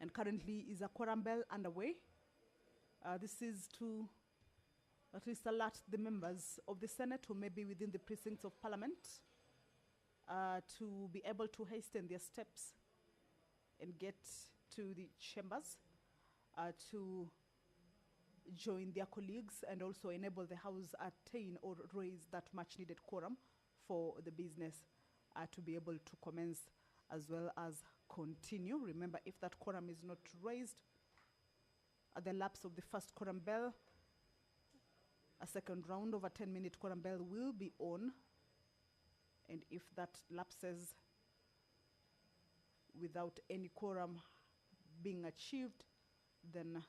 And currently is a quorum bell underway. This is to at least alert the members of the Senate who may be within the precincts of Parliament to be able to hasten their steps and get to the chambers to join their colleagues and also enable the House attain or raise that much needed quorum for the business to be able to commence as well as continue. Remember, if that quorum is not raised at the lapse of the first quorum bell, a second round of a 10-minute quorum bell will be on. And if that lapses without any quorum being achieved, then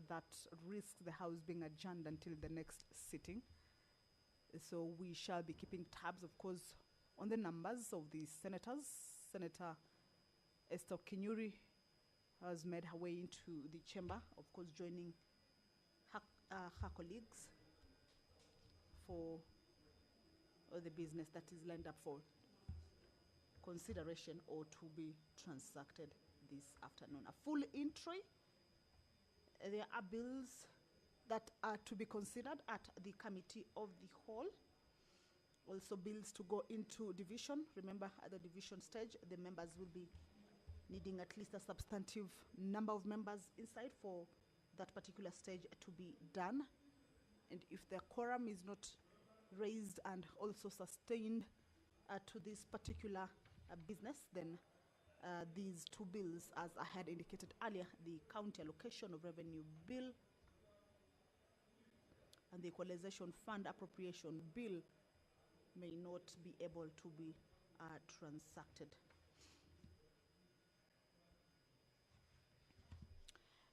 that risks the House being adjourned until the next sitting. So we shall be keeping tabs, of course, on the numbers of the senators. Senator Esther Kinyuri has made her way into the chamber, of course, joining her colleagues for the business that is lined up for consideration or to be transacted this afternoon. A full entry. There are bills that are to be considered at the committee of the whole. Also bills to go into division. Remember, at the division stage, the members will be needing at least a substantive number of members inside for that particular stage to be done. And if the quorum is not raised and also sustained to this particular business, then these two bills, as I had indicated earlier, the County Allocation of Revenue Bill and the Equalization Fund Appropriation Bill, may not be able to be transacted.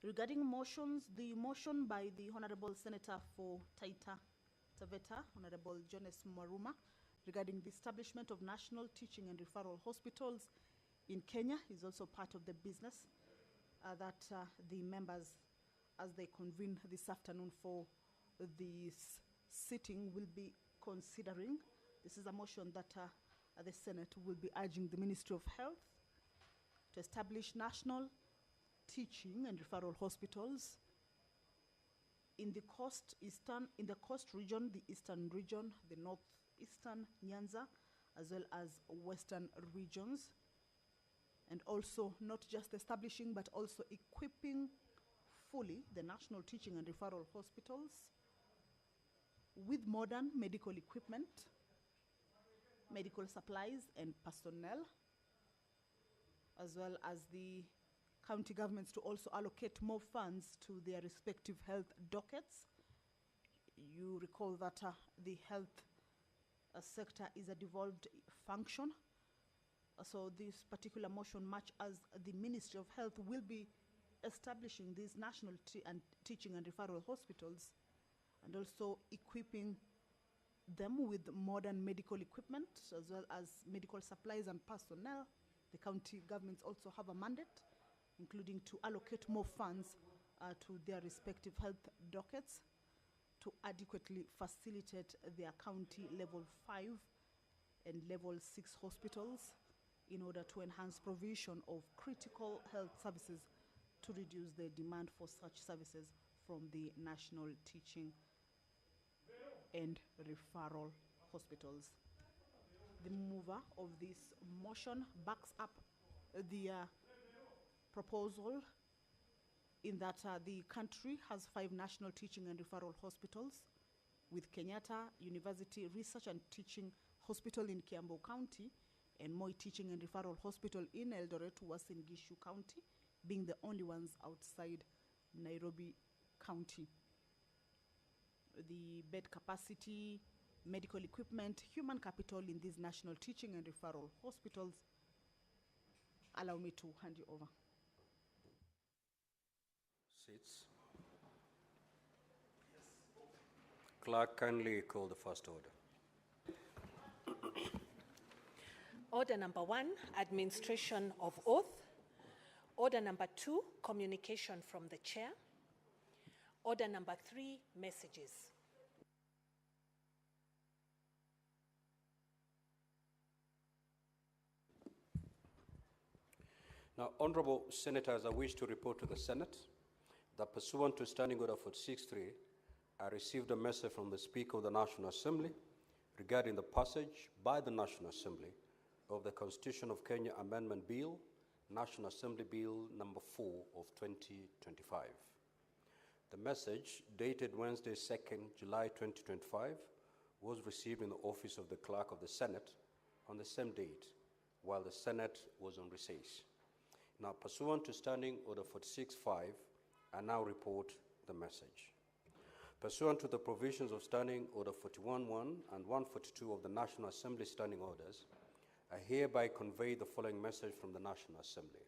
Regarding motions, the motion by the Honorable Senator for Taita Taveta, Honorable Jonas Mwaruma, regarding the establishment of national teaching and referral hospitals in Kenya is also part of the business that the members, as they convene this afternoon for this sitting, will be considering. This is a motion that the Senate will be urging the Ministry of Health to establish national teaching and referral hospitals in the coast region, the eastern region, the northeastern Nyanza, as well as western regions. And also not just establishing, but also equipping fully the national teaching and referral hospitals with modern medical equipment, medical supplies and personnel, as well as the county governments to also allocate more funds to their respective health dockets. You recall that the health sector is a devolved function. So this particular motion, much as the Ministry of Health will be establishing these national teaching and referral hospitals and also equipping them with modern medical equipment as well as medical supplies and personnel, the county governments also have a mandate, including to allocate more funds to their respective health dockets to adequately facilitate their county level 5 and level 6 hospitals in order to enhance provision of critical health services to reduce the demand for such services from the national teaching and referral hospitals. The mover of this motion backs up the proposal in that the country has 5 national teaching and referral hospitals, with Kenyatta University Research and Teaching Hospital in Kiambu County and Moi Teaching and Referral Hospital in Eldoret, Uasin Gishu County, being the only ones outside Nairobi County. The bed capacity, medical equipment, human capital in these national teaching and referral hospitals. Allow me to hand you over. Seats. Clerk, kindly call the first order. Order number 1, administration of oath. Order number 2, communication from the chair. Order number 3, messages. Now, Honorable Senators, I wish to report to the Senate that pursuant to Standing Order 46.3, I received a message from the Speaker of the National Assembly regarding the passage by the National Assembly of the Constitution of Kenya Amendment Bill, National Assembly Bill number 4 of 2025. The message, dated Wednesday, 2nd July 2025, was received in the office of the Clerk of the Senate on the same date, while the Senate was on recess. Now, pursuant to Standing Order 46.5, I now report the message. Pursuant to the provisions of Standing Order 41.1 and 142 of the National Assembly Standing Orders, I hereby convey the following message from the National Assembly.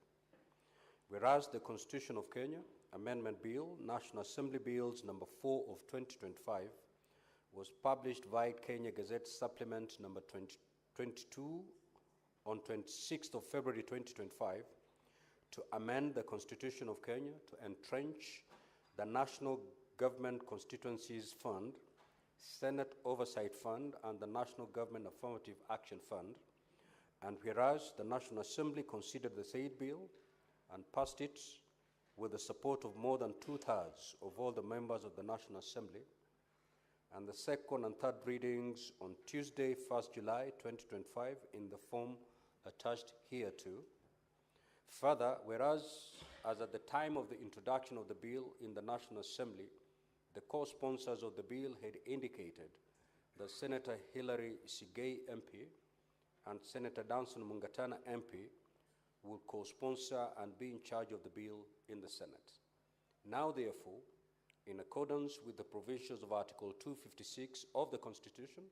Whereas the Constitution of Kenya Amendment Bill, National Assembly Bills number 4 of 2025, was published via Kenya Gazette Supplement number 22 on 26th of February 2025 to amend the Constitution of Kenya to entrench the National Government Constituencies Fund, Senate Oversight Fund, and the National Government Affirmative Action Fund. And whereas the National Assembly considered the said bill and passed it with the support of more than 2/3 of all the members of the National Assembly, and the second and third readings on Tuesday, 1st July 2025 in the form attached hereto. Further, whereas as at the time of the introduction of the bill in the National Assembly, the co-sponsors of the bill had indicated that Senator Hilary Sigei MP and Senator Danson Mungatana MP will co-sponsor and be in charge of the bill in the Senate. Now, therefore, in accordance with the provisions of Article 256 of the Constitution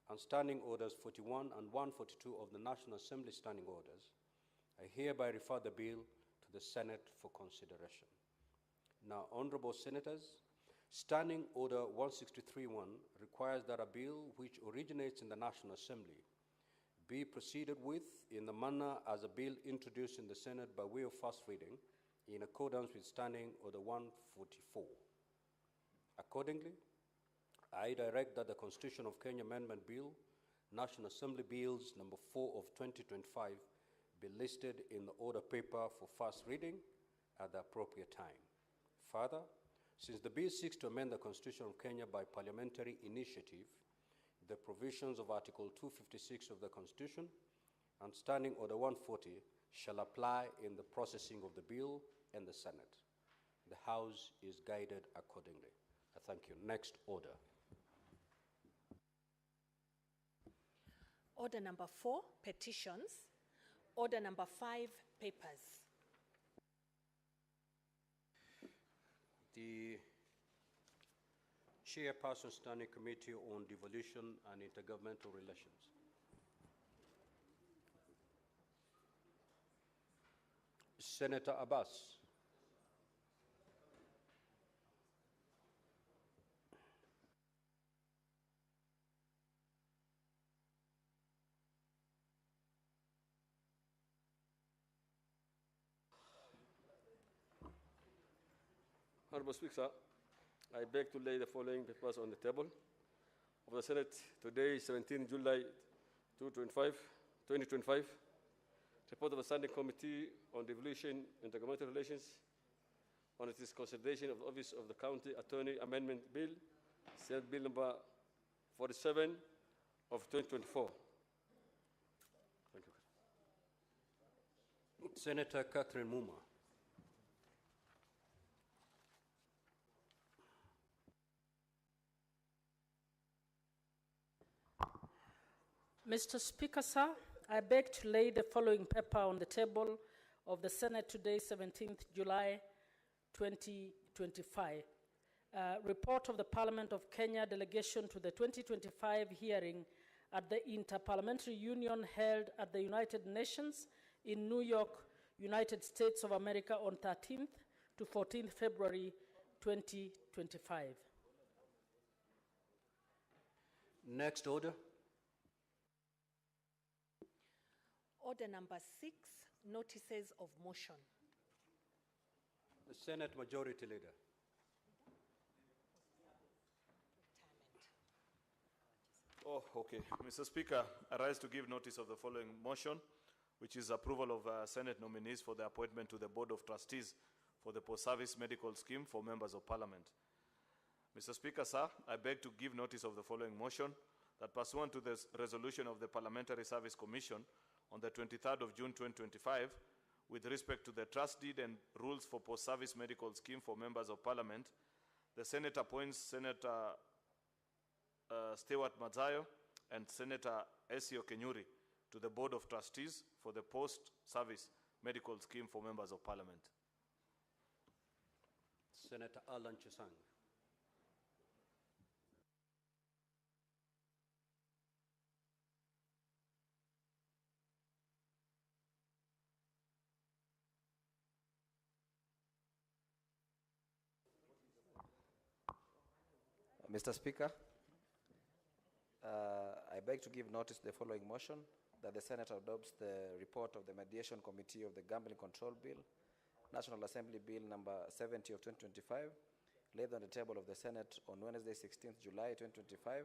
and Standing Orders 41 and 142 of the National Assembly Standing Orders, I hereby refer the bill to the Senate for consideration. Now, Honorable Senators, Standing Order 163.1 requires that a bill which originates in the National Assembly be proceeded with in the manner as a bill introduced in the Senate by way of first reading in accordance with Standing Order 144. Accordingly, I direct that the Constitution of Kenya Amendment Bill, National Assembly Bills number 4 of 2025 be listed in the order paper for first reading at the appropriate time. Further, since the bill seeks to amend the Constitution of Kenya by parliamentary initiative, the provisions of Article 256 of the Constitution and Standing Order 140 shall apply in the processing of the bill in the Senate. The House is guided accordingly. I thank you. Next order. Order number 4, petitions. Order number 5, papers. The Chairperson Standing Committee on Devolution and Intergovernmental Relations. Senator Abbas. Honorable Speaker, I beg to lay the following papers on the table of the Senate today, 17 July 2025. Report of the Standing Committee on Devolution and Intergovernmental Relations on its consideration of the Office of the County Attorney Amendment Bill, Senate Bill number 47 of 2024. Thank you. Senator Catherine Muma. Mr. Speaker, sir, I beg to lay the following paper on the table of the Senate today, 17th July 2025. Report of the Parliament of Kenya delegation to the 2025 hearing at the Interparliamentary Union held at the United Nations in New York, United States of America on 13th to 14th February 2025. Next order. Order number 6, notices of motion. The Senate Majority Leader. Oh, okay. Mr. Speaker, I rise to give notice of the following motion which is approval of Senate nominees for the appointment to the Board of Trustees for the Post-Service Medical Scheme for Members of Parliament. Mr. Speaker, sir, I beg to give notice of the following motion, that pursuant to the resolution of the Parliamentary Service Commission on the 23rd of June 2025, with respect to the trust deed and rules for post-service medical scheme for members of Parliament, the Senate appoints Senator Stewart Mazayo and Senator Esio Kenyuri to the Board of Trustees for the post-service medical scheme for members of Parliament. Senator Alan Chesang. Mr. Speaker, I beg to give notice to the following motion, that the Senate adopts the report of the Mediation Committee of the Gambling Control Bill, National Assembly Bill number 70 of 2025, laid on the table of the Senate on Wednesday, 16th July 2025,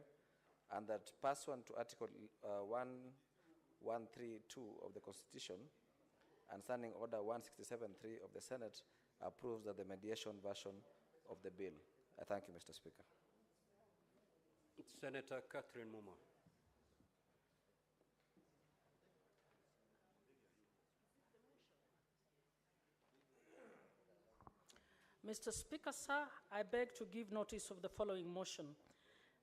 and that pursuant to Article 1132 of the Constitution and Standing Order 167.3 of the Senate, approves that the mediation version of the bill. I thank you, Mr. Speaker. Senator Catherine Muma. Mr. Speaker, sir, I beg to give notice of the following motion,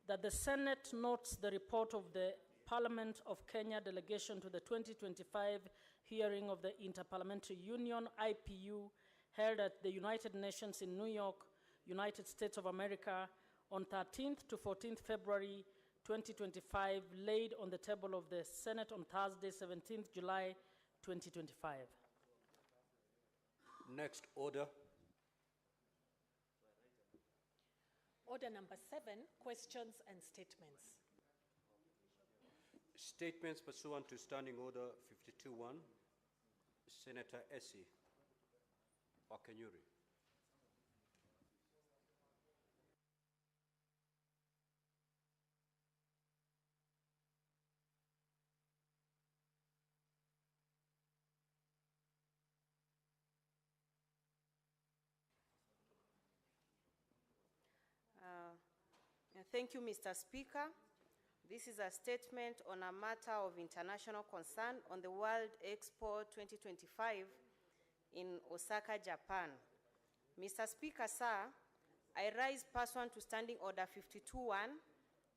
that the Senate notes the report of the Parliament of Kenya delegation to the 2025 hearing of the Interparliamentary Union, IPU, held at the United Nations in New York, United States of America, on 13th to 14th February 2025, laid on the table of the Senate on Thursday, 17th July 2025. Next order. Order number 7, questions and statements. Statements pursuant to Standing Order 52-1. Senator Essie Okenyuri. Thank you, Mr. Speaker. This is a statement on a matter of international concern on the World Expo 2025 in Osaka, Japan. Mr. Speaker, sir, I rise pursuant to Standing Order 52-1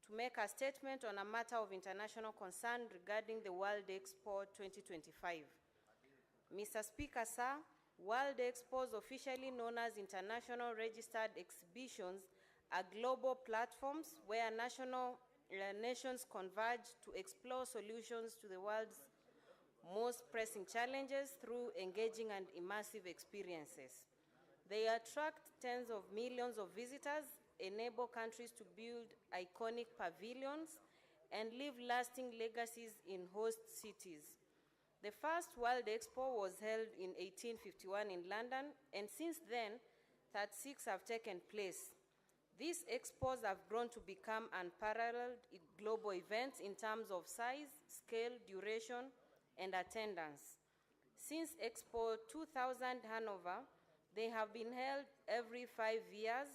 to make a statement on a matter of international concern regarding the World Expo 2025. Mr. Speaker, sir, World Expos, officially known as International Registered Exhibitions, are global platforms where nations converge to explore solutions to the world's most pressing challenges through engaging and immersive experiences. They attract tens of millions of visitors, enable countries to build iconic pavilions, and leave lasting legacies in host cities. The first World Expo was held in 1851 in London, and since then, 36 have taken place. These expos have grown to become unparalleled global events in terms of size, scale, duration, and attendance. Since Expo 2000 Hanover, they have been held every 5 years,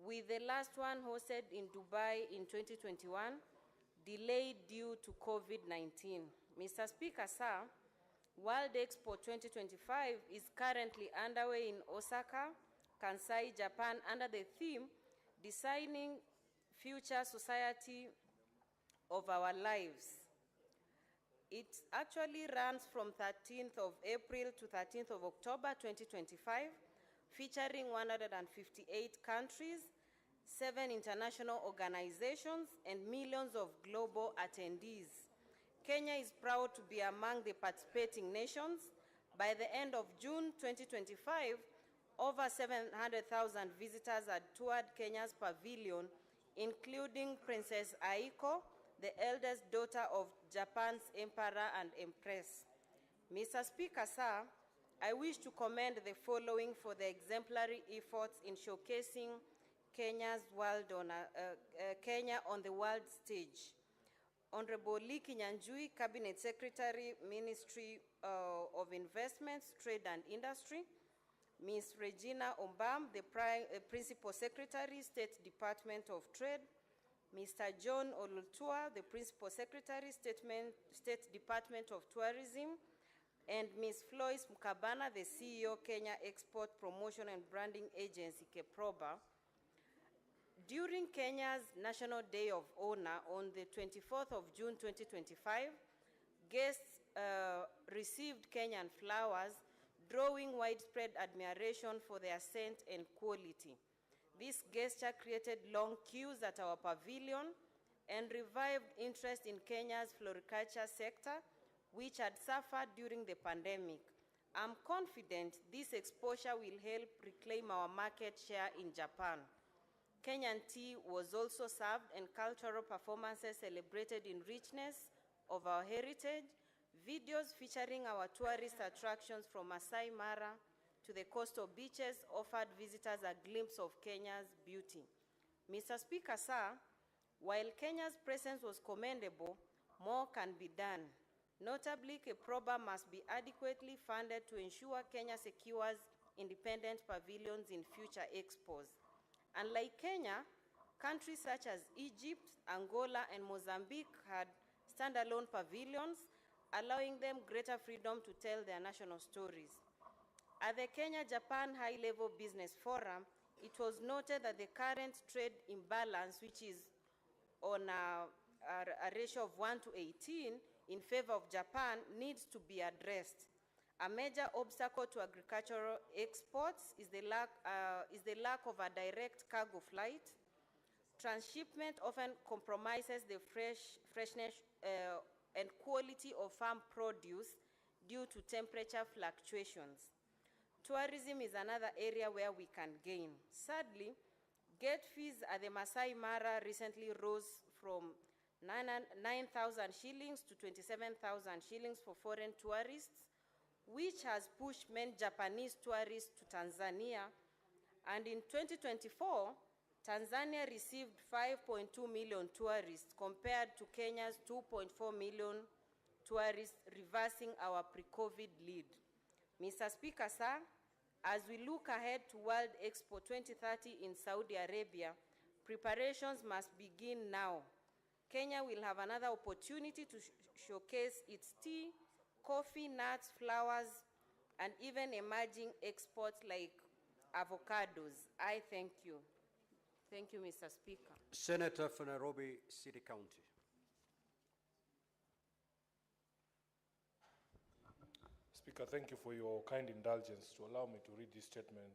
with the last one hosted in Dubai in 2021, delayed due to COVID-19. Mr. Speaker, sir, World Expo 2025 is currently underway in Osaka, Kansai, Japan, under the theme Designing Future Society of Our Lives. It actually runs from 13th of April to 13th of October 2025, featuring 158 countries, 7 international organizations, and millions of global attendees. Kenya is proud to be among the participating nations. By the end of June 2025, over 700,000 visitors had toured Kenya's pavilion, including Princess Aiko, the eldest daughter of Japan's Emperor and Empress. Mr. Speaker, sir, I wish to commend the following for the exemplary efforts in showcasing Kenya on the world stage. Honorable Lee Kinyanjui, Cabinet Secretary, Ministry of Investments, Trade and Industry. Ms. Regina Ombam, the Principal Secretary, State Department of Trade. Mr. John Olutua, the Principal Secretary, State Department of Tourism. And Ms. Floyce Mukabana, the CEO, Kenya Export Promotion and Branding Agency, KEPROBA. During Kenya's National Day of Honor on the 24th of June 2025, guests received Kenyan flowers, drawing widespread admiration for their scent and quality. This gesture created long queues at our pavilion and revived interest in Kenya's floriculture sector, which had suffered during the pandemic. I'm confident this exposure will help reclaim our market share in Japan. Kenyan tea was also served and cultural performances celebrated in richness of our heritage. Videos featuring our tourist attractions from Masai Mara to the coastal beaches offered visitors a glimpse of Kenya's beauty. Mr. Speaker, sir, while Kenya's presence was commendable, more can be done. Notably, KEPROBA must be adequately funded to ensure Kenya secures independent pavilions in future expos. Unlike Kenya, countries such as Egypt, Angola, and Mozambique had standalone pavilions, allowing them greater freedom to tell their national stories. At the Kenya-Japan High-Level Business Forum, it was noted that the current trade imbalance, which is on a ratio of 1 to 18 in favor of Japan, needs to be addressed. A major obstacle to agricultural exports is the lack of a direct cargo flight. Transshipment often compromises the freshness and quality of farm produce due to temperature fluctuations. Tourism is another area where we can gain. Sadly, gate fees at the Masai Mara recently rose from 9,000 shillings to 27,000 shillings for foreign tourists, which has pushed many Japanese tourists to Tanzania. And in 2024, Tanzania received 5.2 million tourists compared to Kenya's 2.4 million tourists, reversing our pre-COVID lead. Mr. Speaker, sir, as we look ahead to World Expo 2030 in Saudi Arabia, preparations must begin now. Kenya will have another opportunity to showcase its tea, coffee, nuts, flowers, and even emerging exports like avocados. I thank you. Thank you, Mr. Speaker. Senator for Nairobi City County. Speaker, thank you for your kind indulgence to allow me to read this statement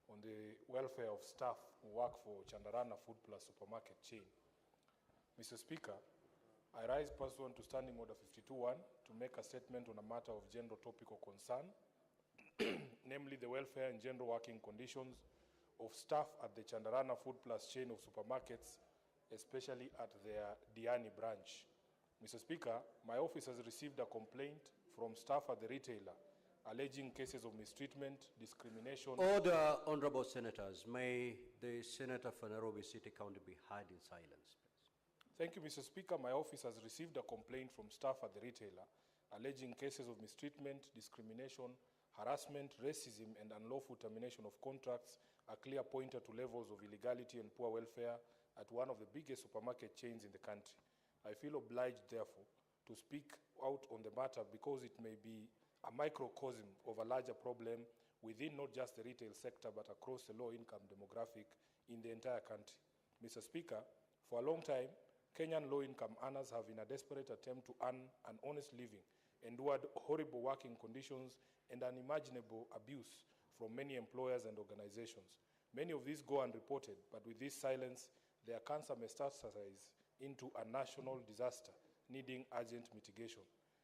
on the welfare of staff who work for Chandarana Food Plus supermarket chain. Mr. Speaker, I rise pursuant to Standing Order 52.1 to make a statement on a matter of general topical concern, namely the welfare and general working conditions of staff at the Chandarana Food Plus chain of supermarkets, especially at their Diani branch. Mr. Speaker, my office has received a complaint from staff at the retailer alleging cases of mistreatment, discrimination. Order, honorable senators. May the senator for Nairobi City County be heard in silence, please. Thank you, Mr. Speaker. My office has received a complaint from staff at the retailer alleging cases of mistreatment, discrimination, harassment, racism, and unlawful termination of contracts, a clear pointer to levels of illegality and poor welfare at one of the biggest supermarket chains in the country. I feel obliged, therefore, to speak out on the matter because it may be a microcosm of a larger problem within not just the retail sector but across the low-income demographic in the entire country. Mr. Speaker, for a long time, Kenyan low-income earners have, in a desperate attempt to earn an honest living, endured horrible working conditions and unimaginable abuse from many employers and organizations. Many of these go unreported, but with this silence, their cancer metastasize into a national disaster needing urgent mitigation.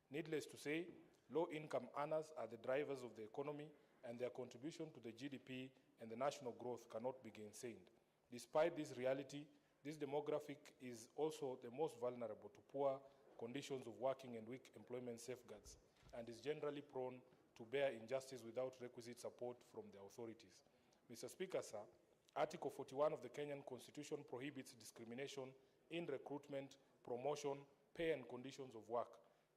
Needless to say, low-income earners are the drivers of the economy, and their contribution to the GDP and the national growth cannot be gainsaid. Despite this reality, this demographic is also the most vulnerable to poor conditions of working and weak employment safeguards, and is generally prone to bear injustice without requisite support from the authorities. Mr. Speaker, sir, Article 41 of the Kenyan Constitution prohibits discrimination in recruitment, promotion, pay and conditions of work.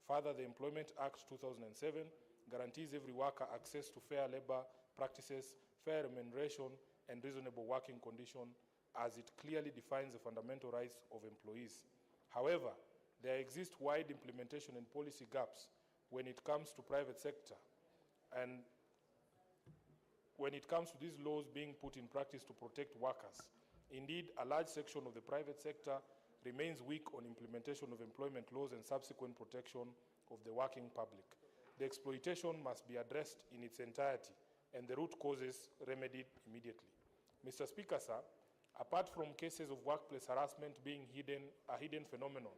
Further, the Employment Act 2007 guarantees every worker access to fair labor practices, fair remuneration, and reasonable working conditions, as it clearly defines the fundamental rights of employees. However, there exist wide implementation and policy gaps when it comes to private sector, and when it comes to these laws being put in practice to protect workers. Indeed, a large section of the private sector remains weak on implementation of employment laws and subsequent protection of the working public. The exploitation must be addressed in its entirety and the root causes remedied immediately. Mr. Speaker, sir, apart from cases of workplace harassment being a hidden phenomenon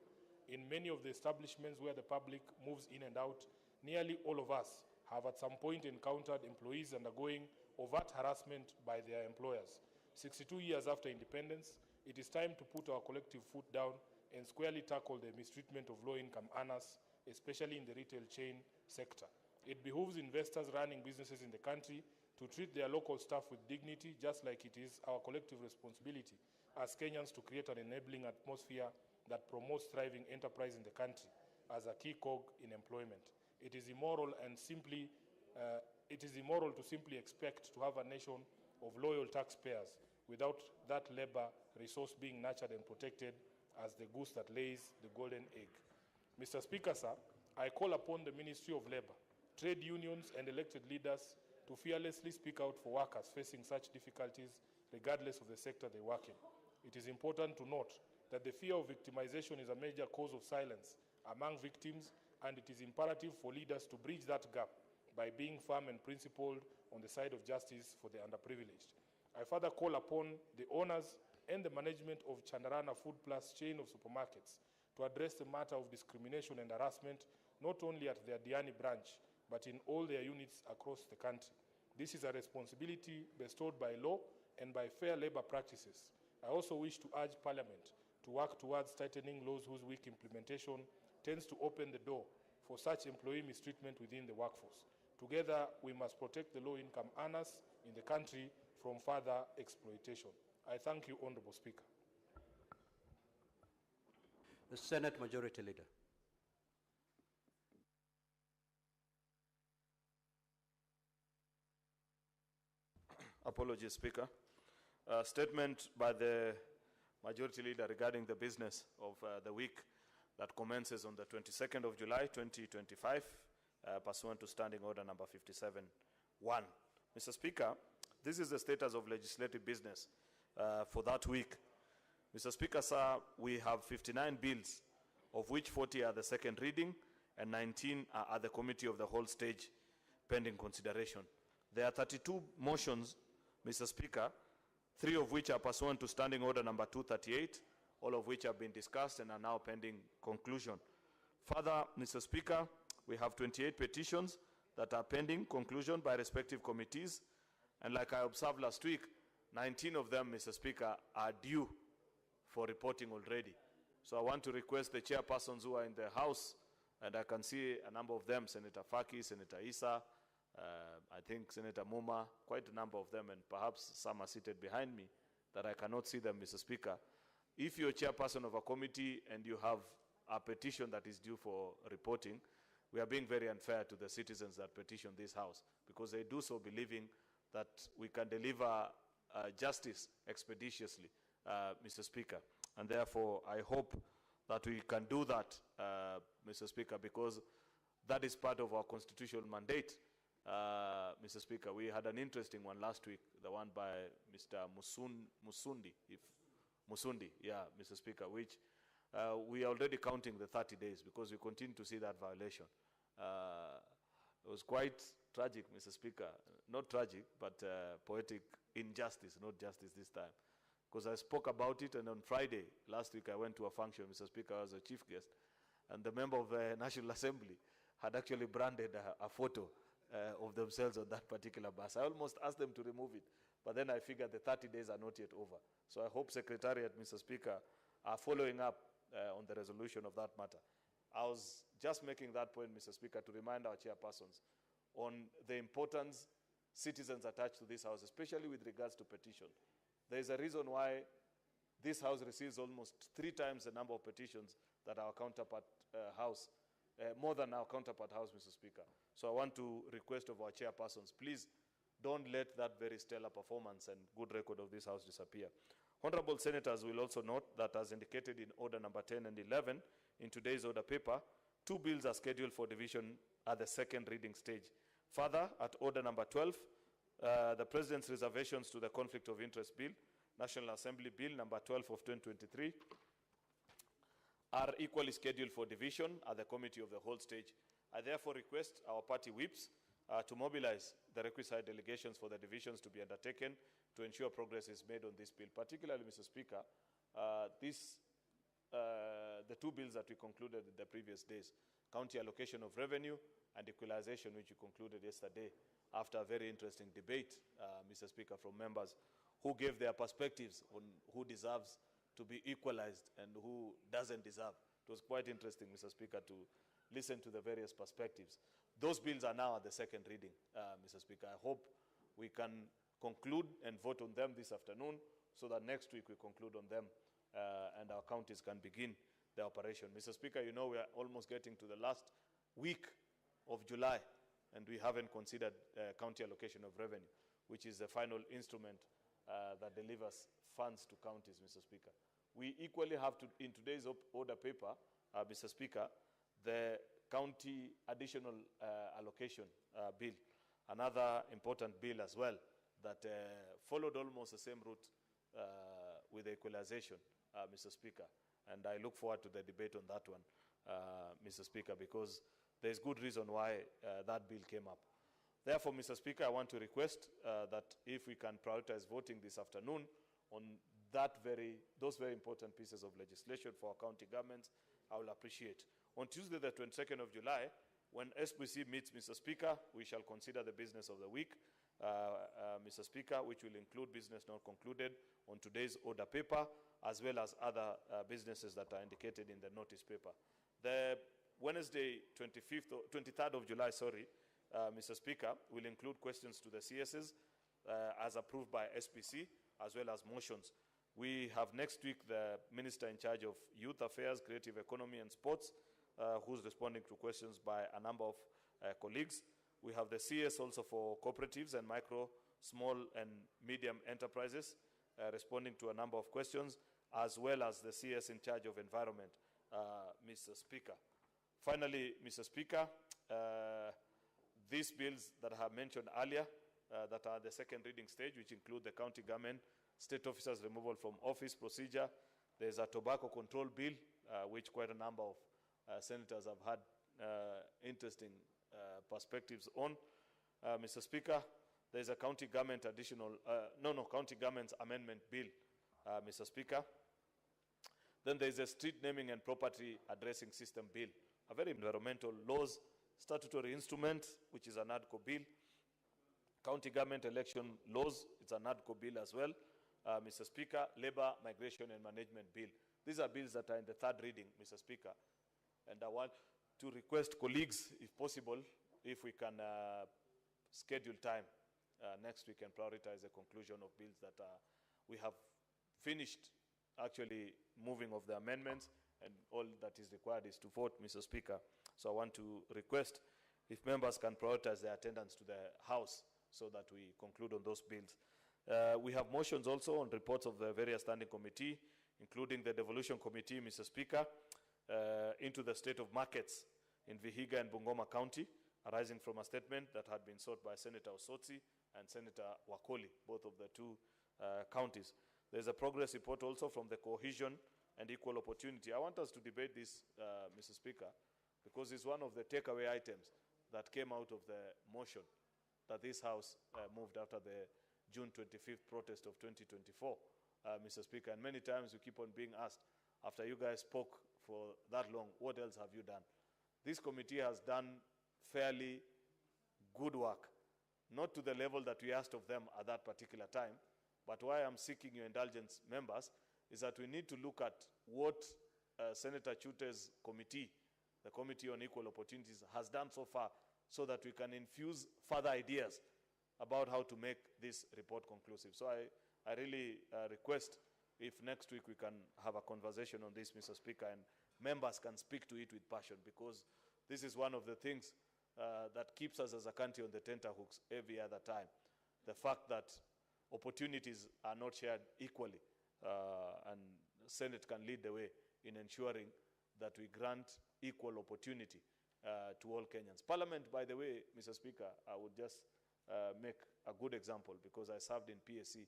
in many of the establishments where the public moves in and out, nearly all of us have at some point encountered employees undergoing overt harassment by their employers. 62 years after independence, it is time to put our collective foot down and squarely tackle the mistreatment of low-income earners, especially in the retail chain sector. It behooves investors running businesses in the country to treat their local staff with dignity, just like it is our collective responsibility as Kenyans to create an enabling atmosphere that promotes thriving enterprise in the country as a key cog in employment. It is immoral to simply expect to have a nation of loyal taxpayers without that labor resource being nurtured and protected as the goose that lays the golden egg. Mr. Speaker, sir, I call upon the Ministry of Labor, trade unions, and elected leaders to fearlessly speak out for workers facing such difficulties regardless of the sector they work in. It is important to note that the fear of victimization is a major cause of silence among victims, and it is imperative for leaders to bridge that gap by being firm and principled on the side of justice for the underprivileged. I further call upon the owners and the management of Chandarana Food Plus chain of supermarkets to address the matter of discrimination and harassment not only at their Diani branch, but in all their units across the country. This is a responsibility bestowed by law and by fair labor practices. I also wish to urge Parliament to work towards tightening laws whose weak implementation tends to open the door for such employee mistreatment within the workforce. Together, we must protect the low-income earners in the country from further exploitation. I thank you, Honorable Speaker. The Senate Majority Leader. Apologies, Speaker. Statement by the Majority Leader regarding the business of the week that commences on the 22nd of July, 2025, pursuant to Standing Order number 57-1. Mr. Speaker, this is the status of legislative business for that week. Mr. Speaker, sir, we have 59 bills, of which 40 are the second reading and 19 are at the committee of the whole stage pending consideration. There are 32 motions, Mr. Speaker, 3 of which are pursuant to Standing Order number 238, all of which have been discussed and are now pending conclusion. Further, Mr. Speaker, we have 28 petitions that are pending conclusion by respective committees, and like I observed last week, 19 of them, Mr. Speaker, are due for reporting already. So I want to request the chairpersons who are in the House, and I can see a number of them, Senator Faki, Senator Issa, I think Senator Muma, quite a number of them, and perhaps some are seated behind me that I cannot see them, Mr. Speaker. If you're chairperson of a committee and you have a petition that is due for reporting, we are being very unfair to the citizens that petition this House, because they do so believing that we can deliver justice expeditiously, Mr. Speaker. And therefore, I hope that we can do that, Mr. Speaker, because that is part of our constitutional mandate. Mr. Speaker, we had an interesting one last week, the one by Mr. Musundi, Mr. Speaker, which we are already counting the 30 days because we continue to see that violation. It was quite tragic, Mr. Speaker. Not tragic, but poetic injustice, not justice this time. Because I spoke about it, and on Friday, last week, I went to a function, Mr. Speaker, I was a chief guest, and the member of the National Assembly had actually branded a photo of themselves on that particular bus. I almost asked them to remove it, but then I figured the 30 days are not yet over. So I hope Secretariat, Mr. Speaker, are following up on the resolution of that matter. I was just making that point, Mr. Speaker, to remind our chairpersons on the importance citizens attach to this House, especially with regards to petition. There is a reason why this House receives almost 3 times the number of petitions that our counterpart house, more than our counterpart house, Mr. Speaker. So I want to request of our chairpersons, please don't let that very stellar performance and good record of this house disappear. Honorable Senators will also note that as indicated in order number 10 and 11 in today's order paper, 2 bills are scheduled for division at the second reading stage. Further, at order number 12, the President's reservations to the Conflict of Interest Bill, National Assembly Bill number 12 of 2023, are equally scheduled for division at the Committee of the Whole stage. I therefore request our party whips to mobilize the requisite delegations for the divisions to be undertaken to ensure progress is made on this bill. Particularly, Mr. Speaker, the 2 bills that we concluded in the previous days, county allocation of revenue and equalization, which we concluded yesterday after a very interesting debate, Mr. Speaker, from members who gave their perspectives on who deserves to be equalized and who doesn't deserve. It was quite interesting, Mr. Speaker, to listen to the various perspectives. Those bills are now at the second reading, Mr. Speaker. I hope we can conclude and vote on them this afternoon so that next week we conclude on them and our counties can begin their operation. Mr. Speaker, you know we are almost getting to the last week of July and we haven't considered county allocation of revenue, which is the final instrument that delivers funds to counties, Mr. Speaker. We equally have to, in today's order paper, Mr. Speaker, the county additional allocation bill, another important bill as well that followed almost the same route with the equalization, Mr. Speaker. And I look forward to the debate on that one, Mr. Speaker, because there's good reason why that bill came up. Therefore, Mr. Speaker, I want to request that if we can prioritize voting this afternoon on those very important pieces of legislation for our county governments, I will appreciate. On Tuesday, the 22nd of July, when SPC meets, Mr. Speaker, we shall consider the business of the week, Mr. Speaker, which will include business not concluded on today's order paper, as well as other businesses that are indicated in the notice paper. The Wednesday, 23rd of July, Mr. Speaker, will include questions to the CSs as approved by SPC, as well as motions. We have next week the Minister in charge of Youth Affairs, Creative Economy and Sports, who's responding to questions by a number of colleagues. We have the CS also for cooperatives and micro, small and medium enterprises, responding to a number of questions, as well as the CS in charge of environment, Mr. Speaker. Finally, Mr. Speaker, these bills that I have mentioned earlier, that are the second reading stage, which include the county government, state officers removal from office procedure. There's a tobacco control bill, which quite a number of senators have had interesting perspectives on. Mr. Speaker, there's a county government county government's amendment bill, Mr. Speaker. Then there's a street naming and property addressing system bill, a very environmental laws statutory instrument, which is an ADCO bill. County government election laws, it's an ADCO bill as well. Mr. Speaker, labor, migration and management bill. These are bills that are in the third reading, Mr. Speaker. And I want to request colleagues, if possible, if we can schedule time next week and prioritize the conclusion of bills that we have finished actually moving of the amendments, and all that is required is to vote, Mr. Speaker. So I want to request if members can prioritize their attendance to the House so that we conclude on those bills. We have motions also on reports of the various standing committee, including the devolution committee, Mr. Speaker, into the state of markets in Vihiga and Bungoma County, arising from a statement that had been sought by Senator Osotsi and Senator Wakoli, both of the two counties. There's a progress report also from the cohesion and equal opportunity. I want us to debate this, Mr. Speaker, because it's one of the takeaway items that came out of the motion that this House moved after the June 25th protest of 2024, Mr. Speaker. And many times we keep on being asked, after you guys spoke for that long, what else have you done? This committee has done fairly good work, not to the level that we asked of them at that particular time, but why I'm seeking your indulgence, members, is that we need to look at what Senator Chute's committee, the Committee on Equal Opportunities, has done so far, so that we can infuse further ideas about how to make this report conclusive. So I really request if next week we can have a conversation on this, Mr. Speaker, and members can speak to it with passion, because this is one of the things that keeps us as a country on the tenterhooks every other time. The fact that opportunities are not shared equally, and Senate can lead the way in ensuring that we grant equal opportunity to all Kenyans. Parliament, by the way, Mr. Speaker, I would just make a good example, because I served in PSC,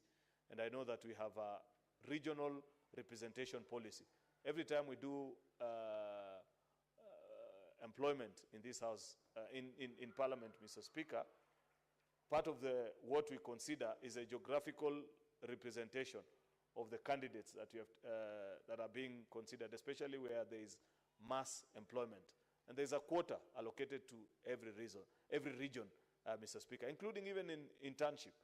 and I know that we have a regional representation policy. Every time we do employment in this house, in Parliament, Mr. Speaker, part of what we consider is a geographical representation of the candidates that, that are being considered, especially where there is mass employment. And there's a quota allocated to every region, Mr. Speaker, including even in internship.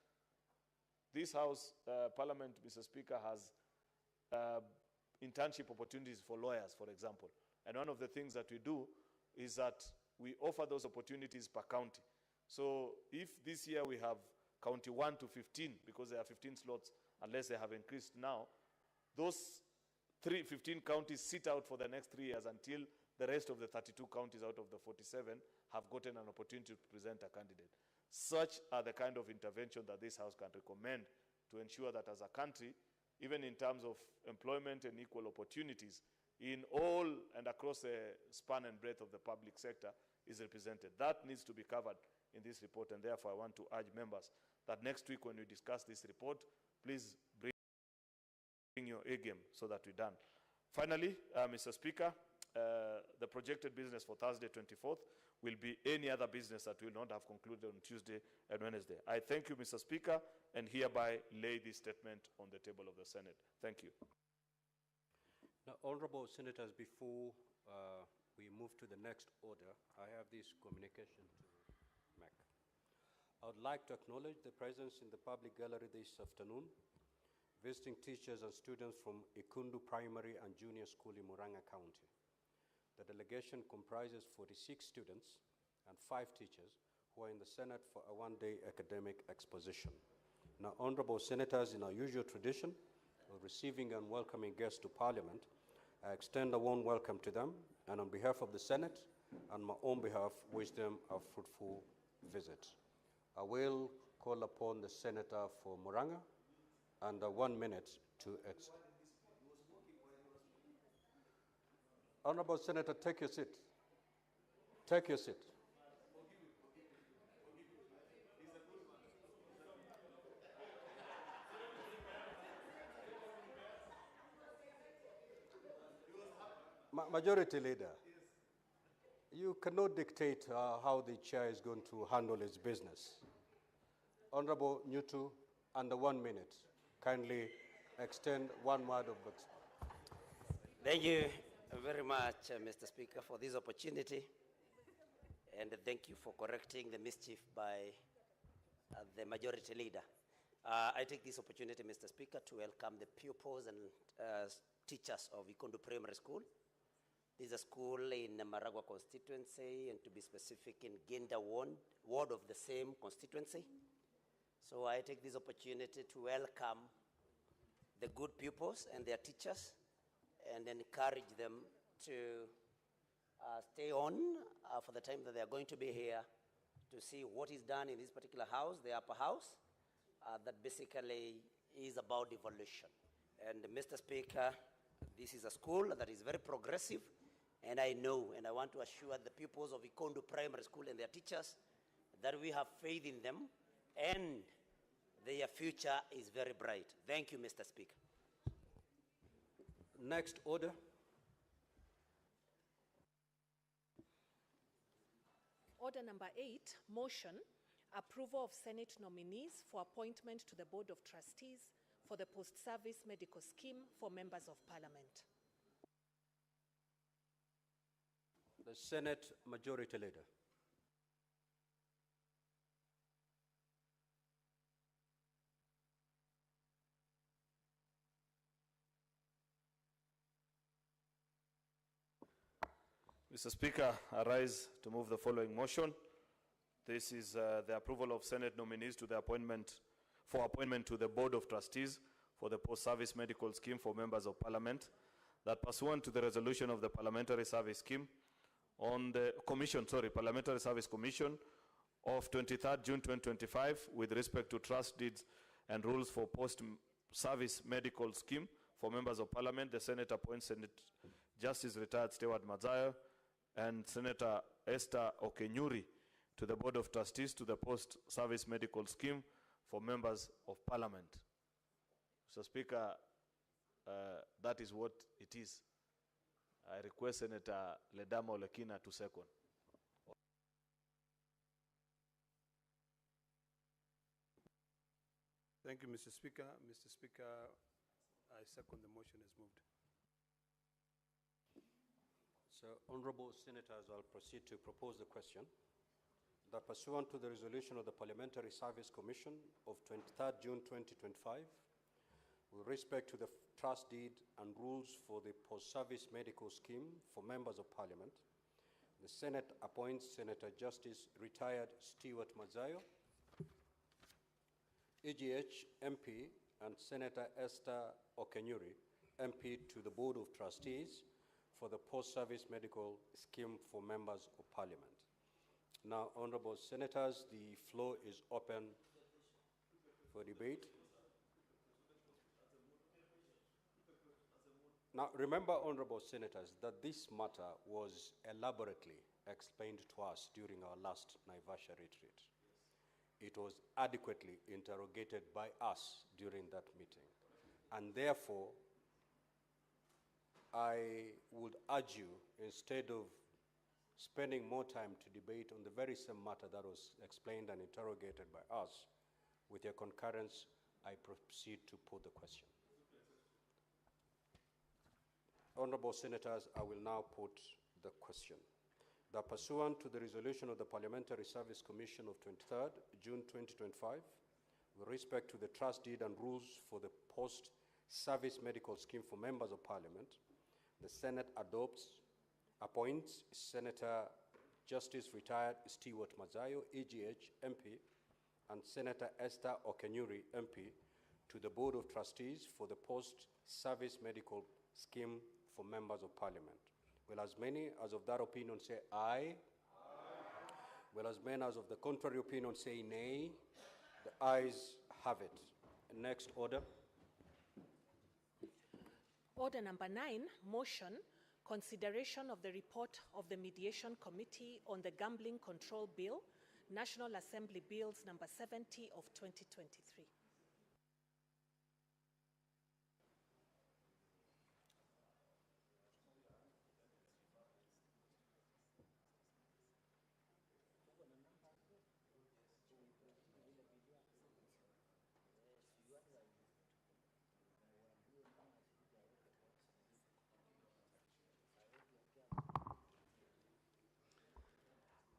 This House, Parliament, Mr. Speaker, has internship opportunities for lawyers, for example. And one of the things that we do is that we offer those opportunities per county. So if this year we have county 1 to 15, because there are 15 slots, unless they have increased now, those 15 counties sit out for the next 3 years until the rest of the 32 counties out of the 47 have gotten an opportunity to present a candidate. Such are the kind of intervention that this House can recommend to ensure that as a country, even in terms of employment and equal opportunities, in all and across the span and breadth of the public sector is represented. That needs to be covered in this report, and therefore I want to urge members that next week when we discuss this report, please bring your A game so that we're done. Finally, Mr. Speaker, the projected business for Thursday, 24th, will be any other business that will not have concluded on Tuesday and Wednesday. I thank you, Mr. Speaker, and hereby lay this statement on the table of the Senate. Thank you. Now, honorable senators, before we move to the next order, I have this communication to make. I would like to acknowledge the presence in the public gallery this afternoon, visiting teachers and students from Ikundu Primary and Junior School in Murang'a County. The delegation comprises 46 students and 5 teachers who are in the Senate for a one-day academic exposition. Now, honorable senators, in our usual tradition of receiving and welcoming guests to Parliament, I extend a warm welcome to them, and on behalf of the Senate and my own behalf, wish them a fruitful visit. I will call upon the Senator for Murang'a under 1 minute to Honorable Senator, take your seat. Take your seat. Majority Leader, you cannot dictate how the chair is going to handle its business. Honorable Newton, under 1 minute, kindly extend 1 word of words. Thank you very much, Mr. Speaker, for this opportunity, and thank you for correcting the mischief by the Majority Leader. I take this opportunity, Mr. Speaker, to welcome the pupils and teachers of Ikundu Primary School. This is a school in Maragua constituency, and to be specific, in Ginda ward of the same constituency. So I take this opportunity to welcome the good pupils and their teachers and encourage them to stay on for the time that they are going to be here to see what is done in this particular house, the upper house, that basically is about evolution. And Mr. Speaker, this is a school that is very progressive, and I know, and I want to assure the pupils of Ikundu Primary School and their teachers that we have faith in them, and their future is very bright. Thank you, Mr. Speaker. Next order. Order number 8, motion, approval of Senate nominees for appointment to the Board of Trustees for the post-service medical scheme for members of Parliament. The Senate Majority Leader. Mr. Speaker, I rise to move the following motion. This is the approval of Senate nominees to the appointment to the Board of Trustees for the post-service medical scheme for members of Parliament. that pursuant to the resolution of the Parliamentary Service Scheme on the Parliamentary Service Commission of 23rd June 2025 with respect to trust deeds and rules for post-service medical scheme for members of Parliament, the Senate appoints Senate Justice Retired Stewart Mazayo and Senator Esther Okenyuri to the Board of Trustees to the post-service medical scheme for members of Parliament. Mr. Speaker, that is what it is. I request Senator Ledama Olekina to second. Thank you, Mr. Speaker. Mr. Speaker, I second the motion as moved. So, honorable senators, I'll proceed to propose the question that pursuant to the resolution of the Parliamentary Service Commission of 23rd June 2025, with respect to the trust deed and rules for the post-service medical scheme for members of Parliament, the Senate appoints Senator Justice Retired Stewart Mazayo, EGH MP, and Senator Esther Okenyuri, MP, to the Board of Trustees for the post-service medical scheme for members of Parliament. Now, honorable senators, the floor is open for debate. Now, remember, honorable senators, that this matter was elaborately explained to us during our last Naivasha retreat. It was adequately interrogated by us during that meeting. And therefore, I would urge you, instead of spending more time to debate on the very same matter that was explained and interrogated by us, with your concurrence, I proceed to put the question. Honorable senators, I will now put the question. That pursuant to the resolution of the Parliamentary Service Commission of 23rd June 2025, with respect to the trust deed and rules for the post-service medical scheme for members of Parliament, the Senate appoints Senator Justice Retired Stewart Mazayo, EGH MP, and Senator Esther Okenyuri, MP, to the Board of Trustees for the post-service medical scheme for members of Parliament. Will as many as of that opinion say aye? Aye. Will as many as of the contrary opinion say nay? The ayes have it. Next order. Order number 9, motion, consideration of the report of the Mediation Committee on the Gambling Control Bill, National Assembly Bills number 70 of 2023.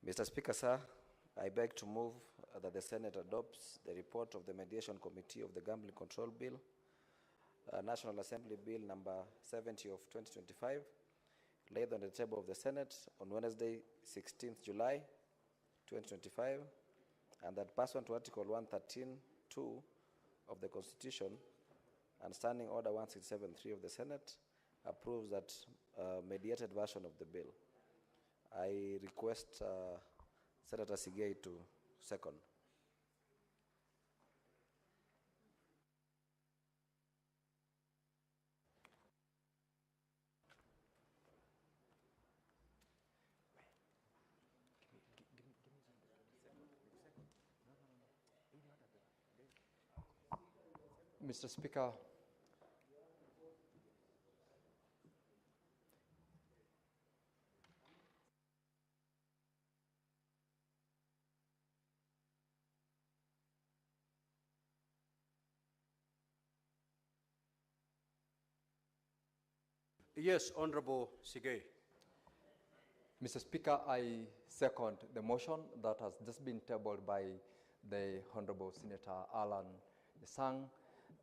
Mr. Speaker, sir, I beg to move that the Senate adopts the report of the Mediation Committee of the Gambling Control Bill, National Assembly Bill number 70 of 2025, laid on the table of the Senate on Wednesday, 16th July 2025, and that pursuant to Article 113(2) of the Constitution and Standing Order 167(3) of the Senate, approves that mediated version of the bill. I request Senator Sigei to second. Mr. Speaker, Yes, Honorable Sigei. Mr. Speaker, I second the motion that has just been tabled by the Honorable Senator Alan Sang.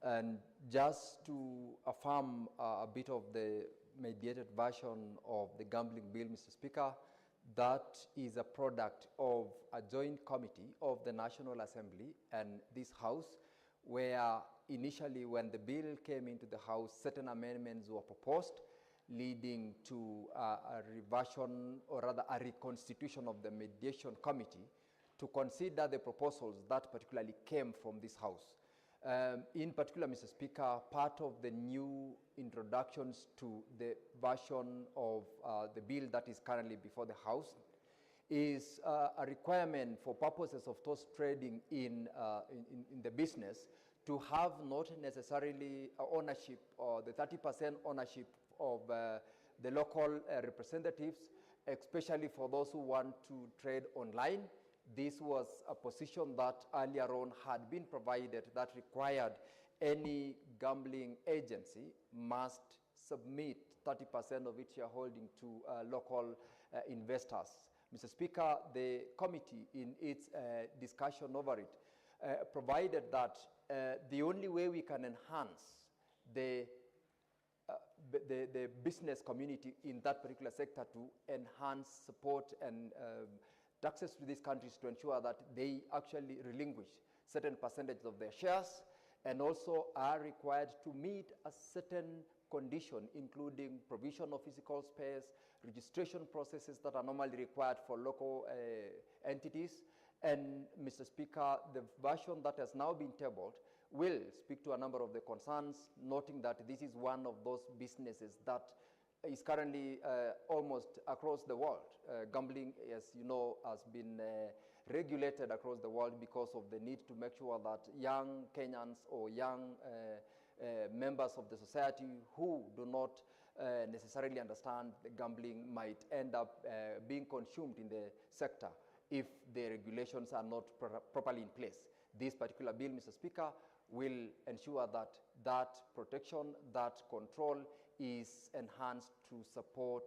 And just to affirm a bit of the mediated version of the gambling bill, Mr. Speaker, that is a product of a joint committee of the National Assembly and this House, where initially when the bill came into the House, certain amendments were proposed, leading to a reversion, or rather a reconstitution of the mediation committee to consider the proposals that particularly came from this House. In particular, Mr. Speaker, part of the new introductions to the version of the bill that is currently before the House is a requirement for purposes of those trading in the business to have not necessarily ownership or the 30% ownership of the local representatives, especially for those who want to trade online. This was a position that earlier on had been provided that required any gambling agency must submit 30% of its shareholding to local investors. Mr. Speaker, the committee in its discussion over it provided that the only way we can enhance the business community in that particular sector to enhance support and access to these countries to ensure that they actually relinquish certain percentage of their shares and also are required to meet a certain condition, including provision of physical space, registration processes that are normally required for local entities. And Mr. Speaker, the version that has now been tabled will speak to a number of the concerns, noting that this is one of those businesses that is currently almost across the world. Gambling, as you know, has been regulated across the world because of the need to make sure that young Kenyans or young members of the society who do not necessarily understand the gambling might end up being consumed in the sector if the regulations are not properly in place. This particular bill, Mr. Speaker, will ensure that that protection, that control is enhanced to support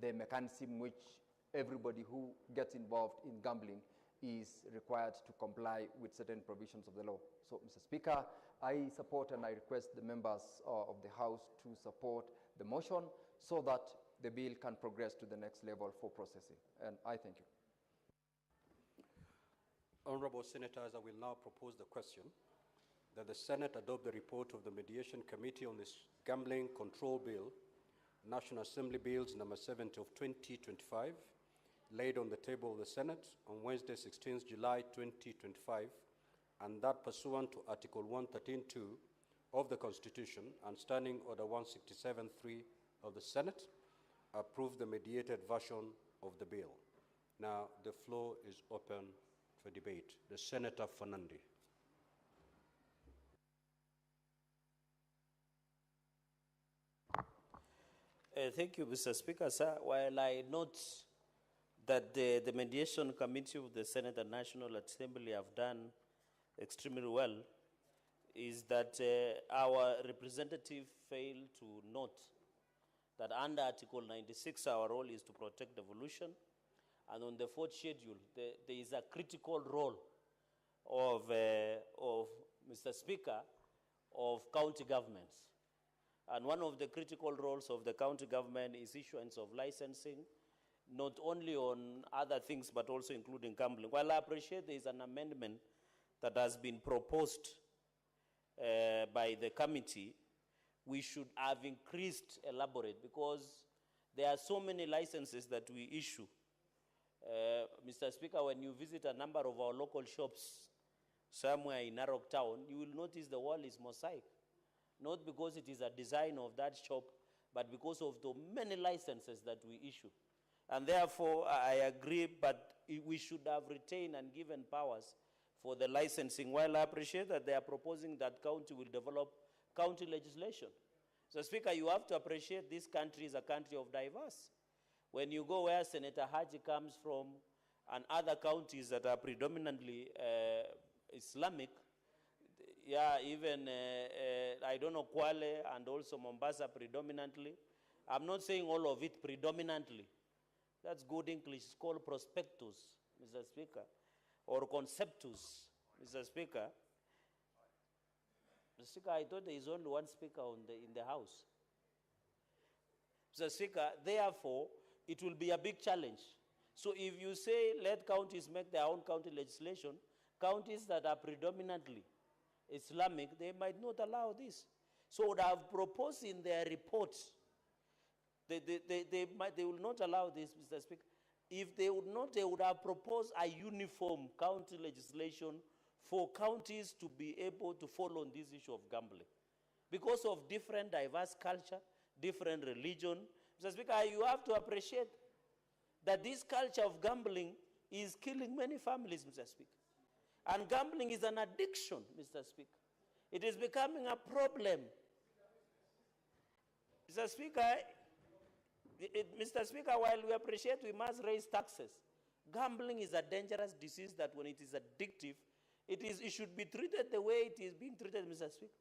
the mechanism which everybody who gets involved in gambling is required to comply with certain provisions of the law. So, Mr. Speaker, I support and I request the members of the House to support the motion so that the bill can progress to the next level for processing. And I thank you. Honorable Senators, I will now propose the question that the Senate adopt the report of the Mediation Committee on this Gambling Control Bill, National Assembly Bills number 70 of 2025, laid on the table of the Senate on Wednesday, 16th July 2025, and that pursuant to Article 113.2 of the Constitution and Standing Order 167.3 of the Senate, approve the mediated version of the bill. Now, the floor is open for debate. The Senator Fernandi. Thank you, Mr. Speaker, sir. While I note that the Mediation Committee of the Senate and National Assembly have done extremely well, is that our representative failed to note that under Article 96, our role is to protect devolution. And on the fourth schedule, there is a critical role of Mr. Speaker, of county governments. And one of the critical roles of the county government is issuance of licensing, not only on other things, but also including gambling. While I appreciate there is an amendment that has been proposed by the committee, we should have increased elaborate, because there are so many licenses that we issue. Mr. Speaker, when you visit a number of our local shops somewhere in Narok Town, you will notice the wall is mosaic. Not because it is a design of that shop, but because of the many licenses that we issue. And therefore, I agree, but we should have retained and given powers for the licensing, while I appreciate that they are proposing that county will develop county legislation. So, Speaker, you have to appreciate this country is a country of diverse. When you go where Senator Haji comes from and other counties that are predominantly Islamic, yeah, even, I don't know, Kwale and also Mombasa predominantly. I'm not saying all of it predominantly. That's good English. It's called prospectus, Mr. Speaker, or conceptus, Mr. Speaker. Mr. Speaker, I thought there is only one speaker in the House. Mr. Speaker, therefore, it will be a big challenge. So if you say let counties make their own county legislation, counties that are predominantly Islamic, they might not allow this. So would have proposed in their report They will not allow this, Mr. Speaker. If they would not, they would have proposed a uniform county legislation for counties to be able to follow on this issue of gambling. Because of different diverse culture, different religion, Mr. Speaker, you have to appreciate that this culture of gambling is killing many families, Mr. Speaker. And gambling is an addiction, Mr. Speaker. It is becoming a problem. Mr. Speaker, Mr. Speaker, while we appreciate we must raise taxes, gambling is a dangerous disease that when it is addictive, it should be treated the way it is being treated, Mr. Speaker.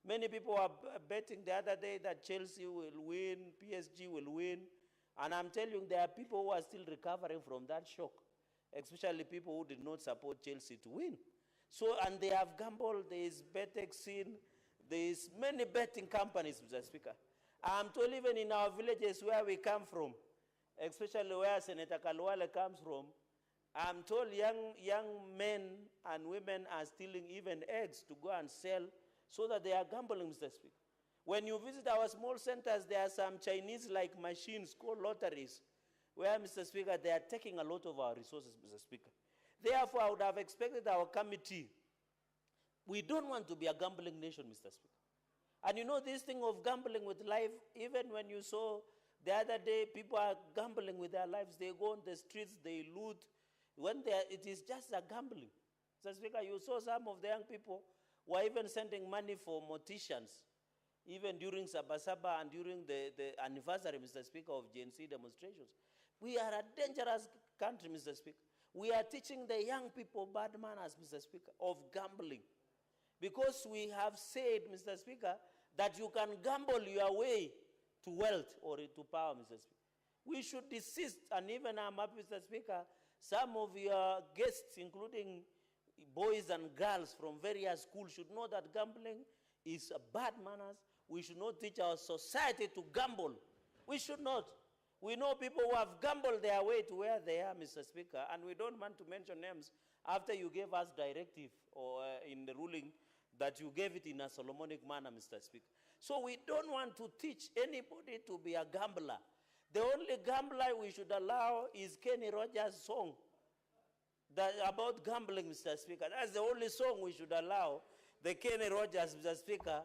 Many people are betting the other day that Chelsea will win, PSG will win, and I'm telling you, there are people who are still recovering from that shock, especially people who did not support Chelsea to win. So, and they have gambled, there is BetXin, there is many betting companies, Mr. Speaker. I'm told even in our villages where we come from, especially where Senator Kalwale comes from, I'm told young men and women are stealing even eggs to go and sell so that they are gambling, Mr. Speaker. When you visit our small centers, there are some Chinese-like machines called lotteries, where, Mr. Speaker, they are taking a lot of our resources, Mr. Speaker. Therefore, I would have expected our committee, we don't want to be a gambling nation, Mr. Speaker. And you know this thing of gambling with life, even when you saw the other day, people are gambling with their lives. They go on the streets, they loot. It is just a gambling. Mr. Speaker, you saw some of the young people were even sending money for morticians, even during Sabasaba and during the anniversary, Mr. Speaker, of GNC demonstrations. We are a dangerous country, Mr. Speaker. We are teaching the young people bad manners, Mr. Speaker, of gambling. Because we have said, Mr. Speaker, that you can gamble your way to wealth or to power, Mr. Speaker. We should desist, and even I'm happy, Mr. Speaker, some of your guests, including boys and girls from various schools, should know that gambling is a bad manners. We should not teach our society to gamble. We should not. We know people who have gambled their way to where they are, Mr. Speaker, and we don't want to mention names after you gave us directive or in the ruling that you gave it in a Solomonic manner, Mr. Speaker. So we don't want to teach anybody to be a gambler. The only gambler we should allow is Kenny Rogers' song about gambling, Mr. Speaker. That's the only song we should allow, the Kenny Rogers, Mr. Speaker.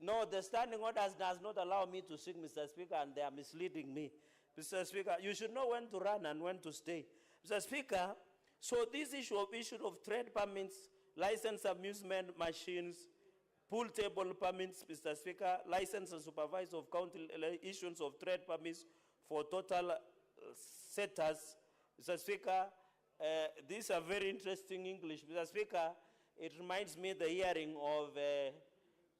No, the standing orders does not allow me to sing, Mr. Speaker, and they are misleading me. Mr. Speaker, you should know when to run and when to stay. Mr. Speaker, so this issue of trade permits, licensed amusement machines, pool table permits, Mr. Speaker, license and supervise of county issuance of trade permits for total setters. Mr. Speaker, these are very interesting English. Mr. Speaker, it reminds me the hearing of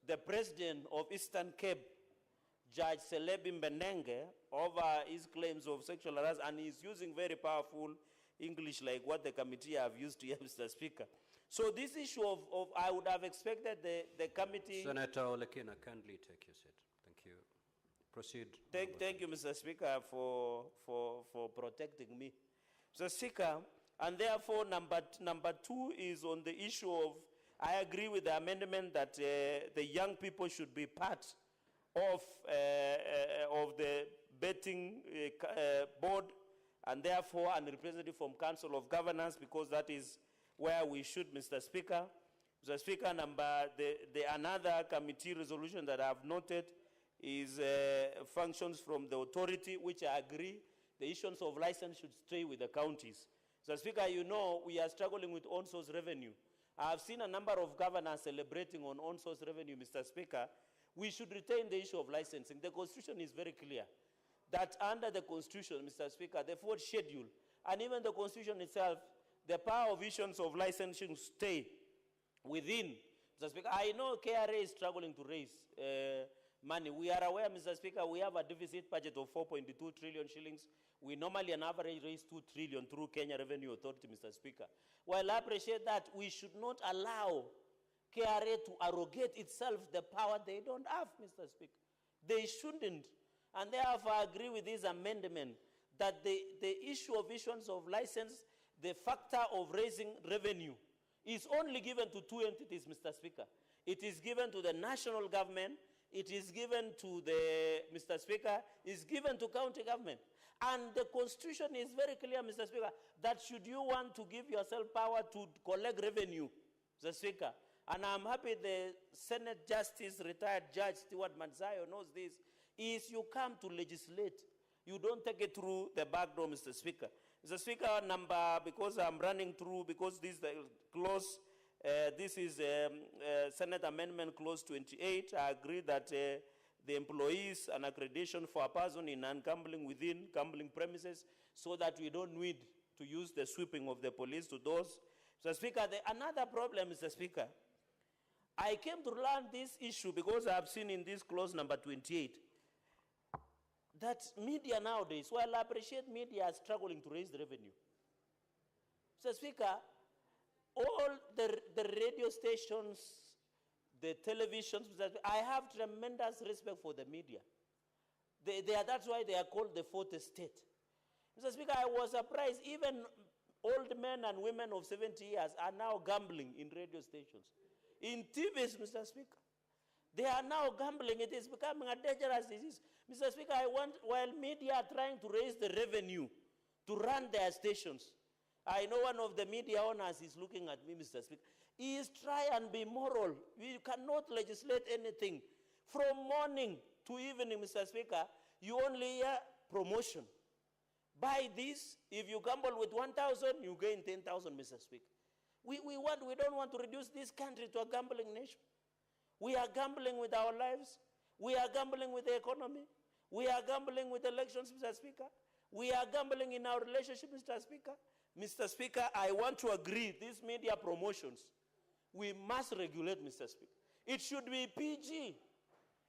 the president of Eastern Cape, Judge Celebi Mbenenge, over his claims of sexual harassment, and he's using very powerful English like what the committee have used here, Mr. Speaker. So this issue of I would have expected the committee... Senator Olekina, kindly take your seat. Thank you. Proceed. Thank you, Mr. Speaker, for protecting me. Mr. Speaker, and therefore number two is on the issue of, I agree with the amendment that the young people should be part of the betting board, and therefore a representative from Council of Governors, because that is where we should, Mr. Speaker. Mr. Speaker, another committee resolution that I have noted is functions from the authority, which I agree, the issuance of license should stay with the counties. Mr. Speaker, you know we are struggling with on-source revenue. I have seen a number of governors celebrating on on-source revenue, Mr. Speaker. We should retain the issue of licensing. The Constitution is very clear that under the Constitution, Mr. Speaker, the fourth schedule, and even the Constitution itself, the power of issuance of licensing stay within. Mr. Speaker, I know KRA is struggling to raise money. We are aware, Mr. Speaker, we have a deficit budget of 4.2 trillion shillings. We normally on average raise 2 trillion through Kenya Revenue Authority, Mr. Speaker. While I appreciate that, we should not allow KRA to arrogate itself the power they don't have, Mr. Speaker. They shouldn't. And therefore, I agree with this amendment that the issue of issuance of license, the factor of raising revenue, is only given to two entities, Mr. Speaker. It is given to the national government, it is given to the, Mr. Speaker, is given to county government. And the constitution is very clear, Mr. Speaker, that should you want to give yourself power to collect revenue, Mr. Speaker, and I'm happy the Senate Justice retired Judge Stewart Manzayo knows this, is you come to legislate. You don't take it through the back door, Mr. Speaker. Mr. Speaker, because I'm running through, because this is the clause, this is Senate Amendment Clause 28. I agree that the employees and accreditation for a person in non-gambling within gambling premises so that we don't need to use the sweeping of the police to those. Mr. Speaker, another problem, Mr. Speaker, I came to learn this issue because I have seen in this clause number 28 that media nowadays, while I appreciate media are struggling to raise the revenue. Mr. Speaker, all the radio stations, the televisions, I have tremendous respect for the media. That's why they are called the fourth estate. Mr. Speaker, I was surprised even old men and women of 70 years are now gambling in radio stations. In TVs, Mr. Speaker, they are now gambling. It is becoming a dangerous disease. Mr. Speaker, while media are trying to raise the revenue to run their stations, I know one of the media owners is looking at me, Mr. Speaker. He is try and be moral. We cannot legislate anything. From morning to evening, Mr. Speaker, you only hear promotion. Buy this. If you gamble with 1,000, you gain 10,000, Mr. Speaker. We don't want to reduce this country to a gambling nation. We are gambling with our lives. We are gambling with the economy. We are gambling with elections, Mr. Speaker. We are gambling in our relationship, Mr. Speaker. Mr. Speaker, I want to agree, these media promotions, we must regulate, Mr. Speaker. It should be PG.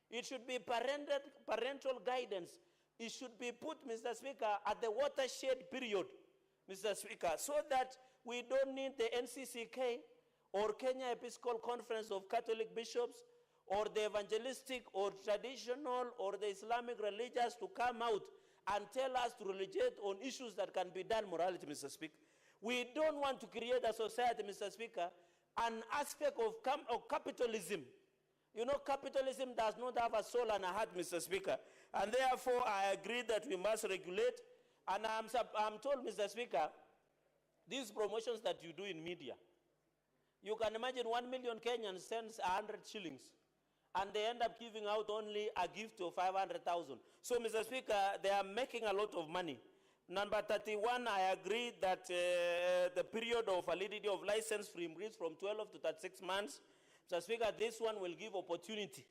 It should be parental guidance. It should be put, Mr. Speaker, at the watershed period, Mr. Speaker, so that we don't need the NCCK or Kenya Episcopal Conference of Catholic Bishops or the evangelistic or traditional or the Islamic religious to come out and tell us to legislate on issues that can be done morality, Mr. Speaker. We don't want to create a society, Mr. Speaker, an aspect of capitalism. You know, capitalism does not have a soul and a heart, Mr. Speaker. And therefore, I agree that we must regulate. And I'm told, Mr. Speaker, these promotions that you do in media, you can imagine 1 million Kenyans sends 100 shillings, and they end up giving out only a gift of 500,000. So, Mr. Speaker, they are making a lot of money. Number 31, I agree that the period of validity of license free increase from 12 to 36 months. Mr. Speaker, this one will give opportunity.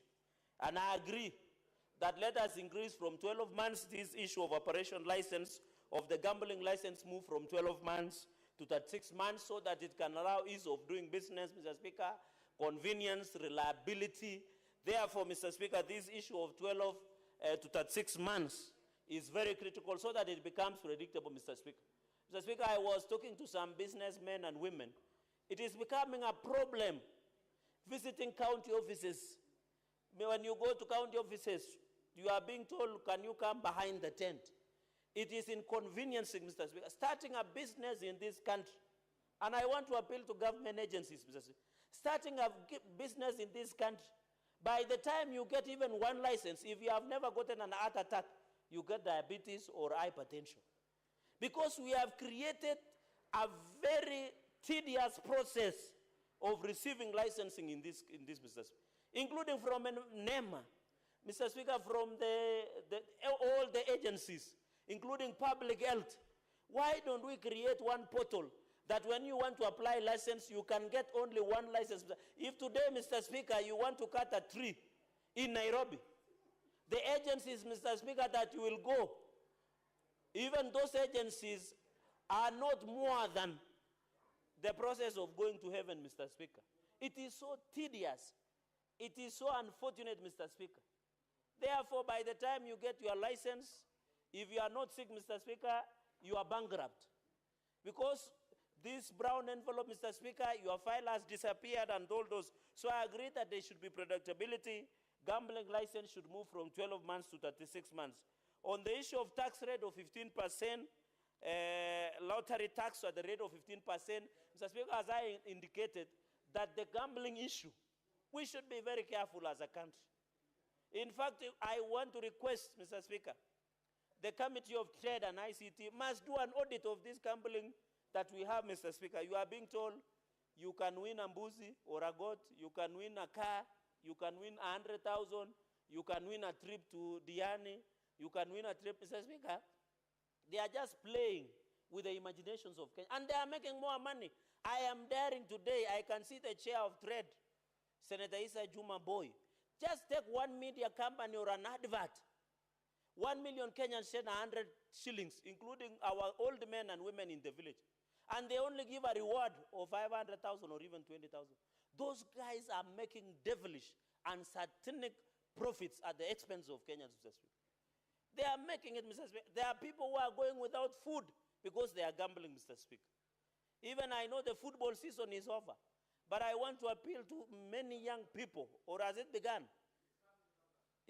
And I agree that let us increase from 12 months this issue of operation license of the gambling license move from 12 months to 36 months so that it can allow ease of doing business, Mr. Speaker, convenience, reliability. Therefore, Mr. Speaker, this issue of 12 to 36 months is very critical so that it becomes predictable, Mr. Speaker. Mr. Speaker, I was talking to some businessmen and women. It is becoming a problem visiting county offices. When you go to county offices, you are being told, can you come behind the tent? It is inconveniencing, Mr. Speaker, starting a business in this country. And I want to appeal to government agencies, Mr. Speaker. Starting a business in this country, by the time you get even one license, if you have never gotten an heart attack, you get diabetes or hypertension. Because we have created a very tedious process of receiving licensing in this business, including from NEMA, Mr. Speaker, from all the agencies, including public health. Why don't we create one portal that when you want to apply license, you can get only one license? If today, Mr. Speaker, you want to cut a tree in Nairobi, the agencies, Mr. Speaker, that you will go, even those agencies are not more than the process of going to heaven, Mr. Speaker. It is so tedious. It is so unfortunate, Mr. Speaker. Therefore, by the time you get your license, if you are not sick, Mr. Speaker, you are bankrupt. Because this brown envelope, Mr. Speaker, your file has disappeared and all those. So I agree that there should be predictability. Gambling license should move from 12 months to 36 months. On the issue of tax rate of 15%, lottery tax at the rate of 15%, Mr. Speaker, as I indicated, that the gambling issue, we should be very careful as a country. In fact, I want to request, Mr. Speaker, the Committee of Trade and ICT must do an audit of this gambling that we have, Mr. Speaker. You are being told you can win a mbuzi or a goat, you can win a car, you can win 100,000, you can win a trip to Diani, you can win a trip, Mr. Speaker. They are just playing with the imaginations of Kenya, and they are making more money. I am daring today, I can see the chair of trade, Senator Issa Juma Boy. Just take one media company or an advert. 1 million Kenyans send 100 shillings, including our old men and women in the village. And they only give a reward of 500,000 or even 20,000. Those guys are making devilish and satanic profits at the expense of Kenyans, Mr. Speaker. They are making it, Mr. Speaker. There are people who are going without food because they are gambling, Mr. Speaker. Even I know the football season is over, but I want to appeal to many young people, or has it begun?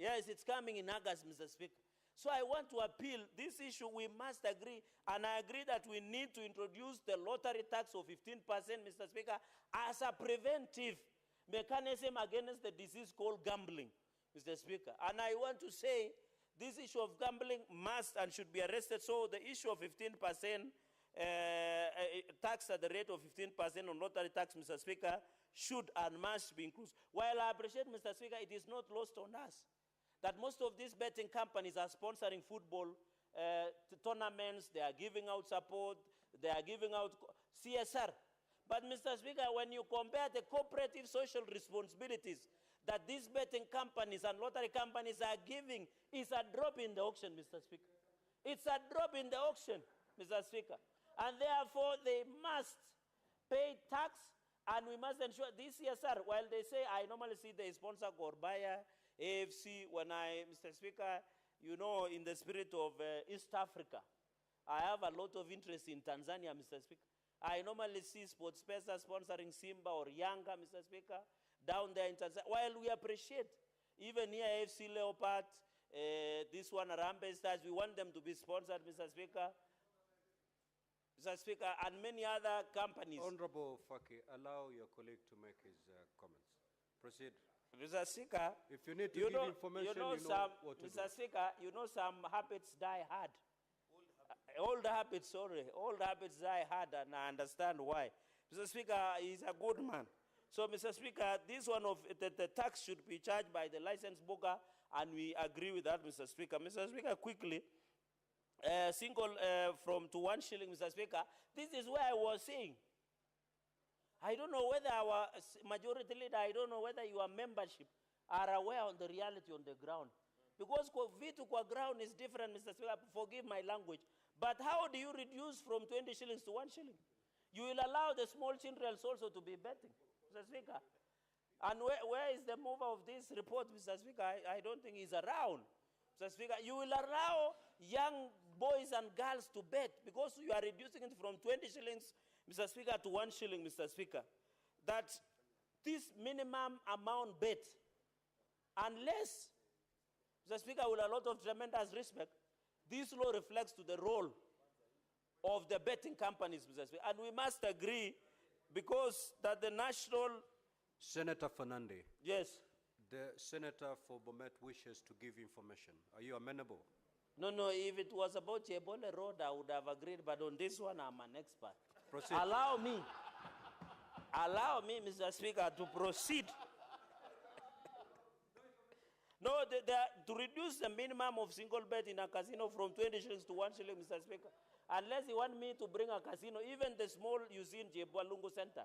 Yes, it's coming in August, Mr. Speaker. So I want to appeal, this issue we must agree, and I agree that we need to introduce the lottery tax of 15%, Mr. Speaker, as a preventive mechanism against the disease called gambling, Mr. Speaker. And I want to say this issue of gambling must and should be arrested. So the issue of 15% tax at the rate of 15% on lottery tax, Mr. Speaker, should and must be included. While I appreciate, Mr. Speaker, it is not lost on us that most of these betting companies are sponsoring football tournaments, they are giving out support, they are giving out CSR. But, Mr. Speaker, when you compare the cooperative social responsibilities that these betting companies and lottery companies are giving, is a drop in the auction, Mr. Speaker. It's a drop in the auction, Mr. Speaker. And therefore, they must pay tax, and we must ensure this CSR, while they say, I normally see they sponsor Gorbaya, AFC, when Mr. Speaker, you know, in the spirit of East Africa, I have a lot of interest in Tanzania, Mr. Speaker. I normally see SportsPesa sponsoring Simba or Yanga, Mr. Speaker, down there in Tanzania. While we appreciate, even here AFC Leopard, this one Arambe Stars, we want them to be sponsored, Mr. Speaker. Mr. Speaker, and many other companies. Honorable Faki, allow your colleague to make his comments. Proceed. Mr. Speaker, if you need to give information, you know what to Mr. do. Speaker, you know some habits die hard. Old habits, sorry. Old habits die hard, and I understand why. Mr. Speaker, he's a good man. So, Mr. Speaker, this one of the tax should be charged by the license broker, and we agree with that, Mr. Speaker. Mr. Speaker, quickly, single from to 1 shilling, Mr. Speaker. This is where I was saying. I don't know whether our majority leader, I don't know whether your membership are aware of the reality on the ground. Because vitu kwa ground is different, Mr. Speaker, forgive my language. But how do you reduce from 20 shillings to 1 shilling? You will allow the small children also to be betting, Mr. Speaker. And where is the mover of this report, Mr. Speaker? I don't think he's around, Mr. Speaker. You will allow young boys and girls to bet because you are reducing it from 20 shillings, Mr. Speaker, to 1 shilling, Mr. Speaker. That this minimum amount bet, unless, Mr. Speaker, with a lot of tremendous respect, this law reflects to the role of the betting companies, Mr. Speaker. And we must agree, because that the national... Senator Fernande. Yes. The senator for Bomet wishes to give information. Are you amenable? No, if it was about Ebola Road, I would have agreed, but on this one, I'm an expert. Proceed. Allow me, Mr. Speaker, to proceed. No, to reduce the minimum of single bet in a casino from 20 shillings to 1 shilling, Mr. Speaker, unless you want me to bring a casino, even the small you see in Jebwalungu Center,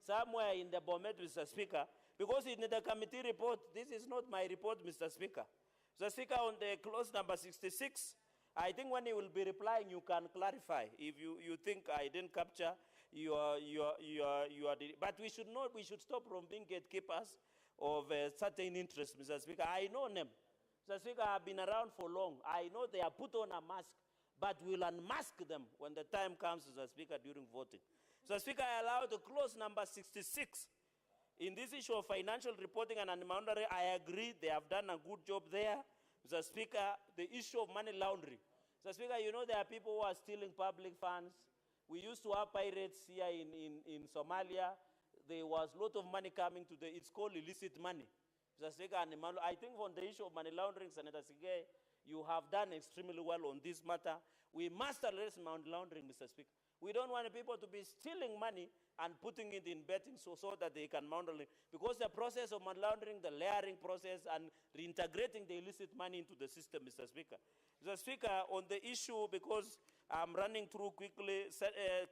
somewhere in the Bomet, Mr. Speaker, because in the committee report, this is not my report, Mr. Speaker. Mr. Speaker, on the clause number 66, I think when you will be replying, you can clarify. If you think I didn't capture your but we should not, we should stop from being gatekeepers of certain interests, Mr. Speaker. I know them. Mr. Speaker, I've been around for long. I know they are put on a mask, but we'll unmask them when the time comes, Mr. Speaker, during voting. Mr. Speaker, I allow the clause number 66. In this issue of financial reporting and monitoring, I agree they have done a good job there. Mr. Speaker, the issue of money laundering. Mr. Speaker, you know there are people who are stealing public funds. We used to have pirates here in Somalia. There was a lot of money coming to it's called illicit money. Mr. Speaker, and I think on the issue of money laundering, Senator Sige, you have done extremely well on this matter. We must address money laundering, Mr. Speaker. We don't want people to be stealing money and putting it in betting so that they can laundering. Because the process of money laundering, the layering process, and reintegrating the illicit money into the system, Mr. Speaker. Mr. Speaker, on the issue, because I'm running through quickly,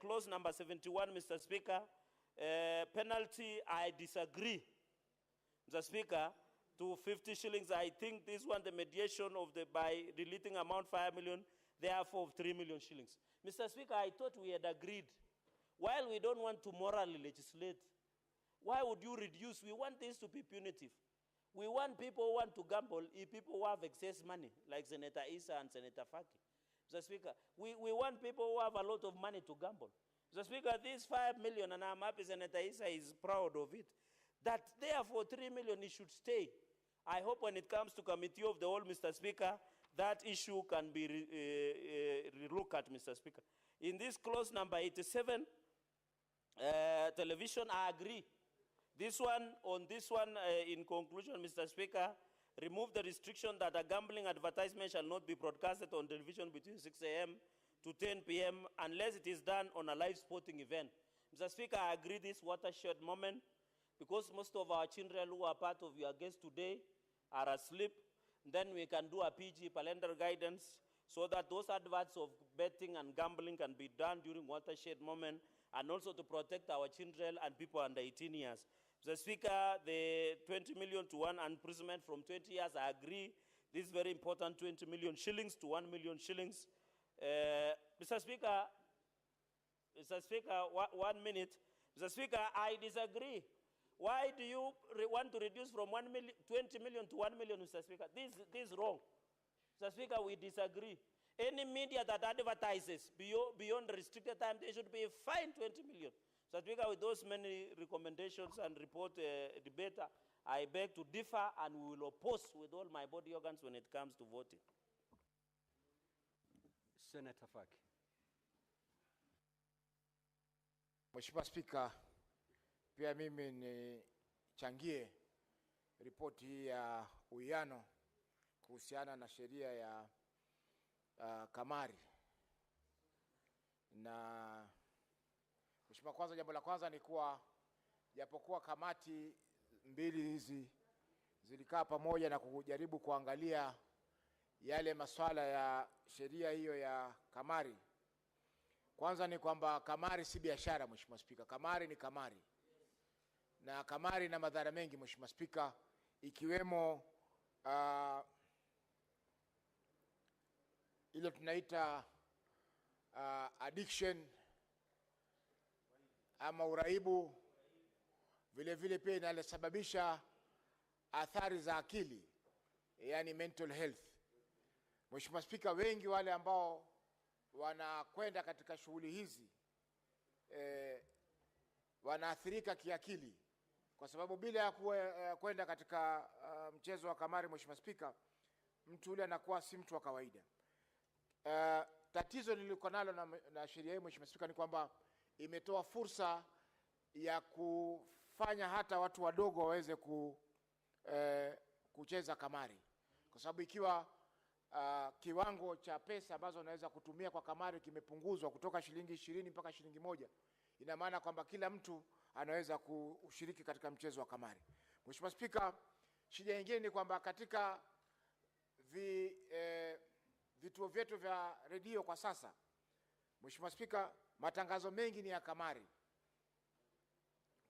clause number 71, Mr. Speaker, penalty, I disagree, Mr. Speaker, to 50 shillings. I think this one, the mediation of by deleting amount 5 million, therefore 3 million shillings. Mr. Speaker, I thought we had agreed. While we don't want to morally legislate, why would you reduce? We want this to be punitive. We want people who want to gamble, people who have excess money, like Senator Issa and Senator Faki. Mr. Speaker, we want people who have a lot of money to gamble. Mr. Speaker, this 5 million, and I'm happy Senator Issa is proud of it, that therefore 3 million it should stay. I hope when it comes to committee of the whole, Mr. Speaker, that issue can be relooked at, Mr. Speaker. In this clause number 87, television, I agree. This one, in conclusion, Mr. Speaker, remove the restriction that a gambling advertisement shall not be broadcasted on television between 6 a.m. to 10 p.m. unless it is done on a live sporting event. Mr. Speaker, I agree this watershed moment, because most of our children who are part of your guests today are asleep. Then we can do a PG calendar guidance so that those adverts of betting and gambling can be done during watershed moment, and also to protect our children and people under 18 years. Mr. Speaker, the 20 million to 1 imprisonment from 20 years, I agree. This is very important, 20 million shillings to 1 million shillings. Mr. Speaker, 1 minute. Mr. Speaker, I disagree. Why do you want to reduce from 20 million to 1 million, Mr. Speaker? This is wrong. Mr. Speaker, we disagree. Any media that advertises beyond the restricted time, they should be fined 20 million. Mr. Speaker, with those many recommendations and report debate, I beg to differ, and we will oppose with all my body organs when it comes to voting. Senator Faki. Mheshimiwa Spika, pia mimi nichangie ripoti hii ya uwiano kuhusiana na sheria ya kamari. Na Mheshimiwa, kwanza, jambo la kwanza ni kuwa japokuwa kamati mbili hizi zilikaa pamoja na kujaribu kuangalia yale masuala ya sheria hiyo ya kamari, kwanza ni kwamba kamari si biashara, Mheshimiwa Spika. Kamari ni kamari. Na kamari ina madhara mengi, Mheshimiwa Spika, ikiwemo ile tunaita addiction ama uraibu. Vile vile pia inasababisha athari za akili, yani mental health. Mheshimiwa Spika, wengi wale ambao wanakwenda katika shughuli hizi wanaathirika kiakili, kwa sababu bila ya kwenda katika mchezo wa kamari, Mheshimiwa Spika, mtu yule anakuwa si mtu wa kawaida. Tatizo niliko nalo na sheria hii, Mheshimiwa Spika, ni kwamba imetoa fursa ya kufanya hata watu wadogo waweze kucheza kamari, kwa sababu ikiwa kiwango cha pesa ambazo unaweza kutumia kwa kamari kimepunguzwa kutoka shilingi 20 mpaka shilingi 1, ina maana kwamba kila mtu anaweza kushiriki katika mchezo wa kamari. Mheshimiwa Spika, shida nyingine ni kwamba katika vituo vyetu vya redio kwa sasa, Mheshimiwa Spika, matangazo mengi ni ya kamari.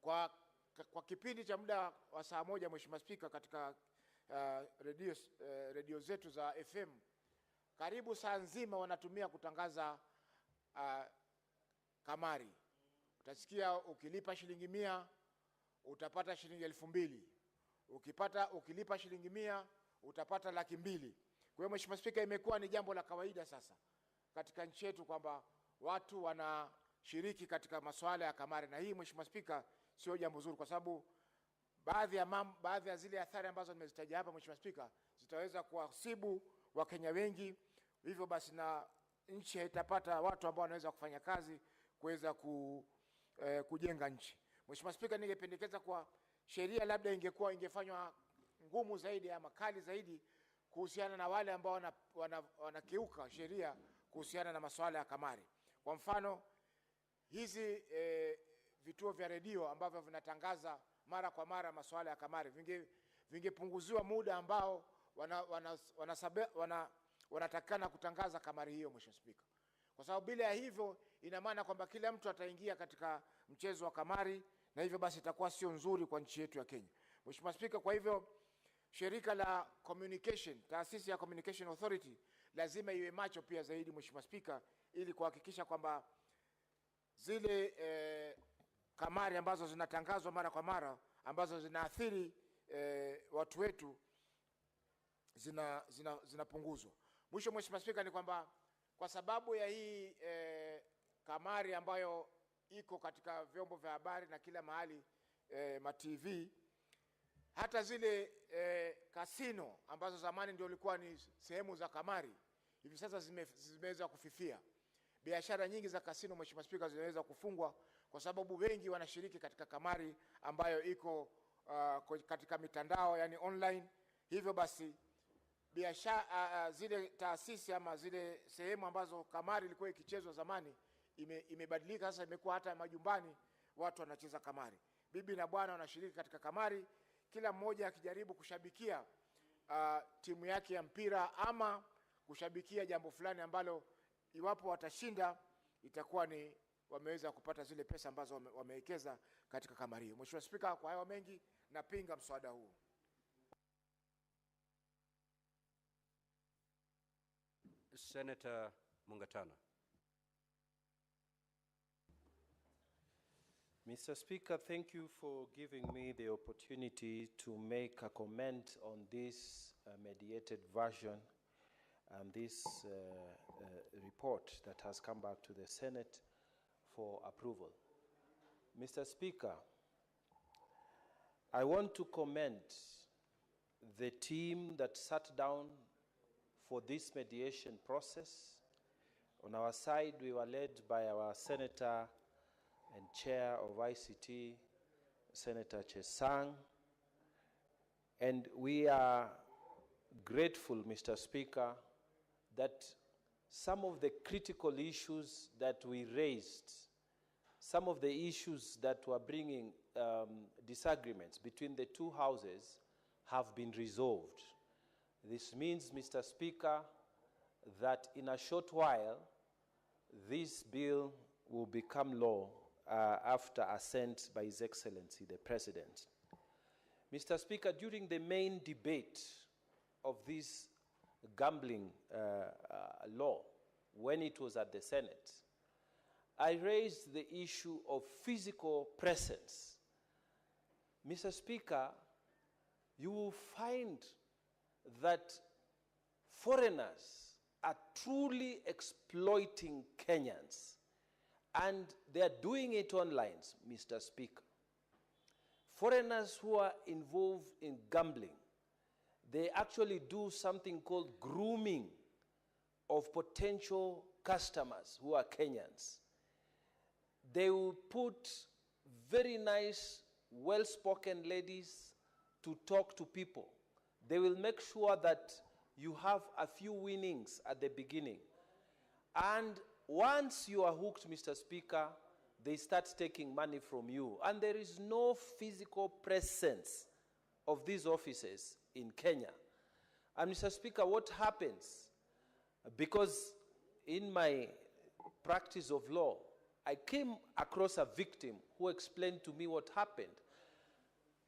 Kwa kipindi cha muda wa saa moja, Mheshimiwa Spika, katika redio zetu za FM, karibu saa nzima wanatumia kutangaza kamari. Utasikia ukilipa shilingi 100 utapata shilingi 2,000. Ukilipa shilingi 100 utapata 200,000. Kwa hiyo Mheshimiwa Spika, imekuwa ni jambo la kawaida sasa katika nchi yetu kwamba watu wanashiriki katika masuala ya kamari, na hii Mheshimiwa Spika sio jambo zuri, kwa sababu baadhi ya zile athari ambazo nimezitaja hapa, Mheshimiwa Spika, zitaweza kuwasibu Wakenya wengi. Hivyo basi na nchi haitapata watu ambao wanaweza kufanya kazi kuweza kujenga nchi. Mheshimiwa Spika, ningependekeza kwa sheria labda ingefanywa ngumu zaidi ama kali zaidi kuhusiana na wale ambao wanakiuka sheria kuhusiana na masuala ya kamari. Kwa mfano, hizi vituo vya redio ambavyo vinatangaza mara kwa mara masuala ya kamari vingepunguziwa muda ambao wanatakana kutangaza kamari hiyo, Mheshimiwa Spika. Kwa sababu bila ya hivyo ina maana kwamba kila mtu ataingia katika mchezo wa kamari, na hivyo basi itakuwa sio nzuri kwa nchi yetu ya Kenya. Mheshimiwa Spika, kwa hivyo shirika la communication, taasisi ya Communication Authority lazima iwe macho pia zaidi, Mheshimiwa Spika, ili kuhakikisha kwamba zile kamari ambazo zinatangazwa mara kwa mara ambazo zinaathiri watu wetu zinapunguzwa. Mwisho, Mheshimiwa Spika, ni kwamba kwa sababu ya hii kamari ambayo iko katika vyombo vya habari na kila mahali, ma TV, hata zile kasino ambazo zamani ndio ilikuwa ni sehemu za kamari, hivi sasa zimeweza kufifia. Biashara nyingi za kasino, Mheshimiwa Spika, zinaweza kufungwa kwa sababu wengi wanashiriki katika kamari ambayo iko katika mitandao, yani online. Hivyo basi biashara zile taasisi ama zile sehemu ambazo kamari ilikuwa ikichezwa zamani imebadilika. Sasa imekuwa hata majumbani watu wanacheza kamari, bibi na bwana wanashiriki katika kamari, kila mmoja akijaribu kushabikia timu yake ya mpira ama kushabikia jambo fulani ambalo iwapo watashinda itakuwa ni wameweza kupata zile pesa ambazo wamewekeza katika kamari hiyo. Mheshimiwa Spika, kwa hayo mengi napinga mswada huu. Senator Mungatana. Mr. Speaker, thank you for giving me the opportunity to make a comment on this mediated version and this report that has come back to the Senate for approval. Mr. Speaker, I want to commend the team that sat down for this mediation process. On our side, we were led by our Senator and Chair of ICT, Senator Chesang, and we are grateful, Mr. Speaker, that some of the critical issues that we raised, some of the issues that were bringing disagreements between the two houses have been resolved. This means, Mr. Speaker, that in a short while, this bill will become law after assent by His Excellency, the President. Mr. Speaker, during the main debate of this gambling law, when it was at the Senate, I raised the issue of physical presence. Mr. Speaker, you will find that foreigners are truly exploiting Kenyans, and they are doing it online, Mr. Speaker. Foreigners who are involved in gambling, they actually do something called grooming of potential customers who are Kenyans. They will put very nice, well-spoken ladies to talk to people. They will make sure that you have a few winnings at the beginning. And once you are hooked, Mr. Speaker, they start taking money from you. And there is no physical presence of these offices in Kenya. And Mr. Speaker, what happens? Because in my practice of law, I came across a victim who explained to me what happened.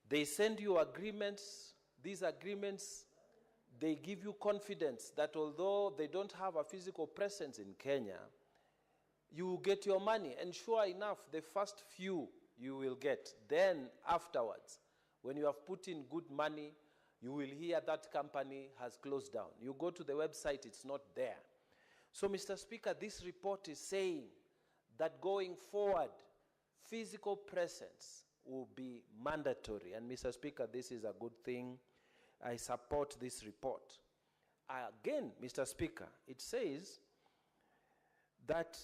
They send you agreements. These agreements, they give you confidence that although they don't have a physical presence in Kenya, you will get your money. And sure enough, the first few you will get. Then afterwards, when you have put in good money, you will hear that company has closed down. You go to the website, it's not there. So, Mr. Speaker, this report is saying that going forward, physical presence will be mandatory. And Mr. Speaker, this is a good thing. I support this report. Again, Mr. Speaker, it says that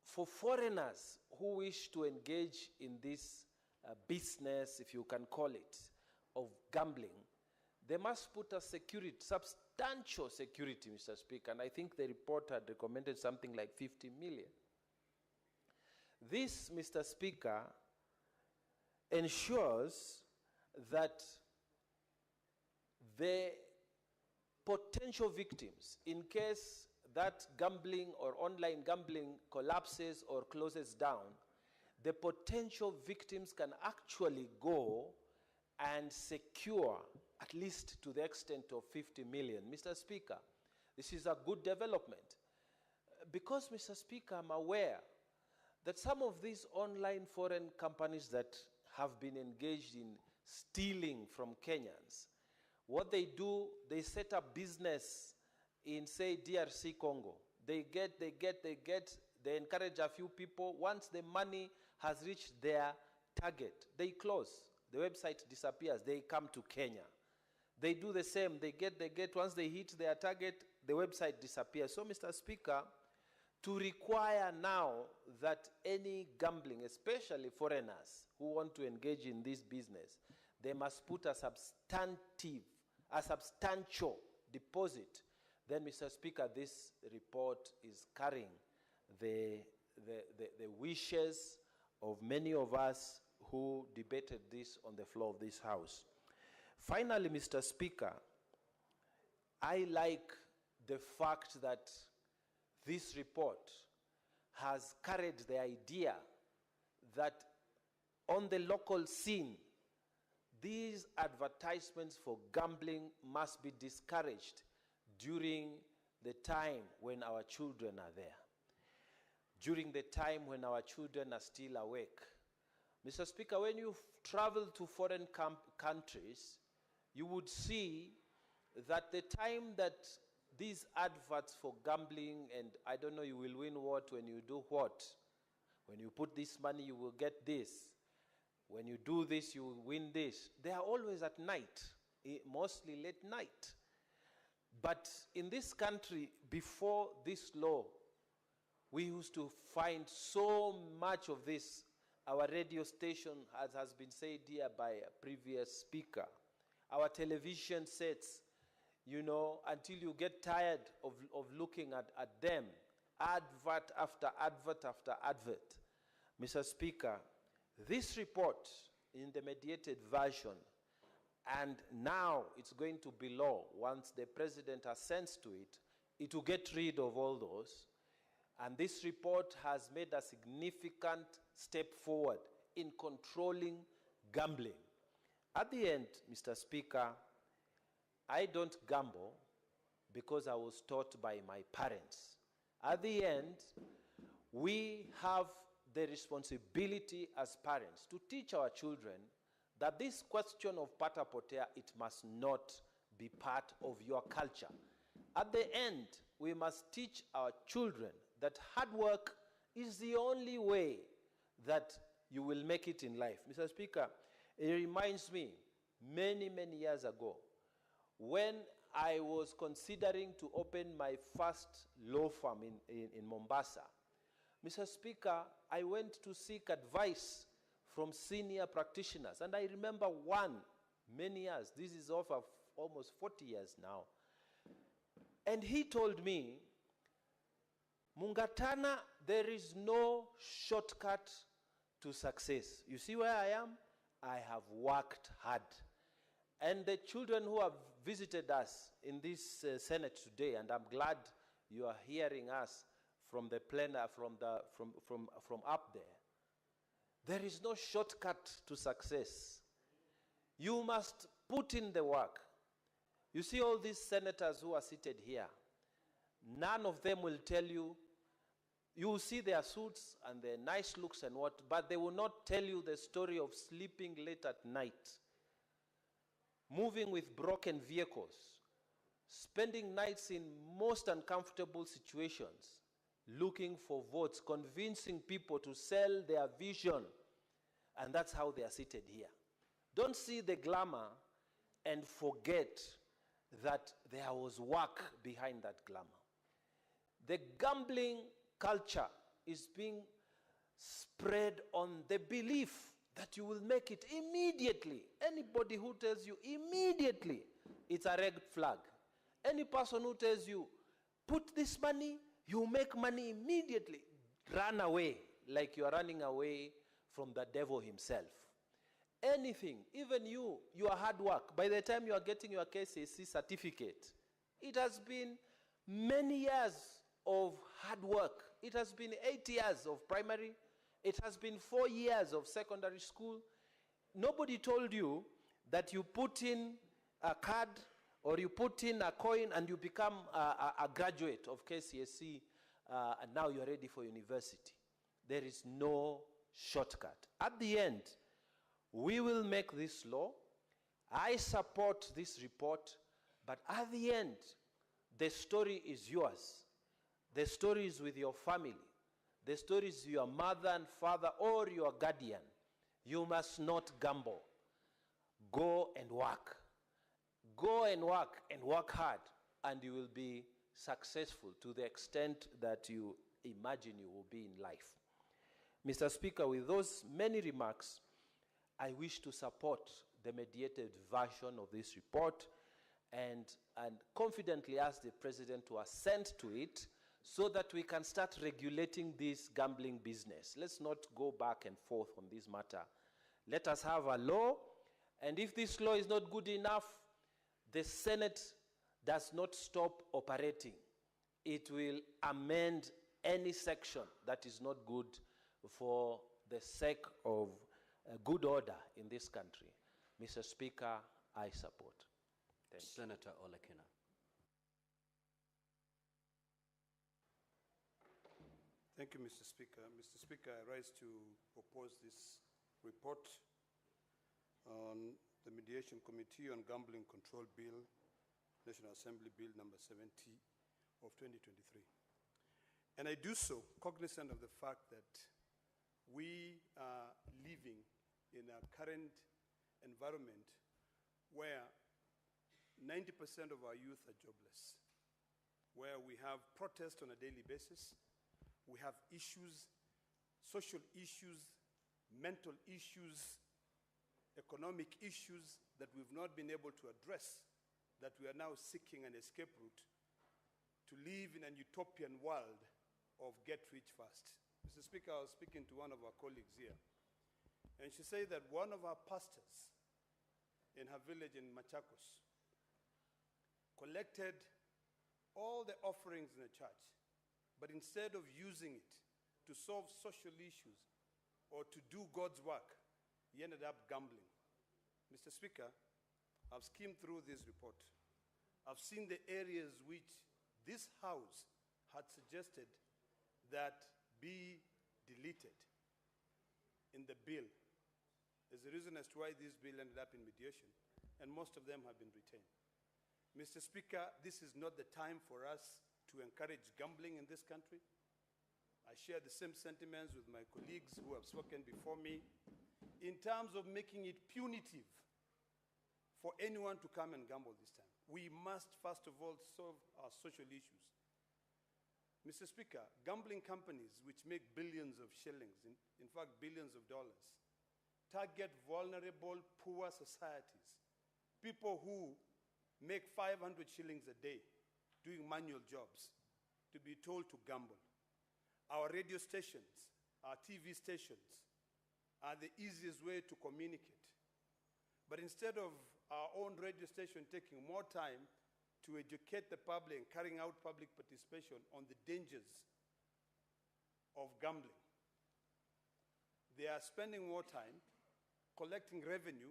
for foreigners who wish to engage in this business, if you can call it, of gambling, they must put a security, substantial security, Mr. Speaker, and I think the report had recommended something like 50 million. This, Mr. Speaker, ensures that the potential victims, in case that gambling or online gambling collapses or closes down, the potential victims can actually go and secure at least to the extent of 50 million. Mr. Speaker, this is a good development. Because, Mr. Speaker, I'm aware that some of these online foreign companies that have been engaged in stealing from Kenyans, what they do, they set up business in, say, DRC Congo. They encourage a few people. Once the money has reached their target, they close. The website disappears. They come to Kenya. They do the same. They get, once they hit their target, the website disappears. So, Mr. Speaker, to require now that any gambling, especially foreigners who want to engage in this business, they must put a substantial deposit, then, Mr. Speaker, this report is carrying the wishes of many of us who debated this on the floor of this House. Finally, Mr. Speaker, I like the fact that this report has carried the idea that on the local scene, these advertisements for gambling must be discouraged during the time when our children are there, during the time when our children are still awake. Mr. Speaker, when you travel to foreign countries, you would see that the time that these adverts for gambling and I don't know, you will win what when you do what. When you put this money, you will get this. When you do this, you will win this. They are always at night, mostly late night. But in this country, before this law, we used to find so much of this. Our radio station, as has been said here by a previous speaker, our television sets, you know, until you get tired of looking at them, advert after advert after advert. Mr. Speaker, this report in the mediated version, and now it's going to be law once the president assents to it, it will get rid of all those. And this report has made a significant step forward in controlling gambling. At the end, Mr. Speaker, I don't gamble because I was taught by my parents. At the end, we have the responsibility as parents to teach our children that this question of pata potea, it must not be part of your culture. At the end, we must teach our children that hard work is the only way that you will make it in life. Mr. Speaker, it reminds me many, many years ago when I was considering to open my first law firm in Mombasa. Mr. Speaker, I went to seek advice from senior practitioners, and I remember one, many years, this is over almost 40 years now, and he told me, Mungatana, there is no shortcut to success. You see where I am? I have worked hard. And the children who have visited us in this Senate today, and I'm glad you are hearing us from the plenary, from up there. There is no shortcut to success. You must put in the work. You see all these senators who are seated here, none of them will tell you, you will see their suits and their nice looks and what, but they will not tell you the story of sleeping late at night, moving with broken vehicles, spending nights in most uncomfortable situations, looking for votes, convincing people to sell their vision, and that's how they are seated here. Don't see the glamour and forget that there was work behind that glamour. The gambling culture is being spread on the belief that you will make it immediately. Anybody who tells you immediately it's a red flag. Any person who tells you, put this money, you make money immediately, run away like you are running away from the devil himself. Anything, even your hard work, by the time you are getting your KCSE certificate, it has been many years of hard work. It has been 8 years of primary. It has been 4 years of secondary school. Nobody told you that you put in a card or you put in a coin and you become a graduate of KCSE and now you're ready for university. There is no shortcut. At the end, we will make this law. I support this report, but at the end, the story is yours. The story is with your family. The story is your mother and father or your guardian. You must not gamble. Go and work. Go and work hard, and you will be successful to the extent that you imagine you will be in life. Mr. Speaker, with those many remarks, I wish to support the mediated version of this report and confidently ask the President to assent to it so that we can start regulating this gambling business. Let's not go back and forth on this matter. Let us have a law, and if this law is not good enough, the Senate does not stop operating. It will amend any section that is not good for the sake of good order in this country. Mr. Speaker, I support. Thank you. Senator Olekina. Thank you, Mr. Speaker. Mr. Speaker, I rise to oppose this report on the Mediation Committee on Gambling Control Bill, National Assembly Bill number 70 of 2023. And I do so cognizant of the fact that we are living in a current environment where 90% of our youth are jobless, where we have protests on a daily basis, we have issues, social issues, mental issues, economic issues that we've not been able to address, that we are now seeking an escape route to live in an utopian world of get rich fast. Mr. Speaker, I was speaking to one of our colleagues here, and she said that one of our pastors in her village in Machakos collected all the offerings in the church, but instead of using it to solve social issues or to do God's work, he ended up gambling. Mr. Speaker, I've skimmed through this report. I've seen the areas which this House had suggested that be deleted in the bill. There's a reason as to why this bill ended up in mediation, and most of them have been retained. Mr. Speaker, this is not the time for us to encourage gambling in this country. I share the same sentiments with my colleagues who have spoken before me in terms of making it punitive for anyone to come and gamble this time. We must, first of all, solve our social issues. Mr. Speaker, gambling companies which make billions of shillings, in fact billions of dollars, target vulnerable, poor societies, people who make 500 shillings a day doing manual jobs, to be told to gamble. Our radio stations, our TV stations are the easiest way to communicate. But instead of our own radio station taking more time to educate the public and carrying out public participation on the dangers of gambling, they are spending more time collecting revenue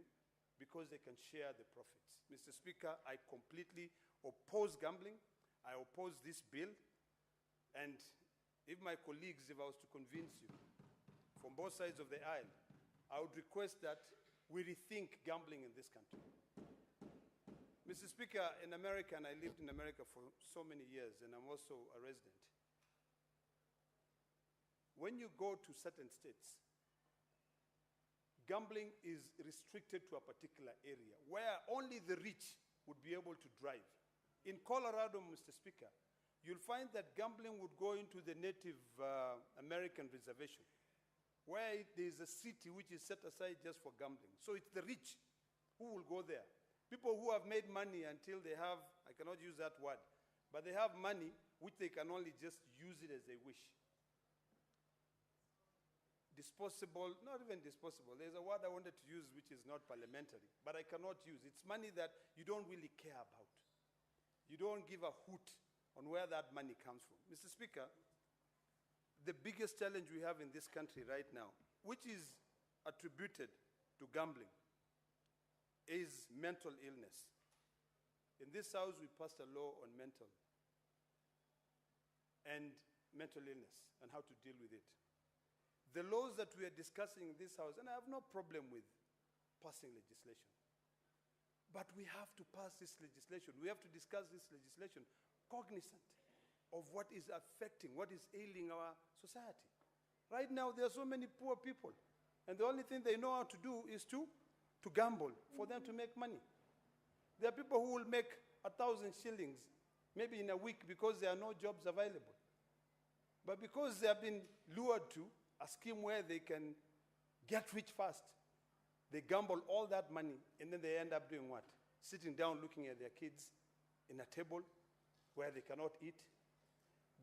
because they can share the profits. Mr. Speaker, I completely oppose gambling. I oppose this bill. And if my colleagues, if I was to convince you from both sides of the aisle, I would request that we rethink gambling in this country. Mr. Speaker, in America, and I lived in America for so many years, and I'm also a resident, when you go to certain states, gambling is restricted to a particular area where only the rich would be able to drive. In Colorado, Mr. Speaker, you'll find that gambling would go into the Native American reservation, where there's a city which is set aside just for gambling. So it's the rich who will go there. People who have made money until they have, I cannot use that word, but they have money which they can only just use it as they wish. Disposable, not even disposable. There's a word I wanted to use which is not parliamentary, but I cannot use. It's money that you don't really care about. You don't give a hoot on where that money comes from. Mr. Speaker, the biggest challenge we have in this country right now, which is attributed to gambling, is mental illness. In this house, we passed a law on mental illness and how to deal with it. The laws that we are discussing in this house, and I have no problem with passing legislation, but we have to pass this legislation. We have to discuss this legislation cognizant of what is affecting, what is ailing our society. Right now, there are so many poor people, and the only thing they know how to do is to gamble for them to make money. There are people who will make 1,000 shillings maybe in a week because there are no jobs available. But because they have been lured to a scheme where they can get rich fast, they gamble all that money, and then they end up doing what? Sitting down looking at their kids in a table where they cannot eat.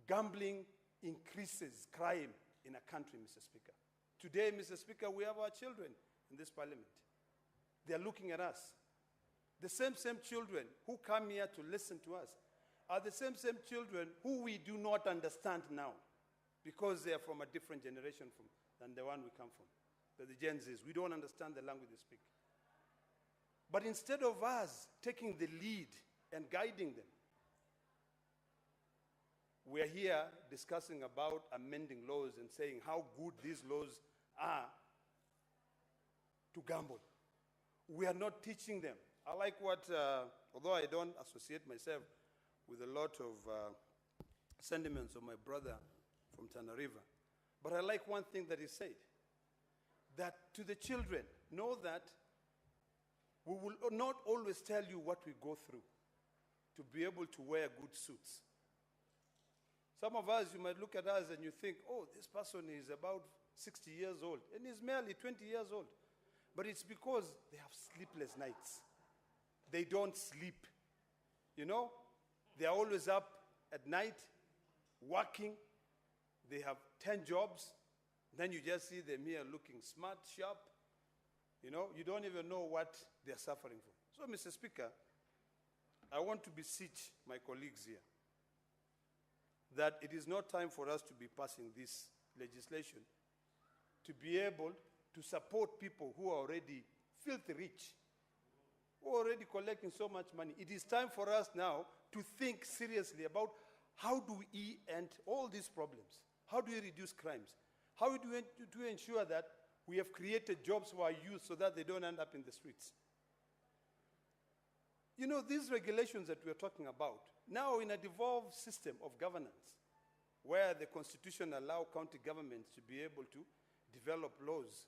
Gambling increases crime in a country, Mr. Speaker. Today, Mr. Speaker, we have our children in this parliament. They are looking at us. The same children who come here to listen to us are the same children who we do not understand now because they are from a different generation than the one we come from. They're the Gen Zs. We don't understand the language they speak. But instead of us taking the lead and guiding them, we are here discussing about amending laws and saying how good these laws are to gamble. We are not teaching them. I like what, although I don't associate myself with a lot of sentiments of my brother from Tana River, but I like one thing that he said, that to the children, know that we will not always tell you what we go through to be able to wear good suits. Some of us, you might look at us and you think, oh, this person is about 60 years old, and he's merely 20 years old. But it's because they have sleepless nights. They don't sleep. You know, they are always up at night, working. They have 10 jobs. Then you just see them here looking smart, sharp. You know, you don't even know what they're suffering from. So, Mr. Speaker, I want to beseech my colleagues here that it is not time for us to be passing this legislation to be able to support people who are already filthy rich, who are already collecting so much money. It is time for us now to think seriously about how do we end all these problems? How do we reduce crimes? How do we ensure that we have created jobs for our youth so that they don't end up in the streets? You know, these regulations that we're talking about, now in a devolved system of governance, where the Constitution allows county governments to be able to develop laws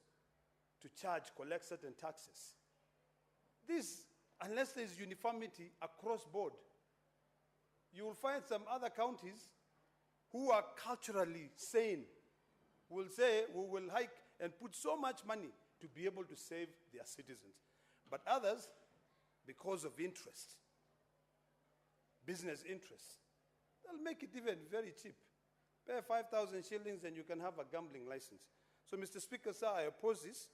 to collect certain taxes. This, unless there is uniformity across board, you will find some other counties who are culturally sane will say, we will hike and put so much money to be able to save their citizens. But others, because of interest, business interests, they'll make it even very cheap. Pay 5,000 shillings and you can have a gambling license. So, Mr. Speaker, sir, I oppose this.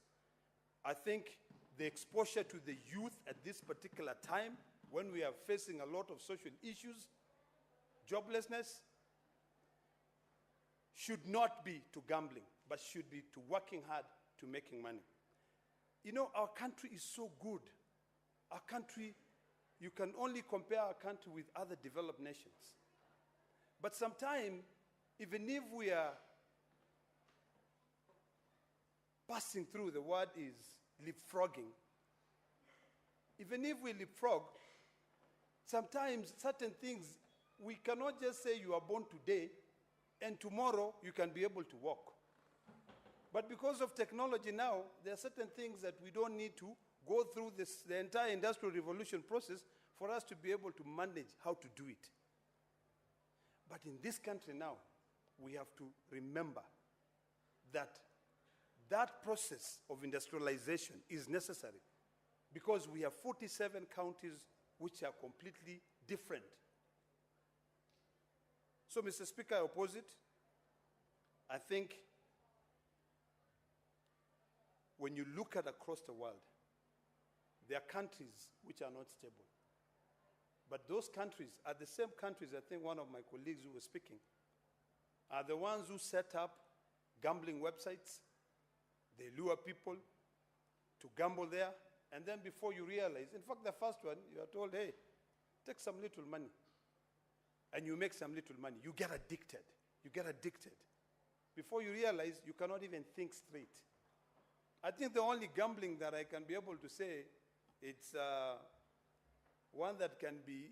I think the exposure to the youth at this particular time, when we are facing a lot of social issues, joblessness, should not be to gambling, but should be to working hard to making money. You know, our country is so good. Our country, you can only compare our country with other developed nations. But sometimes, even if we are passing through, the word is leapfrogging. Even if we leapfrog, sometimes certain things, we cannot just say you are born today and tomorrow you can be able to walk. But because of technology now, there are certain things that we don't need to go through the entire industrial revolution process for us to be able to manage how to do it. But in this country now, we have to remember that that process of industrialization is necessary because we have 47 counties which are completely different. So, Mr. Speaker, I oppose it. I think when you look at across the world, there are countries which are not stable. But those countries are the same countries, I think one of my colleagues who was speaking, are the ones who set up gambling websites. They lure people to gamble there, and then before you realize, in fact, the first one, you are told, hey, take some little money. And you make some little money. You get addicted. You get addicted. Before you realize, you cannot even think straight. I think the only gambling that I can be able to say, it's one that can be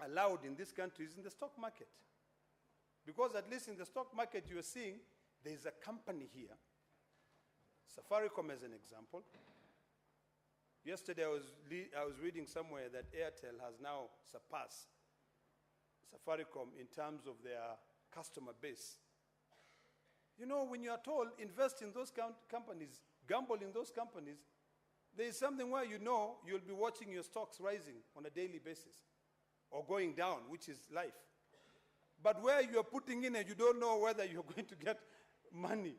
allowed in this country is in the stock market. Because at least in the stock market, you are seeing there's a company here, Safaricom as an example. Yesterday, I was reading somewhere that Airtel has now surpassed Safaricom in terms of their customer base. You know, when you are told, invest in those companies, gamble in those companies, there is something where you know you'll be watching your stocks rising on a daily basis or going down, which is life. But where you're putting in and you don't know whether you're going to get money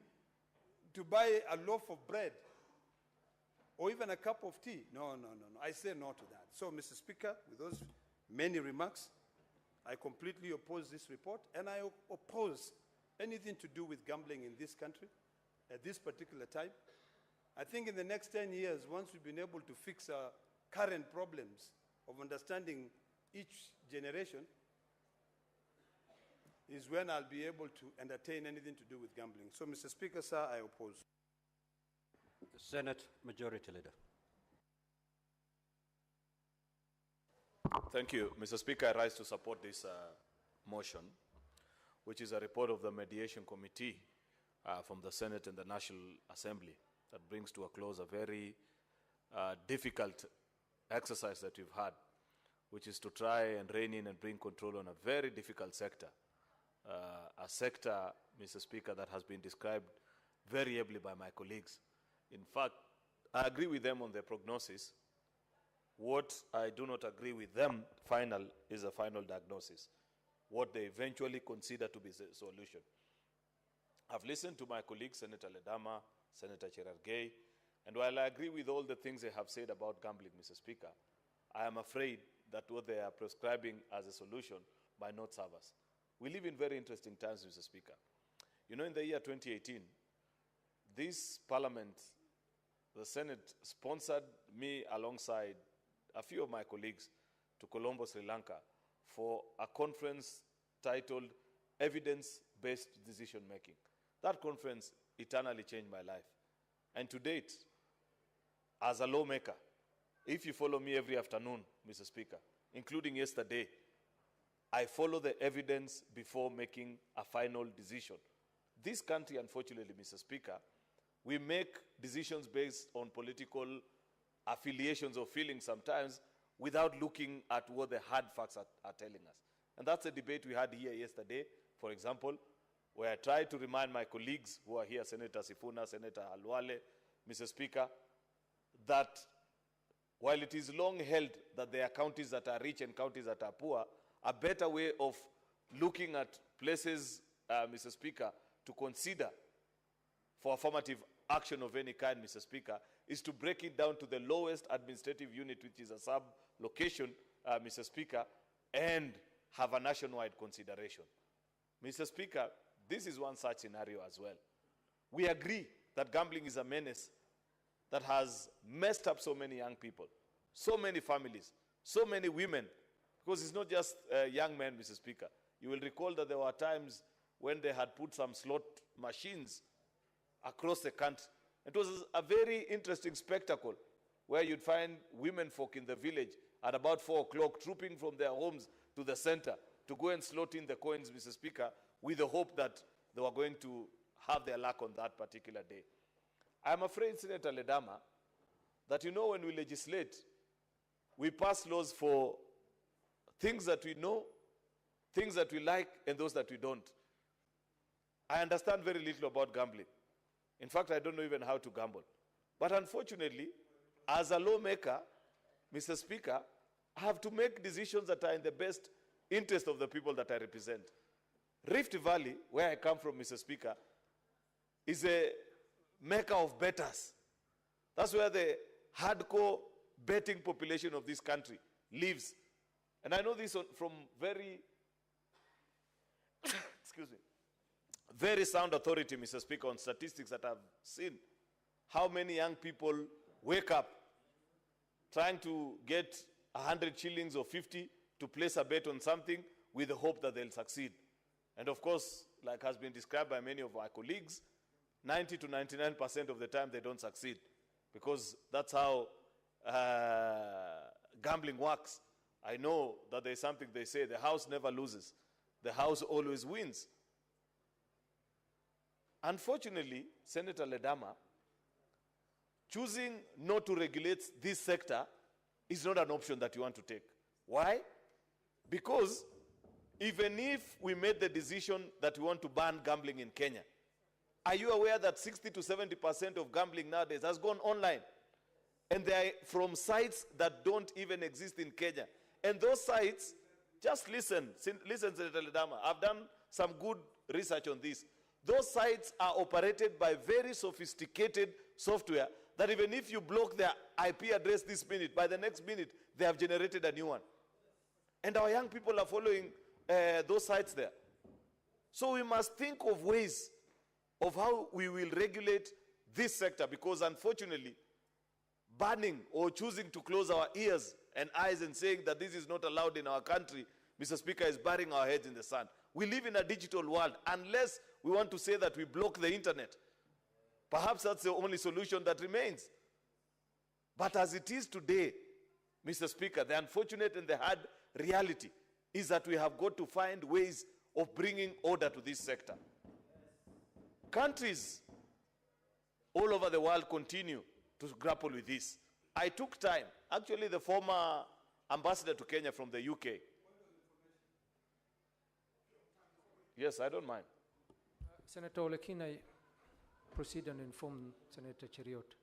to buy a loaf of bread or even a cup of tea. No. I say no to that. So, Mr. Speaker, with those many remarks, I completely oppose this report, and I oppose anything to do with gambling in this country at this particular time. I think in the next 10 years, once we've been able to fix our current problems of understanding each generation, is when I'll be able to entertain anything to do with gambling. So, Mr. Speaker, sir, I oppose. The Senate Majority Leader. Thank you. Mr. Speaker, I rise to support this motion, which is a report of the Mediation Committee from the Senate and the National Assembly that brings to a close a very difficult exercise that we've had, which is to try and rein in and bring control on a very difficult sector. A sector, Mr. Speaker, that has been described very ably by my colleagues. In fact, I agree with them on their prognosis. What I do not agree with them, is a final diagnosis, what they eventually consider to be the solution. I've listened to my colleagues, Senator Ledama, Senator Cherargei, and while I agree with all the things they have said about gambling, Mr. Speaker, I am afraid that what they are prescribing as a solution might not serve us. We live in very interesting times, Mr. Speaker. You know, in the year 2018, this Parliament, the Senate, sponsored me alongside a few of my colleagues to Colombo, Sri Lanka, for a conference titled Evidence-Based Decision Making. That conference eternally changed my life. And to date, as a lawmaker, if you follow me every afternoon, Mr. Speaker, including yesterday, I follow the evidence before making a final decision. This country, unfortunately, Mr. Speaker, we make decisions based on political affiliations or feelings sometimes without looking at what the hard facts are telling us. And that's a debate we had here yesterday, for example, where I tried to remind my colleagues who are here, Senator Sifuna, Senator Alwale, Mr. Speaker, that while it is long held that there are counties that are rich and counties that are poor, a better way of looking at places, Mr. Speaker, to consider for affirmative action of any kind, Mr. Speaker, is to break it down to the lowest administrative unit, which is a sub-location, Mr. Speaker, and have a nationwide consideration. Mr. Speaker, this is one such scenario as well. We agree that gambling is a menace that has messed up so many young people, so many families, so many women, because it's not just young men, Mr. Speaker. You will recall that there were times when they had put some slot machines across the country. It was a very interesting spectacle where you'd find women folk in the village at about 4 o'clock trooping from their homes to the center to go and slot in the coins, Mr. Speaker, with the hope that they were going to have their luck on that particular day. I'm afraid, Senator Ledama, that you know when we legislate, we pass laws for things that we know, things that we like, and those that we don't. I understand very little about gambling. In fact, I don't know even how to gamble. But unfortunately, as a lawmaker, Mr. Speaker, I have to make decisions that are in the best interest of the people that I represent. Rift Valley, where I come from, Mr. Speaker, is a mecca of bettors. That's where the hardcore betting population of this country lives. And I know this from very, excuse me, very sound authority, Mr. Speaker, on statistics that I've seen. How many young people wake up trying to get 100 shillings or 50 to place a bet on something with the hope that they'll succeed. And of course, like has been described by many of our colleagues, 90 to 99% of the time they don't succeed, because that's how gambling works. I know that there's something they say, the house never loses, the house always wins. Unfortunately, Senator Ledama, choosing not to regulate this sector is not an option that you want to take. Why? Because even if we made the decision that we want to ban gambling in Kenya, are you aware that 60 to 70% of gambling nowadays has gone online? And they are from sites that don't even exist in Kenya. And those sites, just listen, Senator Ledama, I've done some good research on this. Those sites are operated by very sophisticated software that even if you block their IP address this minute, by the next minute, they have generated a new one. And our young people are following those sites there. So we must think of ways of how we will regulate this sector, because unfortunately, banning or choosing to close our ears and eyes and saying that this is not allowed in our country, Mr. Speaker, is burying our heads in the sand. We live in a digital world. Unless we want to say that we block the internet, perhaps that's the only solution that remains. But as it is today, Mr. Speaker, the unfortunate and the hard reality is that we have got to find ways of bringing order to this sector. Countries all over the world continue to grapple with this. I took time. Actually, the former ambassador to Kenya from the UK. Yes, I don't mind. Senator Olekina, proceed and inform Senator Cheriot.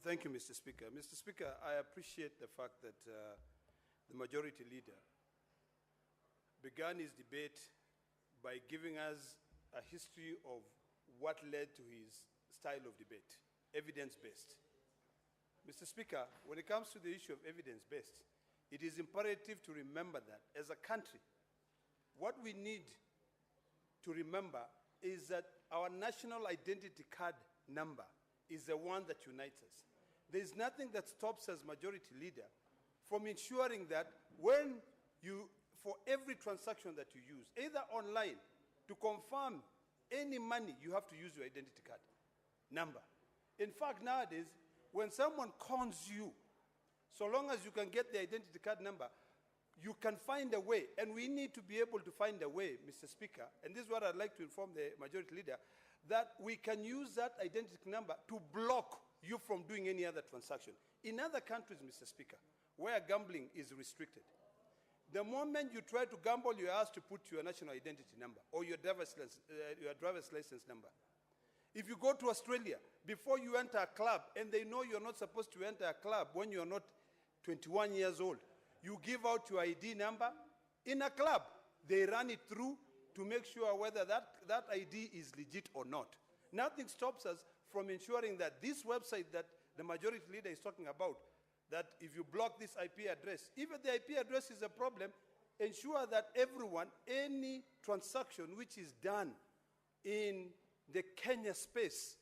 Thank you, Mr. Speaker. Mr. Speaker, I appreciate the fact that the majority leader began his debate by giving us a history of what led to his style of debate, evidence-based. Mr. Speaker, when it comes to the issue of evidence-based, it is imperative to remember that as a country, what we need to remember is that our national identity card number is the one that unites us. There is nothing that stops us, majority leader, from ensuring that when you, for every transaction that you use, either online, to confirm any money, you have to use your identity card number. In fact, nowadays, when someone cons you, so long as you can get the identity card number, you can find a way, and we need to be able to find a way, Mr. Speaker, and this is what I'd like to inform the majority leader, that we can use that identity number to block you from doing any other transaction. In other countries, Mr. Speaker, where gambling is restricted, the moment you try to gamble, you're asked to put your national identity number or your driver's license number. If you go to Australia, before you enter a club, and they know you're not supposed to enter a club when you're not 21 years old, you give out your ID number. In a club, they run it through to make sure whether that ID is legit or not. Nothing stops us from ensuring that this website that the majority leader is talking about, that if you block this IP address, even the IP address is a problem, ensure that everyone, any transaction which is done in the Kenya space,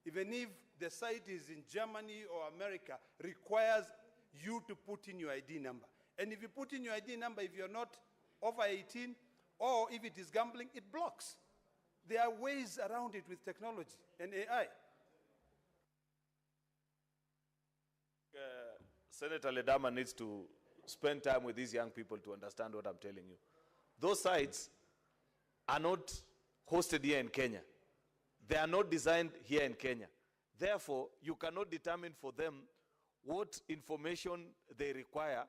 even if the site is in Germany or America, requires you to put in your ID number. And if you put in your ID number, if you're not over 18, or if it is gambling, it blocks. There are ways around it with technology and AI. Senator Ledama needs to spend time with these young people to understand what I'm telling you. Those sites are not hosted here in Kenya. They are not designed here in Kenya. Therefore, you cannot determine for them what information they require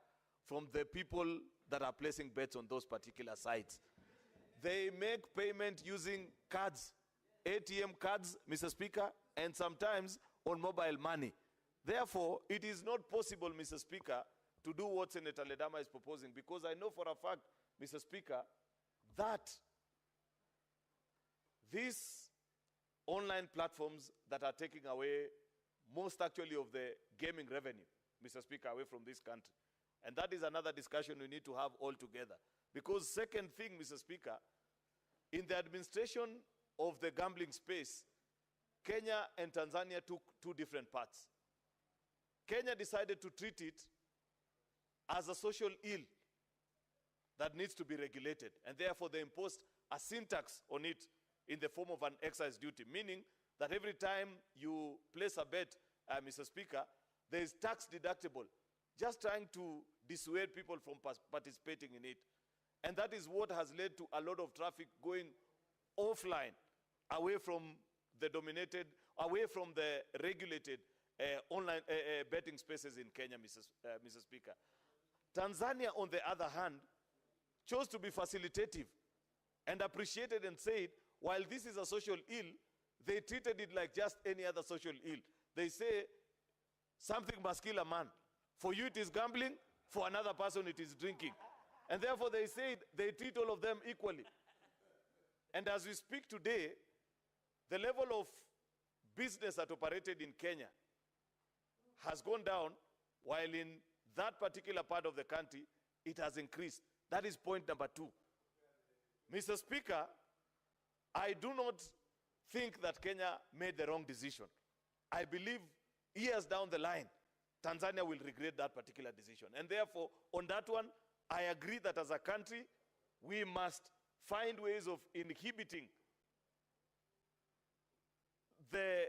from the people that are placing bets on those particular sites. They make payment using cards, ATM cards, Mr. Speaker, and sometimes on mobile money. Therefore, it is not possible, Mr. Speaker, to do what Senator Ledama is proposing, because I know for a fact, Mr. Speaker, that these online platforms that are taking away most actually of the gaming revenue, Mr. Speaker, away from this country. And that is another discussion we need to have all together. Because second thing, Mr. Speaker, in the administration of the gambling space, Kenya and Tanzania took two different paths. Kenya decided to treat it as a social ill that needs to be regulated, and therefore they imposed a sin tax on it in the form of an excise duty, meaning that every time you place a bet, Mr. Speaker, there is tax deductible, just trying to dissuade people from participating in it. And that is what has led to a lot of traffic going offline, away from the regulated online betting spaces in Kenya, Mr. Speaker. Tanzania, on the other hand, chose to be facilitative and appreciated and said, while this is a social ill, they treated it like just any other social ill. They say, something must kill a man. For you it is gambling, for another person it is drinking. And therefore they said they treat all of them equally. And as we speak today, the level of business that operated in Kenya has gone down, while in that particular part of the country, it has increased. That is point number 2. Mr. Speaker, I do not think that Kenya made the wrong decision. I believe years down the line, Tanzania will regret that particular decision. And therefore, on that one, I agree that as a country, we must find ways of inhibiting the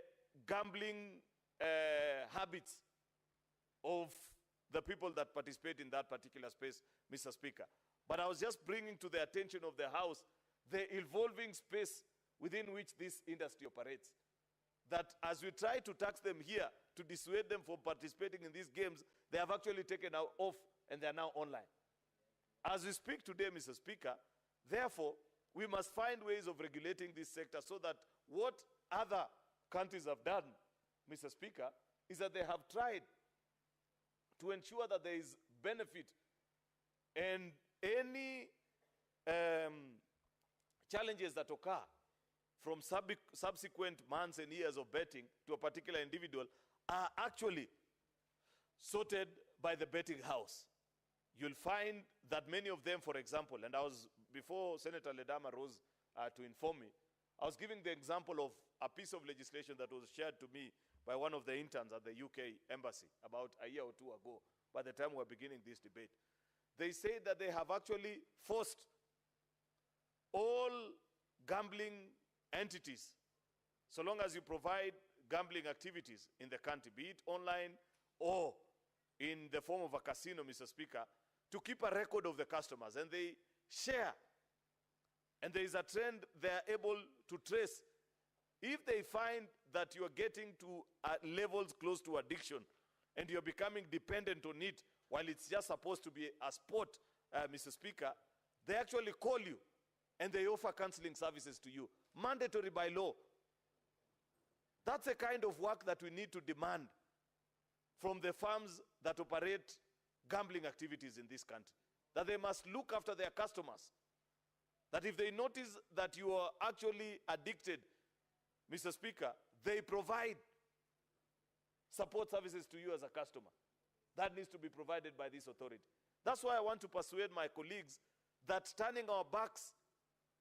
gambling habits of the people that participate in that particular space, Mr. Speaker. But I was just bringing to the attention of the House the evolving space within which this industry operates. That as we try to tax them here to dissuade them from participating in these games, they have actually taken off and they are now online. As we speak today, Mr. Speaker, therefore, we must find ways of regulating this sector so that what other countries have done, Mr. Speaker, is that they have tried to ensure that there is benefit, and any challenges that occur from subsequent months and years of betting to a particular individual are actually sorted by the betting house. You'll find that many of them, for example, and before Senator Ledama rose to inform me, I was giving the example of a piece of legislation that was shared to me by one of the interns at the UK embassy about a year or two ago, by the time we were beginning this debate. They say that they have actually forced all gambling entities, so long as you provide gambling activities in the country, be it online or in the form of a casino, Mr. Speaker, to keep a record of the customers, and they share. And there is a trend they are able to trace. If they find that you are getting to levels close to addiction and you're becoming dependent on it while it's just supposed to be a sport, Mr. Speaker, they actually call you and they offer counseling services to you, mandatory by law. That's the kind of work that we need to demand from the firms that operate gambling activities in this country, that they must look after their customers, that if they notice that you are actually addicted, Mr. Speaker, they provide support services to you as a customer. That needs to be provided by this authority. That's why I want to persuade my colleagues that turning our backs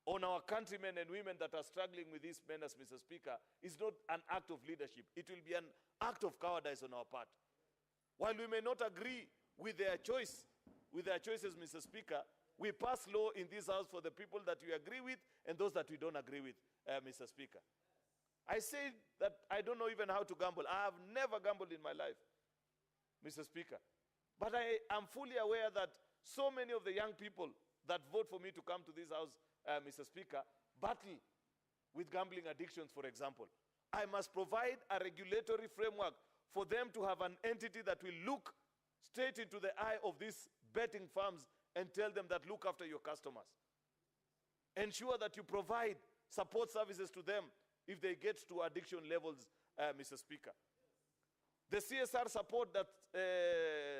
on our countrymen and women that are struggling with this menace, Mr. Speaker, is not an act of leadership. It will be an act of cowardice on our part. While we may not agree with their choices, Mr. Speaker, we pass law in this house for the people that we agree with and those that we don't agree with, Mr. Speaker. I say that I don't know even how to gamble. I have never gambled in my life, Mr. Speaker. But I am fully aware that so many of the young people that vote for me to come to this house, Mr. Speaker, battle with gambling addictions, for example. I must provide a regulatory framework for them to have an entity that will look straight into the eye of these betting firms and tell them that look after your customers. Ensure that you provide support services to them if they get to addiction levels Mr. Speaker. The CSR support that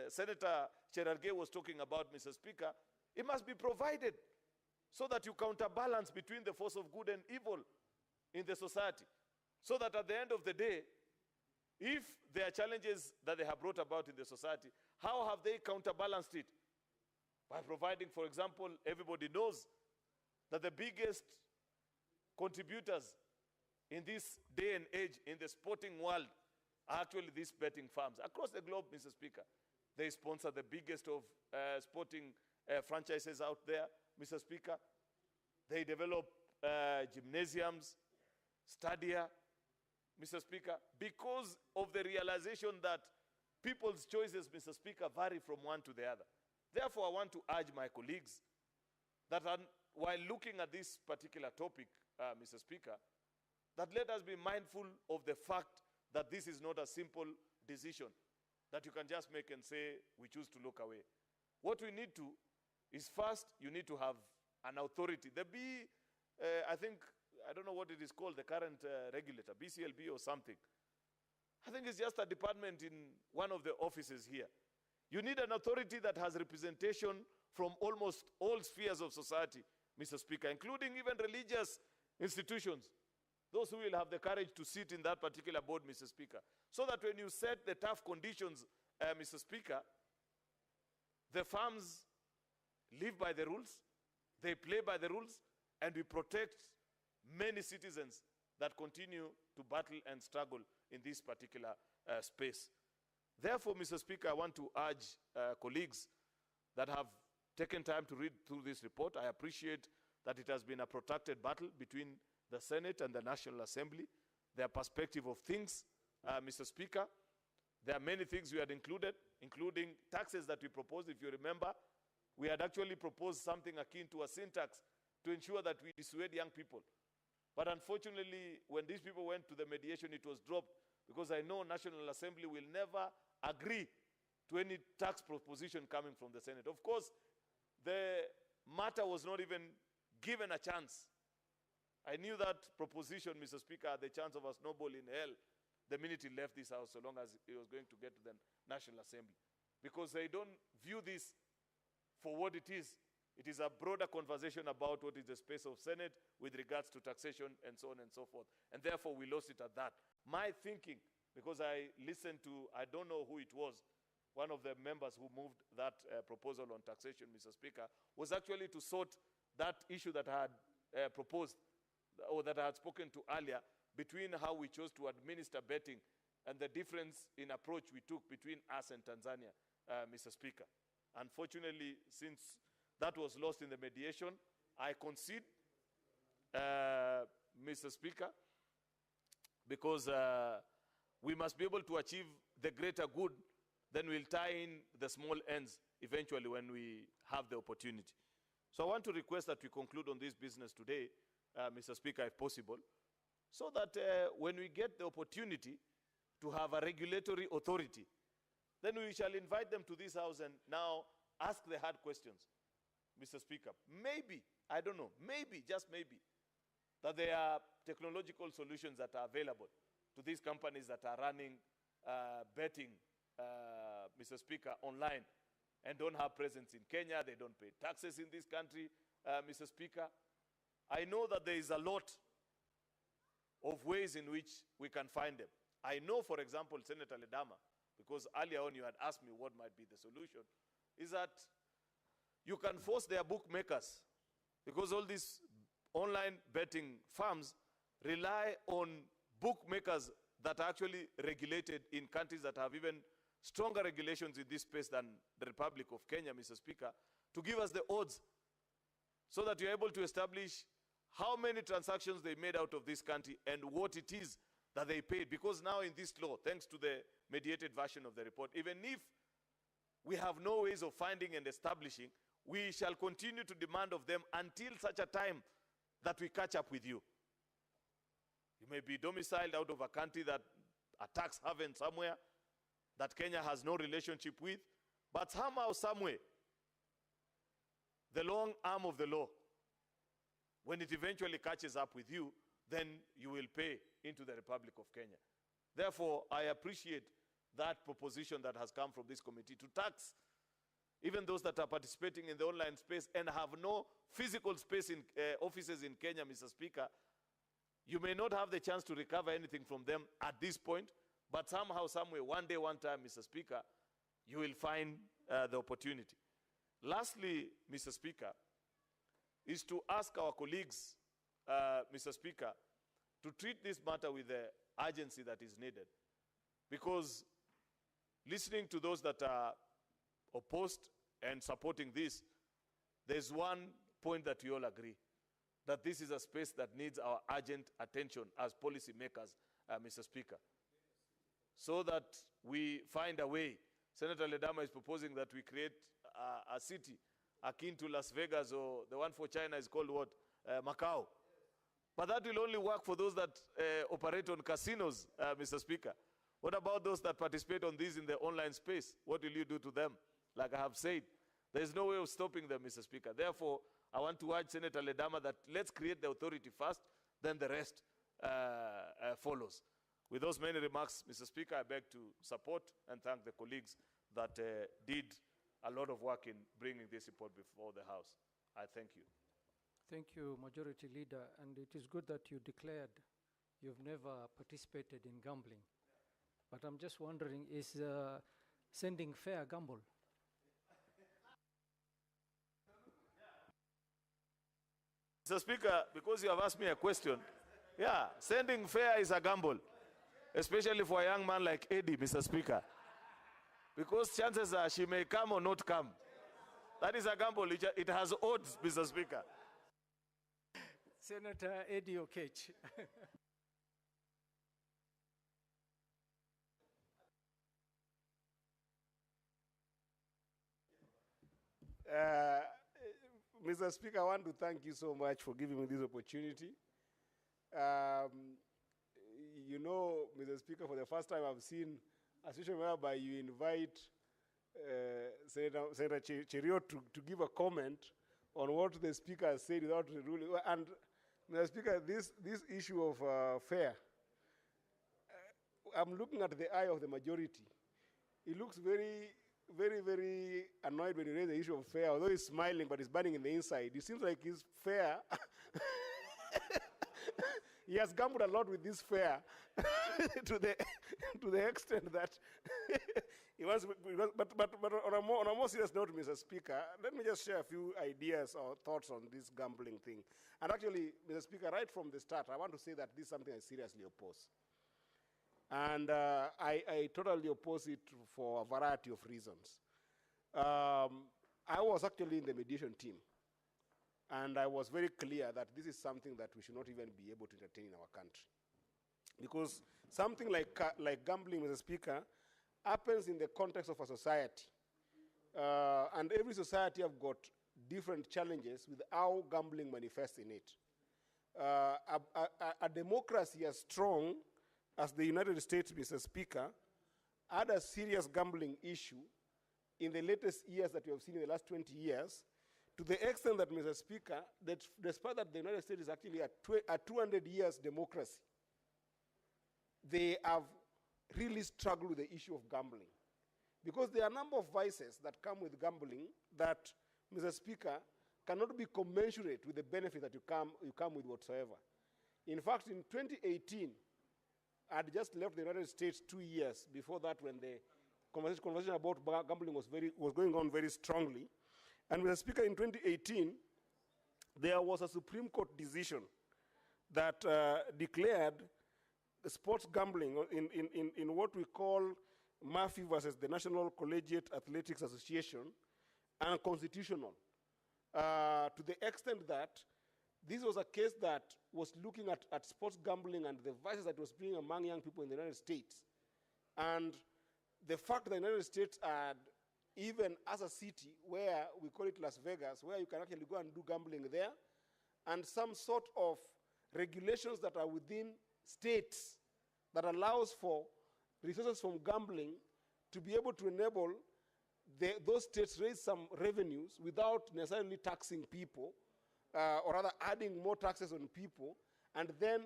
Senator Cherargei was talking about, Mr. Speaker, it must be provided so that you counterbalance between the force of good and evil in the society. So that at the end of the day, if there are challenges that they have brought about in the society, how have they counterbalanced it? By providing, for example, everybody knows that the biggest contributors in this day and age in the sporting world are actually these betting farms. Across the globe, Mr. Speaker, they sponsor the biggest of sporting franchises out there, Mr. Speaker. They develop gymnasiums, stadia, Mr. Speaker, because of the realization that people's choices, Mr. Speaker, vary from one to the other. Therefore, I want to urge my colleagues that while looking at this particular topic, Mr. Speaker, that let us be mindful of the fact that this is not a simple decision that you can just make and say, we choose to look away. What we need to is first, you need to have an authority. I think, I don't know what it is called, the current regulator, BCLB or something. I think it's just a department in one of the offices here. You need an authority that has representation from almost all spheres of society, Mr. Speaker, including even religious institutions. Those who will have the courage to sit in that particular board, Mr. Speaker. So that when you set the tough conditions, Mr. Speaker, the farms live by the rules, they play by the rules, and we protect many citizens that continue to battle and struggle in this particular space. Therefore, Mr. Speaker, I want to urge colleagues that have taken time to read through this report. I appreciate that it has been a protracted battle between the Senate and the National Assembly. Their perspective of things, Mr. Speaker, there are many things we had included, including taxes that we proposed. If you remember, we had actually proposed something akin to a sin tax to ensure that we dissuade young people. But unfortunately, when these people went to the mediation, it was dropped, because I know National Assembly will never agree to any tax proposition coming from the Senate. Of course, the matter was not even given a chance. I knew that proposition, Mr. Speaker, had the chance of a snowball in hell the minute he left this house, so long as he was going to get to the National Assembly. Because they don't view this for what it is. It is a broader conversation about what is the space of Senate with regards to taxation and so on and so forth. And therefore, we lost it at that. My thinking, because I listened to, I don't know who it was, one of the members who moved that proposal on taxation, Mr. Speaker, was actually to sort that issue that I had proposed, or that I had spoken to earlier, between how we chose to administer betting and the difference in approach we took between us and Tanzania, Mr. Speaker. Unfortunately, since that was lost in the mediation, I concede, Mr. Speaker, because we must be able to achieve the greater good, then we'll tie in the small ends eventually when we have the opportunity. So I want to request that we conclude on this business today, Mr. Speaker, if possible, so that when we get the opportunity to have a regulatory authority, then we shall invite them to this house and now ask the hard questions, Mr. Speaker. Maybe, I don't know, maybe, just maybe, that there are technological solutions that are available to these companies that are running betting, Mr. Speaker, online, and don't have presence in Kenya, they don't pay taxes in this country, Mr. Speaker. I know that there is a lot of ways in which we can find them. I know, for example, Senator Ledama, because earlier on you had asked me what might be the solution, is that you can force their bookmakers, because all these online betting firms rely on bookmakers that are actually regulated in countries that have even stronger regulations in this space than the Republic of Kenya, Mr. Speaker, to give us the odds so that you're able to establish how many transactions they made out of this country and what it is that they paid. Because now in this law, thanks to the mediated version of the report, even if we have no ways of finding and establishing, we shall continue to demand of them until such a time that we catch up with you. You may be domiciled out of a country that a tax haven somewhere that Kenya has no relationship with, but somehow, somewhere, the long arm of the law, when it eventually catches up with you, then you will pay into the Republic of Kenya. Therefore, I appreciate that proposition that has come from this committee to tax even those that are participating in the online space and have no physical space in offices in Kenya, Mr. Speaker. You may not have the chance to recover anything from them at this point, but somehow, someway, one day, one time, Mr. Speaker, you will find the opportunity. Lastly, Mr. Speaker, is to ask our colleagues, Mr. Speaker, to treat this matter with the urgency that is needed. Because listening to those that are opposed and supporting this, there's one point that we all agree, that this is a space that needs our urgent attention as policy makers, Mr. Speaker, so that we find a way. Senator Ledama is proposing that we create a city akin to Las Vegas, or the one for China is called what? Macau. But that will only work for those that operate on casinos, Mr. Speaker. What about those that participate on these in the online space? What will you do to them? Like I have said, there is no way of stopping them, Mr. Speaker. Therefore, I want to urge Senator Ledama that let's create the authority first, then the rest follows. With those many remarks, Mr. Speaker, I beg to support and thank the colleagues that did a lot of work in bringing this report before the House. I thank you. Thank you, Majority Leader. And it is good that you declared you've never participated in gambling. But I'm just wondering, is sending fare a gamble? Mr. Speaker, because you have asked me a question, yeah, sending fare is a gamble, especially for a young man like Eddie, Mr. Speaker. Because chances are she may come or not come. That is a gamble. It has odds, Mr. Speaker. Senator Eddie Okech. Mr. Speaker, I want to thank you so much for giving me this opportunity. You know, Mr. Speaker, for the first time I've seen a situation whereby you invite Senator Cheriot to give a comment on what the Speaker has said without ruling. And, Mr. Speaker, this issue of fare, I'm looking at the eye of the majority. He looks very, very annoyed when you raise the issue of fare, although he's smiling, but he's burning in the inside. It seems like his fare, he has gambled a lot with this fare to the extent that he wants, but on a more serious note, Mr. Speaker, let me just share a few ideas or thoughts on this gambling thing. And actually, Mr. Speaker, right from the start, I want to say that this is something I seriously oppose. And I totally oppose it for a variety of reasons. I was actually in the mediation team, and I was very clear that this is something that we should not even be able to entertain in our country. Because something like gambling, Mr. Speaker, happens in the context of a society. And every society have got different challenges with how gambling manifests in it. A democracy as strong as the United States, Mr. Speaker, had a serious gambling issue in the latest years that we have seen in the last 20 years, to the extent that, Mr. Speaker, that despite that the United States is actually a 200 years democracy, they have really struggled with the issue of gambling. Because there are a number of vices that come with gambling that, Mr. Speaker, cannot be commensurate with the benefit that you come with whatsoever. In fact, in 2018, I had just left the United States 2 years before that, when the conversation about gambling was going on very strongly. And Mr. Speaker, in 2018, there was a Supreme Court decision that declared sports gambling in what we call Murphy versus the National Collegiate Athletics Association unconstitutional, to the extent that this was a case that was looking at sports gambling and the vices that was being among young people in the United States. And the fact that the United States had, even as a city where we call it Las Vegas, where you can actually go and do gambling there, and some sort of regulations that are within states that allows for resources from gambling to be able to enable those states raise some revenues without necessarily taxing people, or rather adding more taxes on people, and then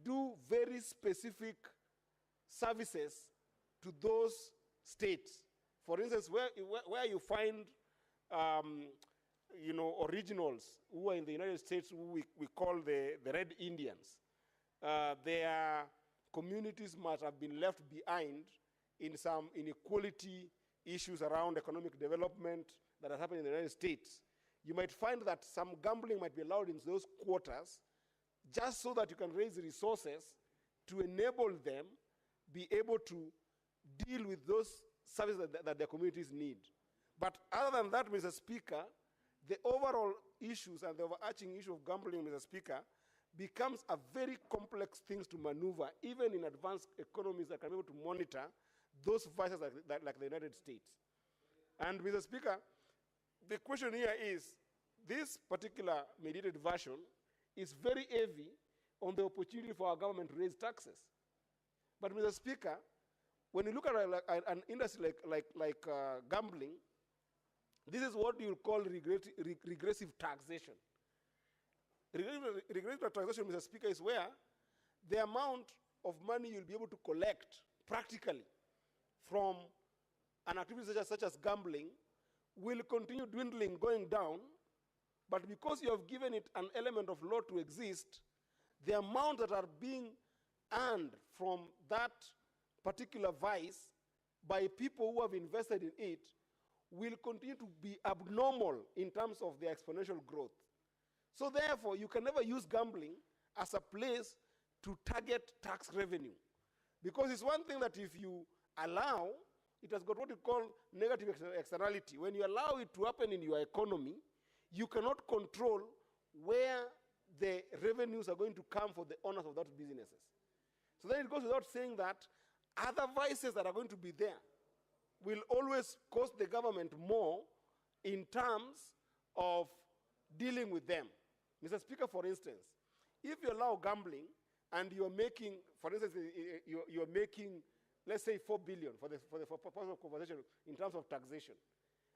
do very specific services to those states. For instance, where you find originals who are in the United States, who we call the Red Indians, their communities must have been left behind in some inequality issues around economic development that has happened in the United States. You might find that some gambling might be allowed in those quarters just so that you can raise resources to enable them be able to deal with those services that their communities need. But other than that, Mr. Speaker, the overall issues and the overarching issue of gambling, Mr. Speaker, becomes a very complex thing to maneuver, even in advanced economies that can be able to monitor those vices like the United States. And Mr. Speaker, the question here is, this particular mediated version is very heavy on the opportunity for our government to raise taxes. But Mr. Speaker, when you look at an industry like gambling, this is what you call regressive taxation. Regressive taxation, Mr. Speaker, is where the amount of money you'll be able to collect practically from an activity such as gambling will continue dwindling, going down, but because you have given it an element of law to exist, the amount that are being earned from that particular vice by people who have invested in it will continue to be abnormal in terms of their exponential growth. So therefore, you can never use gambling as a place to target tax revenue. Because it's one thing that if you allow, it has got what you call negative externality. When you allow it to happen in your economy, you cannot control where the revenues are going to come for the owners of those businesses. So then it goes without saying that other vices that are going to be there will always cost the government more in terms of dealing with them. Mr. Speaker, for instance, if you allow gambling and you're making, for instance, you're making, let's say, 4 billion for purpose of conversation in terms of taxation,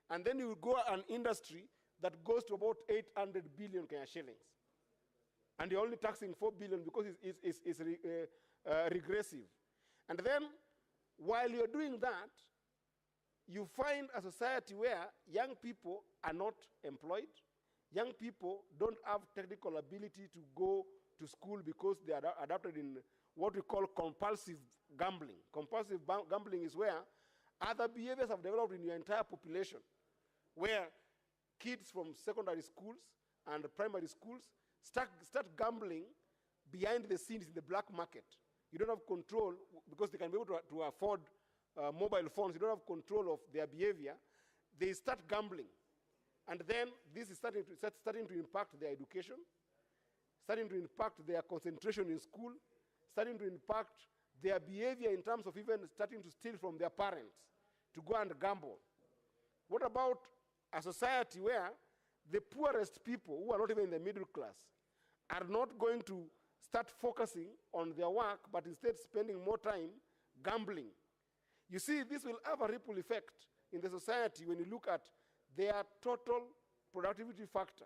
and then you go an industry that goes to about 800 billion Kenya shillings, and you're only taxing 4 billion because it's regressive. And then, while you're doing that, you find a society where young people are not employed, young people don't have technical ability to go to school because they are adapted in what we call compulsive gambling. Compulsive gambling is where other behaviors have developed in your entire population, where kids from secondary schools and primary schools start gambling behind the scenes in the black market. You don't have control because they can be able to afford mobile phones. You don't have control of their behavior. They start gambling. And then this is starting to impact their education, starting to impact their concentration in school, starting to impact their behavior in terms of even starting to steal from their parents to go and gamble. What about a society where the poorest people, who are not even in the middle class, are not going to start focusing on their work, but instead spending more time gambling? You see, this will have a ripple effect in the society when you look at their total productivity factor.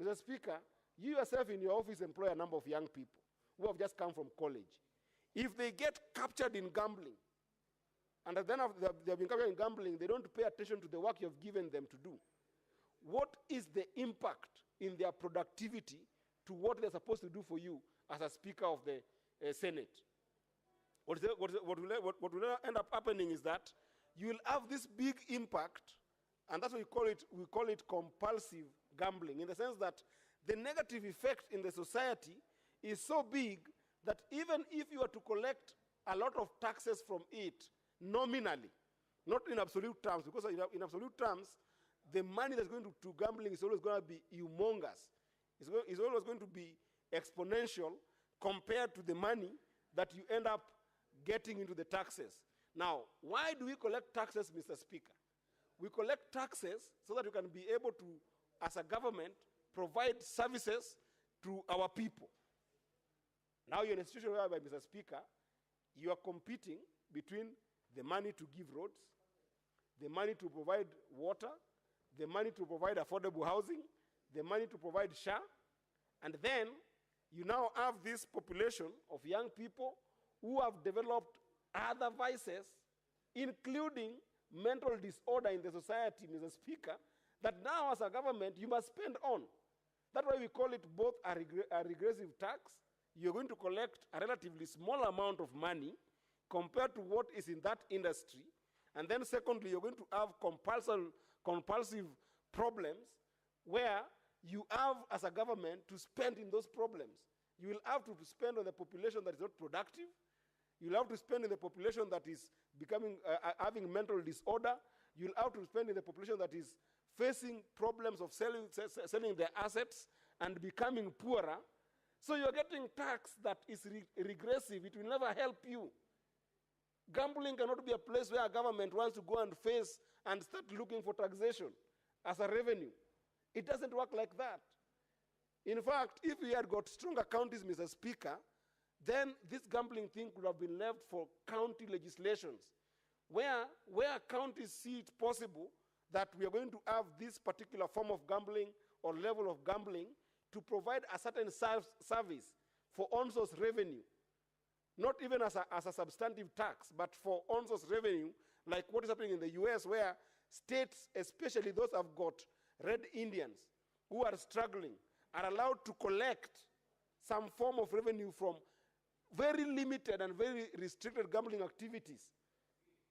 Mr. Speaker, you yourself in your office employ a number of young people who have just come from college. If they get captured in gambling, and then after they've been captured in gambling, they don't pay attention to the work you've given them to do, what is the impact in their productivity to what they're supposed to do for you as a Speaker of the Senate? What will end up happening is that you will have this big impact, and that's what we call it compulsive gambling, in the sense that the negative effect in the society is so big that even if you are to collect a lot of taxes from it nominally, not in absolute terms, because in absolute terms, the money that's going to gambling is always going to be humongous. It's always going to be exponential compared to the money that you end up getting into the taxes. Now, why do we collect taxes, Mr. Speaker? We collect taxes so that we can be able to, as a government, provide services to our people. Now you're in a situation whereby, Mr. Speaker, you are competing between the money to give roads, the money to provide water, the money to provide affordable housing, the money to provide SHA, and then you now have this population of young people who have developed other vices, including mental disorder in the society, Mr. Speaker, that now as a government you must spend on. That's why we call it both a regressive tax. You're going to collect a relatively small amount of money compared to what is in that industry. And then secondly, you're going to have compulsive problems where you have, as a government, to spend in those problems. You will have to spend on the population that is not productive. You'll have to spend in the population that is having mental disorder. You'll have to spend in the population that is facing problems of selling their assets and becoming poorer. So you're getting tax that is regressive. It will never help you. Gambling cannot be a place where a government wants to go and face and start looking for taxation as a revenue. It doesn't work like that. In fact, if we had got stronger counties, Mr. Speaker, then this gambling thing could have been left for county legislations, where counties see it possible that we are going to have this particular form of gambling or level of gambling to provide a certain service for on-source revenue, not even as a substantive tax, but for on-source revenue, like what is happening in the US, where states, especially those who have got red Indians who are struggling, are allowed to collect some form of revenue from very limited and very restricted gambling activities,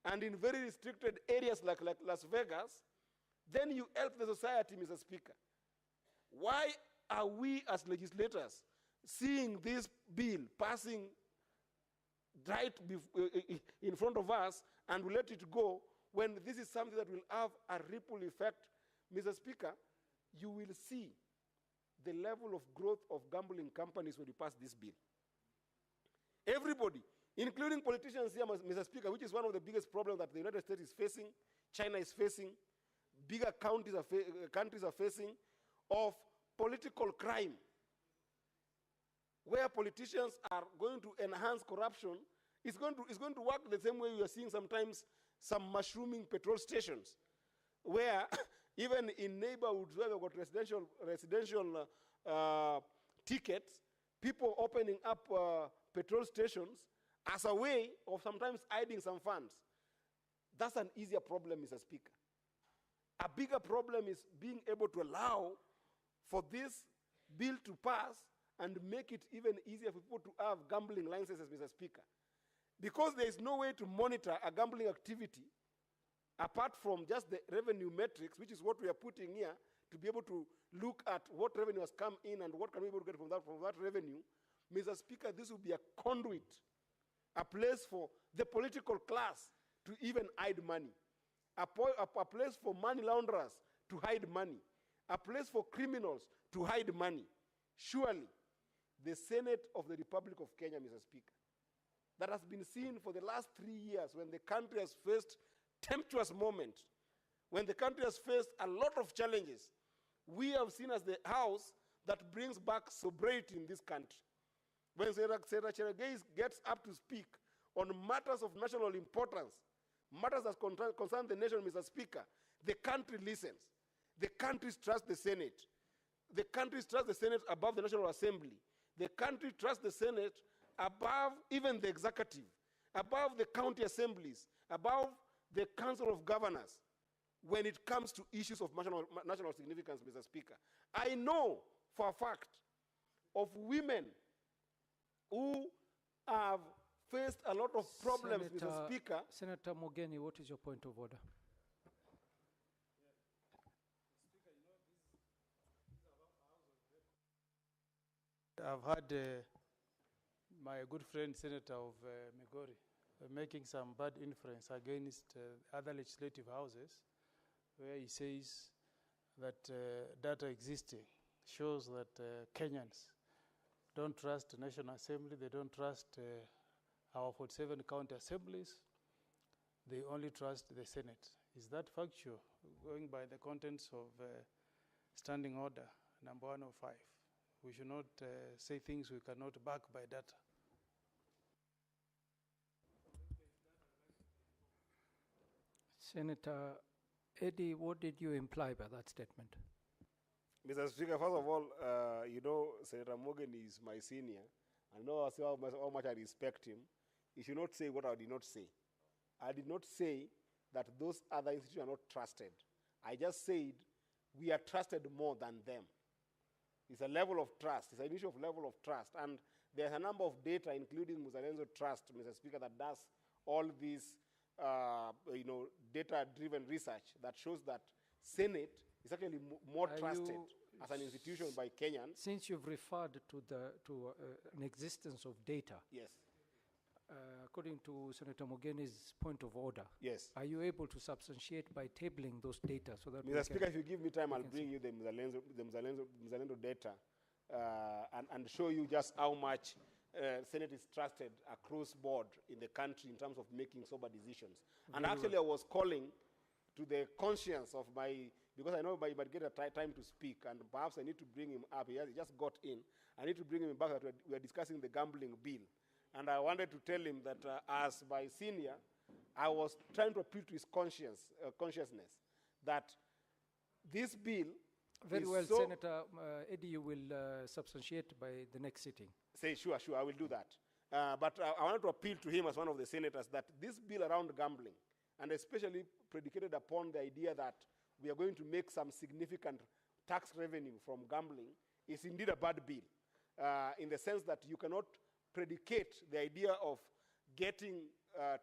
and in very restricted areas like Las Vegas, then you help the society, Mr. Speaker. Why are we as legislators seeing this bill passing right in front of us and we let it go when this is something that will have a ripple effect? Mr. Speaker, you will see the level of growth of gambling companies when you pass this bill. Everybody, including politicians here, Mr. Speaker, which is one of the biggest problems that the United States is facing, China is facing, bigger countries are facing, of political crime, where politicians are going to enhance corruption. It's going to work the same way we are seeing sometimes some mushrooming petrol stations, where even in neighborhoods where they've got residential tickets, people opening up petrol stations as a way of sometimes hiding some funds. That's an easier problem, Mr. Speaker. A bigger problem is being able to allow for this bill to pass and make it even easier for people to have gambling licenses, Mr. Speaker. Because there is no way to monitor a gambling activity apart from just the revenue metrics, which is what we are putting here, to be able to look at what revenue has come in and what can we be able to get from that revenue. Mr. Speaker, this will be a conduit, a place for the political class to even hide money, a place for money launderers to hide money, a place for criminals to hide money. Surely, the Senate of the Republic of Kenya, Mr. Speaker, that has been seen for the last 3 years when the country has faced tempestuous moments, when the country has faced a lot of challenges, we have seen as the house that brings back sobriety in this country. When Senator Cherargei gets up to speak on matters of national importance, matters that concern the nation, Mr. Speaker, the country listens. The country trusts the Senate. The country trusts the Senate above the National Assembly. The country trusts the Senate above even the executive, above the county assemblies, above the Council of Governors when it comes to issues of national significance, Mr. Speaker. I know for a fact of women who have faced a lot of problems, Mr. Speaker. Senator Mogeni, what is your point of order? I've had my good friend, Senator of Migori, making some bad inference against other legislative houses, where he says that data existing shows that Kenyans don't trust the National Assembly, they don't trust our 47 county assemblies, they only trust the Senate. Is that factual, going by the contents of Standing Order number 105? We should not say things we cannot back by data. Senator Eddie, what did you imply by that statement? Mr. Speaker, first of all, you know, Senator Morgan is my senior. I know how much I respect him. you should not say what I did not say. I did not say that those other institutions are not trusted. I just said we are trusted more than them. It's a level of trust. It's an issue of level of trust. And there's a number of data, including Muzalendo Trust, Mr. Speaker, that does all these data-driven research that shows that Senate is actually more trusted as an institution by Kenyans. Since you've referred to an existence of data, yes. According to Senator Mogeni's point of order, yes, are you able to substantiate by tabling those data so that Mr. Speaker, if you give me time, I'll bring you the Muzalendo data and show you just how much Senate is trusted across board in the country in terms of making sober decisions. And actually, I was calling to the conscience of my, because I know I might get a time to speak, and perhaps I need to bring him up. He just got in. I need to bring him back that we are discussing the gambling bill. And I wanted to tell him that as my senior, I was trying to appeal to his consciousness that this bill Very is well, so Senator Eddie, you will substantiate by the next sitting. Say, sure, I will do that. But I wanted to appeal to him as one of the senators that this bill around gambling, and especially predicated upon the idea that we are going to make some significant tax revenue from gambling, is indeed a bad bill, in the sense that you cannot predicate the idea of getting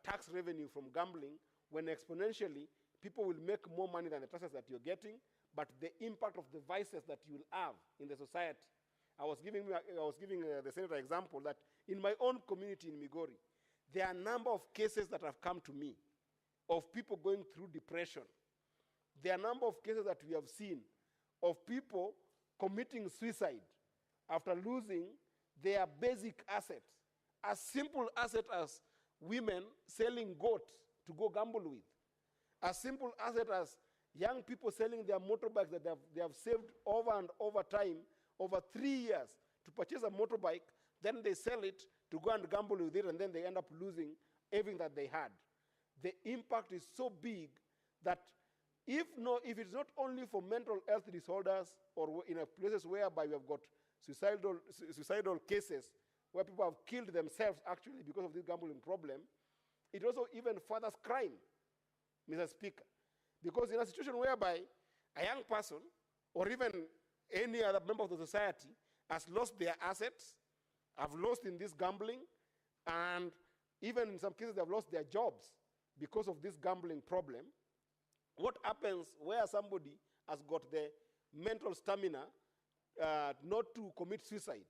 tax revenue from gambling when exponentially people will make more money than the taxes that you're getting, but the impact of the vices that you will have in the society. I was giving the senator example that in my own community in Migori, there are a number of cases that have come to me of people going through depression. There are a number of cases that we have seen of people committing suicide after losing their basic assets, as simple asset as women selling goats to go gamble with, as simple asset as young people selling their motorbikes that they have saved over and over time, over 3 years, to purchase a motorbike, then they sell it to go and gamble with it, and then they end up losing everything that they had. The impact is so big that if it's not only for mental health disorders or in places whereby we have got suicidal cases where people have killed themselves actually because of this gambling problem, it also even furthers crime, Mr. Speaker. Because in a situation whereby a young person or even any other member of the society has lost their assets, have lost in this gambling, and even in some cases they have lost their jobs because of this gambling problem, what happens where somebody has got the mental stamina not to commit suicide?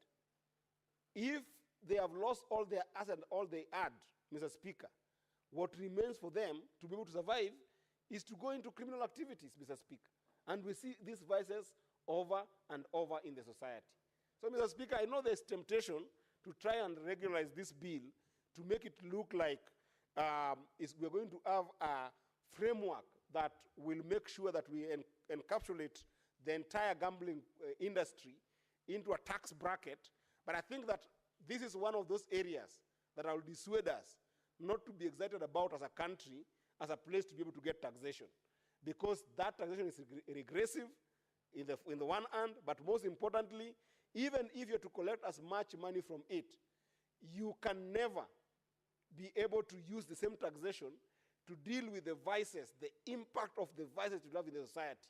If they have lost all their assets, all they had, Mr. Speaker, what remains for them to be able to survive is to go into criminal activities, Mr. Speaker. And we see these vices over and over in the society. So, Mr. Speaker, I know there's temptation to try and regularize this bill to make it look like we're going to have a framework that will make sure that we encapsulate the entire gambling industry into a tax bracket. But I think that this is one of those areas that will dissuade us not to be excited about as a country, as a place to be able to get taxation. Because that taxation is regressive in the one hand, but most importantly, even if you're to collect as much money from it, you can never be able to use the same taxation to deal with the vices, the impact of the vices you have in the society.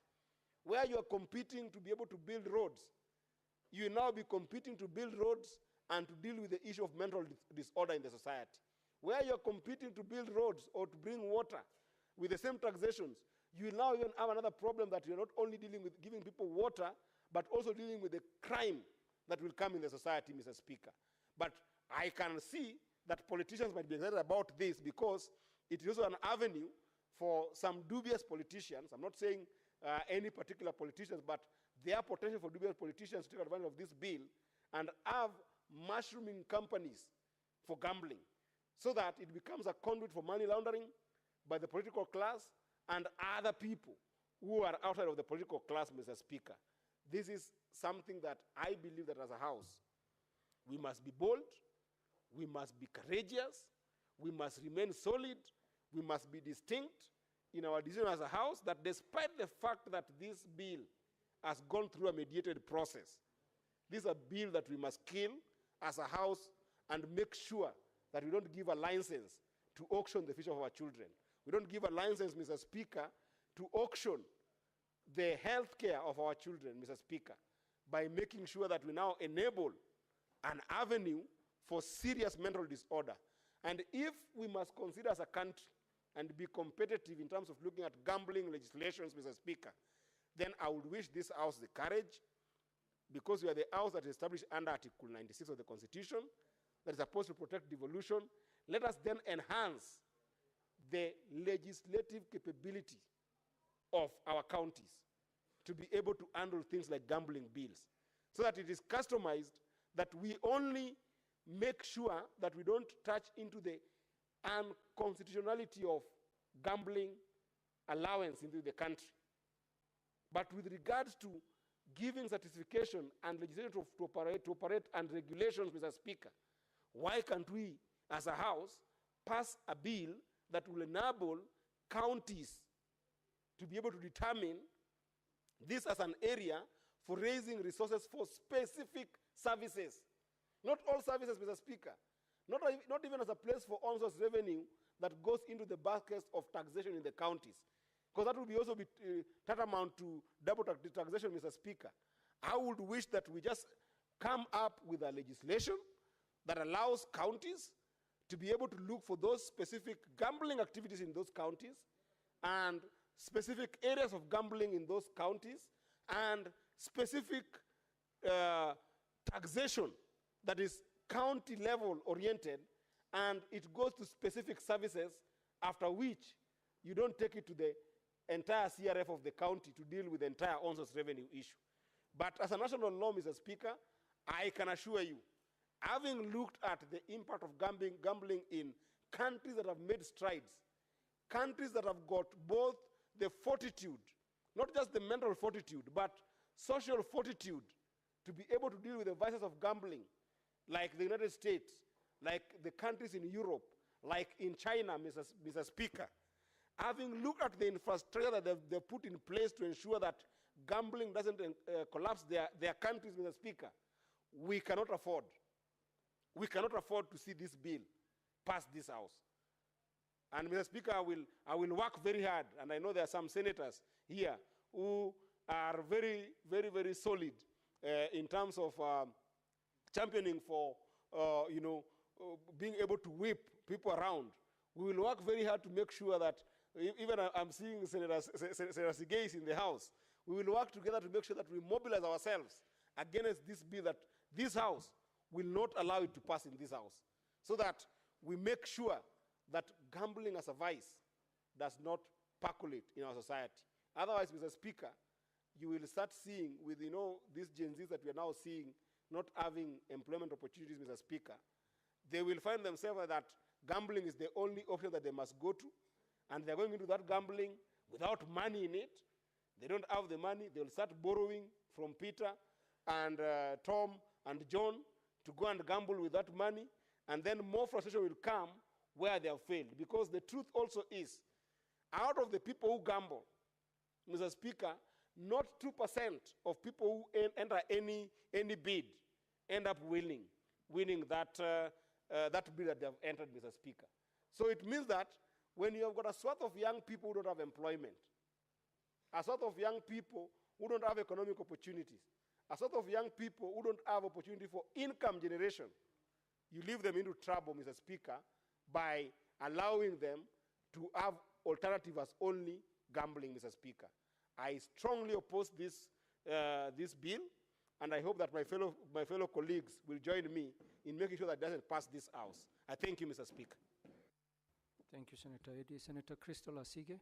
Where you are competing to be able to build roads, you will now be competing to build roads and to deal with the issue of mental disorder in the society. Where you're competing to build roads or to bring water with the same taxations, you will now even have another problem that you're not only dealing with giving people water, but also dealing with the crime that will come in the society, Mr. Speaker. But I can see that politicians might be excited about this because it is also an avenue for some dubious politicians. I'm not saying any particular politicians, but there are potential for dubious politicians to take advantage of this bill and have mushrooming companies for gambling so that it becomes a conduit for money laundering by the political class and other people who are outside of the political class, Mr. Speaker. This is something that I believe that as a house, we must be bold, we must be courageous, we must remain solid, we must be distinct in our decision as a house, that despite the fact that this bill has gone through a mediated process, this is a bill that we must kill as a house and make sure that we don't give a license to auction the future of our children. We don't give a license, Mr. Speaker, to auction the health care of our children, Mr. Speaker, by making sure that we now enable an avenue for serious mental disorder. And if we must consider as a country and be competitive in terms of looking at gambling legislations, Mr. Speaker, then I would wish this House the courage, because we are the House that is established under Article 96 of the Constitution, that is supposed to protect devolution. Let us then enhance the legislative capability of our counties to be able to handle things like gambling bills, so that it is customized that we only make sure that we don't touch into the unconstitutionality of gambling allowance into the country. But with regards to giving certification and legislation to operate and regulations, Mr. Speaker, why can't we, as a House, pass a bill that will enable counties to be able to determine this as an area for raising resources for specific services? Not all services, Mr. Speaker. Not even as a place for on-source revenue that goes into the baskets of taxation in the counties. Because that would also be tantamount to double taxation, Mr. Speaker. I would wish that we just come up with a legislation that allows counties to be able to look for those specific gambling activities in those counties and specific areas of gambling in those counties and specific taxation that is county level oriented, and it goes to specific services, after which you don't take it to the entire CRF of the county to deal with the entire on-source revenue issue. But as a national law, Mr. Speaker, I can assure you, having looked at the impact of gambling in countries that have made strides, countries that have got both the fortitude, not just the mental fortitude, but social fortitude to be able to deal with the vices of gambling, like the United States, like the countries in Europe, like in China, Mr. Speaker. Having looked at the infrastructure that they've put in place to ensure that gambling doesn't collapse their countries, Mr. Speaker, we cannot afford to see this bill pass this House. And Mr. Speaker, I will work very hard, and I know there are some senators here who are very, very, very solid in terms of championing for, being able to whip people around. We will work very hard to make sure that, even I'm seeing Senator Sigais in the House, we will work together to make sure that we mobilize ourselves against this bill, that this House will not allow it to pass in this House, so that we make sure that gambling as a vice does not percolate in our society. Otherwise, Mr. Speaker, you will start seeing with, these Gen Zs that we are now seeing not having employment opportunities, Mr. Speaker, they will find themselves that gambling is the only option that they must go to, and they're going into that gambling without money in it. They don't have the money. They will start borrowing from Peter and Tom and John to go and gamble with that money, and then more frustration will come where they have failed. Because the truth also is, out of the people who gamble, Mr. Speaker, not 2% of people who enter any bid end up winning that bid that they have entered, Mr. Speaker. So it means that when you have got a swath of young people who don't have employment, a sort of young people who don't have economic opportunities, a sort of young people who don't have opportunity for income generation, you leave them into trouble, Mr. Speaker, by allowing them to have alternative as only gambling, Mr. Speaker. I strongly oppose this bill, and I hope that my fellow colleagues will join me in making sure that it doesn't pass this House. I thank you, Mr. Speaker. Thank you, Senator Eddy. Senator Crystal Asige,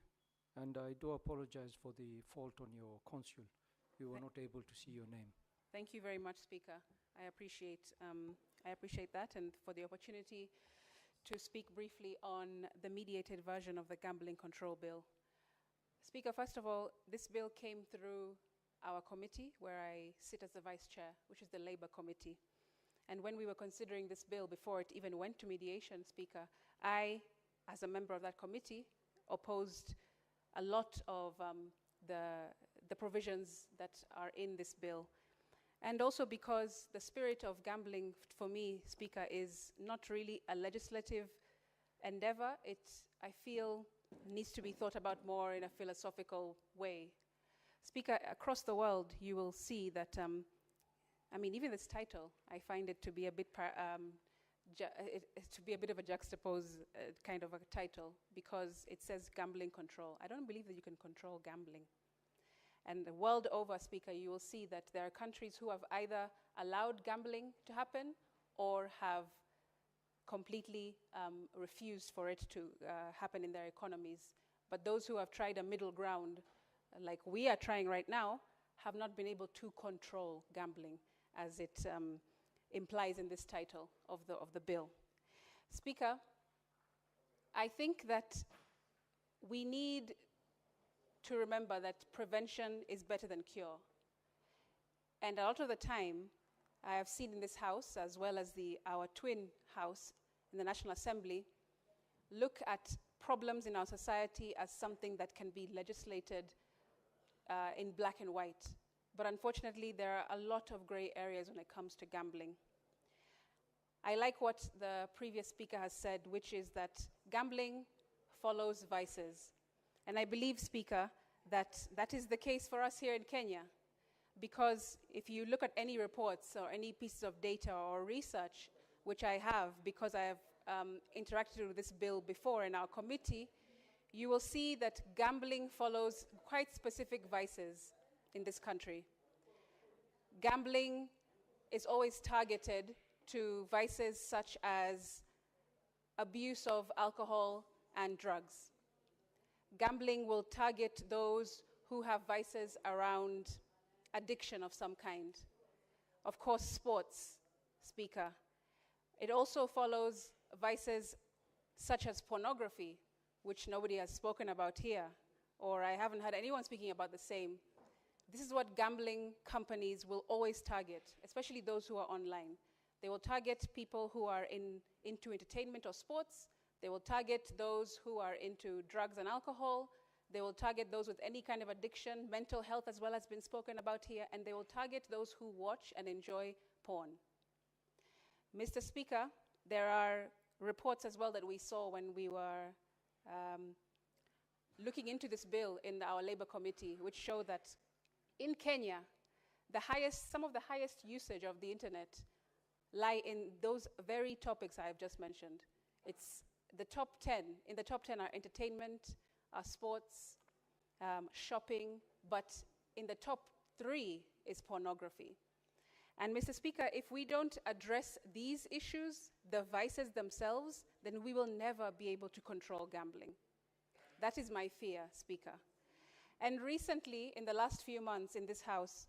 and I do apologize for the fault on your consul. We were not able to see your name. Thank you very much, Speaker. I appreciate that, and for the opportunity to speak briefly on the mediated version of the Gambling Control Bill. Speaker, first of all, this bill came through our committee, where I sit as the vice chair, which is the Labour Committee. And when we were considering this bill before it even went to mediation, Speaker, I, as a member of that committee, opposed a lot of the provisions that are in this bill. And also because the spirit of gambling, for me, Speaker, is not really a legislative endeavor. It, I feel, needs to be thought about more in a philosophical way. Speaker, across the world, you will see that, I mean, even this title, I find it to be a bit to be a bit of a juxtaposed kind of a title, because it says gambling control. I don't believe that you can control gambling. And the world over, Speaker, you will see that there are countries who have either allowed gambling to happen or have completely refused for it to happen in their economies. But those who have tried a middle ground, like we are trying right now, have not been able to control gambling, as it implies in this title of the bill. Speaker, I think that we need to remember that prevention is better than cure. And a lot of the time, I have seen in this House, as well as our twin house in the National Assembly, look at problems in our society as something that can be legislated in black and white. But unfortunately, there are a lot of gray areas when it comes to gambling. I like what the previous speaker has said, which is that gambling follows vices. And I believe, Speaker, that that is the case for us here in Kenya. Because if you look at any reports or any pieces of data or research, which I have because I have interacted with this bill before in our committee, you will see that gambling follows quite specific vices in this country. Gambling is always targeted to vices such as abuse of alcohol and drugs. Gambling will target those who have vices around addiction of some kind. Of course, sports, Speaker. It also follows vices such as pornography, which nobody has spoken about here, or I haven't heard anyone speaking about the same. This is what gambling companies will always target, especially those who are online. They will target people who are into entertainment or sports. They will target those who are into drugs and alcohol. They will target those with any kind of addiction. Mental health as well has been spoken about here. And they will target those who watch and enjoy porn. Mr. Speaker, there are reports as well that we saw when we were looking into this bill in our Labour Committee, which show that in Kenya, some of the highest usage of the internet lie in those very topics I have just mentioned. It's the top 10. In the top 10 are entertainment, sports, shopping, but in the top 3 is pornography. And Mr. Speaker, if we don't address these issues, the vices themselves, then we will never be able to control gambling. That is my fear, Speaker. And recently, in the last few months in this House,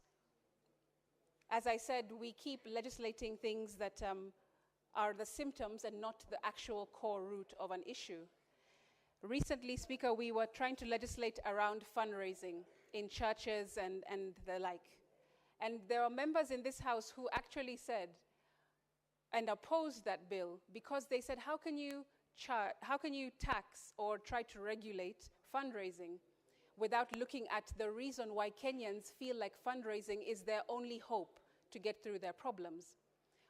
as I said, we keep legislating things that are the symptoms and not the actual core root of an issue. Recently, Speaker, we were trying to legislate around fundraising in churches and the like. And there are members in this House who actually said and opposed that bill because they said, how can you tax or try to regulate fundraising without looking at the reason why Kenyans feel like fundraising is their only hope to get through their problems?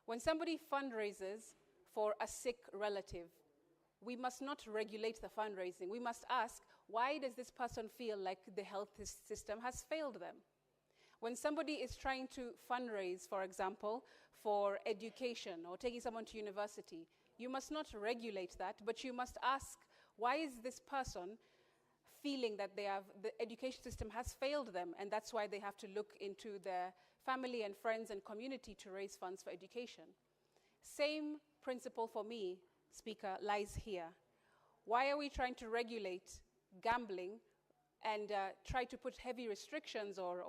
When somebody fundraises for a sick relative, we must not regulate the fundraising. We must ask, why does this person feel like the health system has failed them? When somebody is trying to fundraise, for example, for education or taking someone to university, you must not regulate that, but you must ask, why is this person feeling that the education system has failed them, and that's why they have to look into their family and friends and community to raise funds for education. Same principle for me, Speaker, lies here. Why are we trying to regulate gambling and try to put heavy restrictions or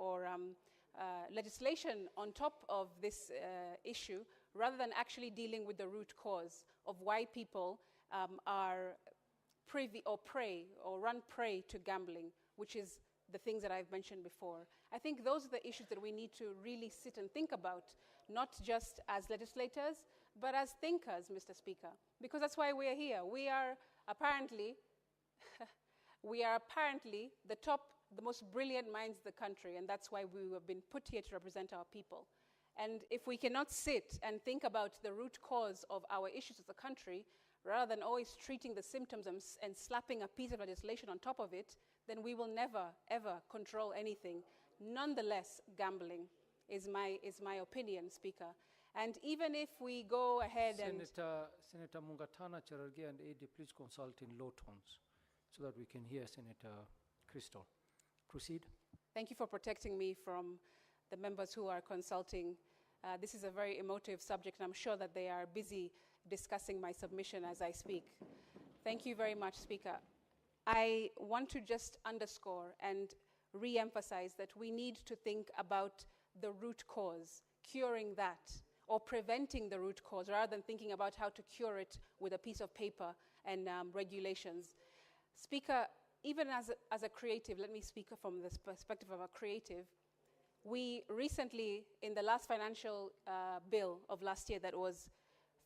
legislation on top of this issue rather than actually dealing with the root cause of why people are privy or prey or run prey to gambling, which is the things that I've mentioned before. I think those are the issues that we need to really sit and think about, not just as legislators, but as thinkers, Mr. Speaker, because that's why we are here. We are apparently the most brilliant minds in the country, and that's why we have been put here to represent our people. And if we cannot sit and think about the root cause of our issues as a country, rather than always treating the symptoms and slapping a piece of legislation on top of it, then we will never, ever control anything. Nonetheless, gambling is my opinion, Speaker. And even if we go ahead Senator Mungatana, Cherargei, and AD, please consult in low tones so that we can hear Senator Crystal. Proceed. Thank you for protecting me from the members who are consulting. This is a very emotive subject, and I'm sure that they are busy discussing my submission as I speak. Thank you very much, Speaker. I want to just underscore and re-emphasize that we need to think about the root cause, curing that, or preventing the root cause, rather than thinking about how to cure it with a piece of paper and regulations. Speaker, even as a creative, let me speak from the perspective of a creative. We recently, in the last financial bill of last year that was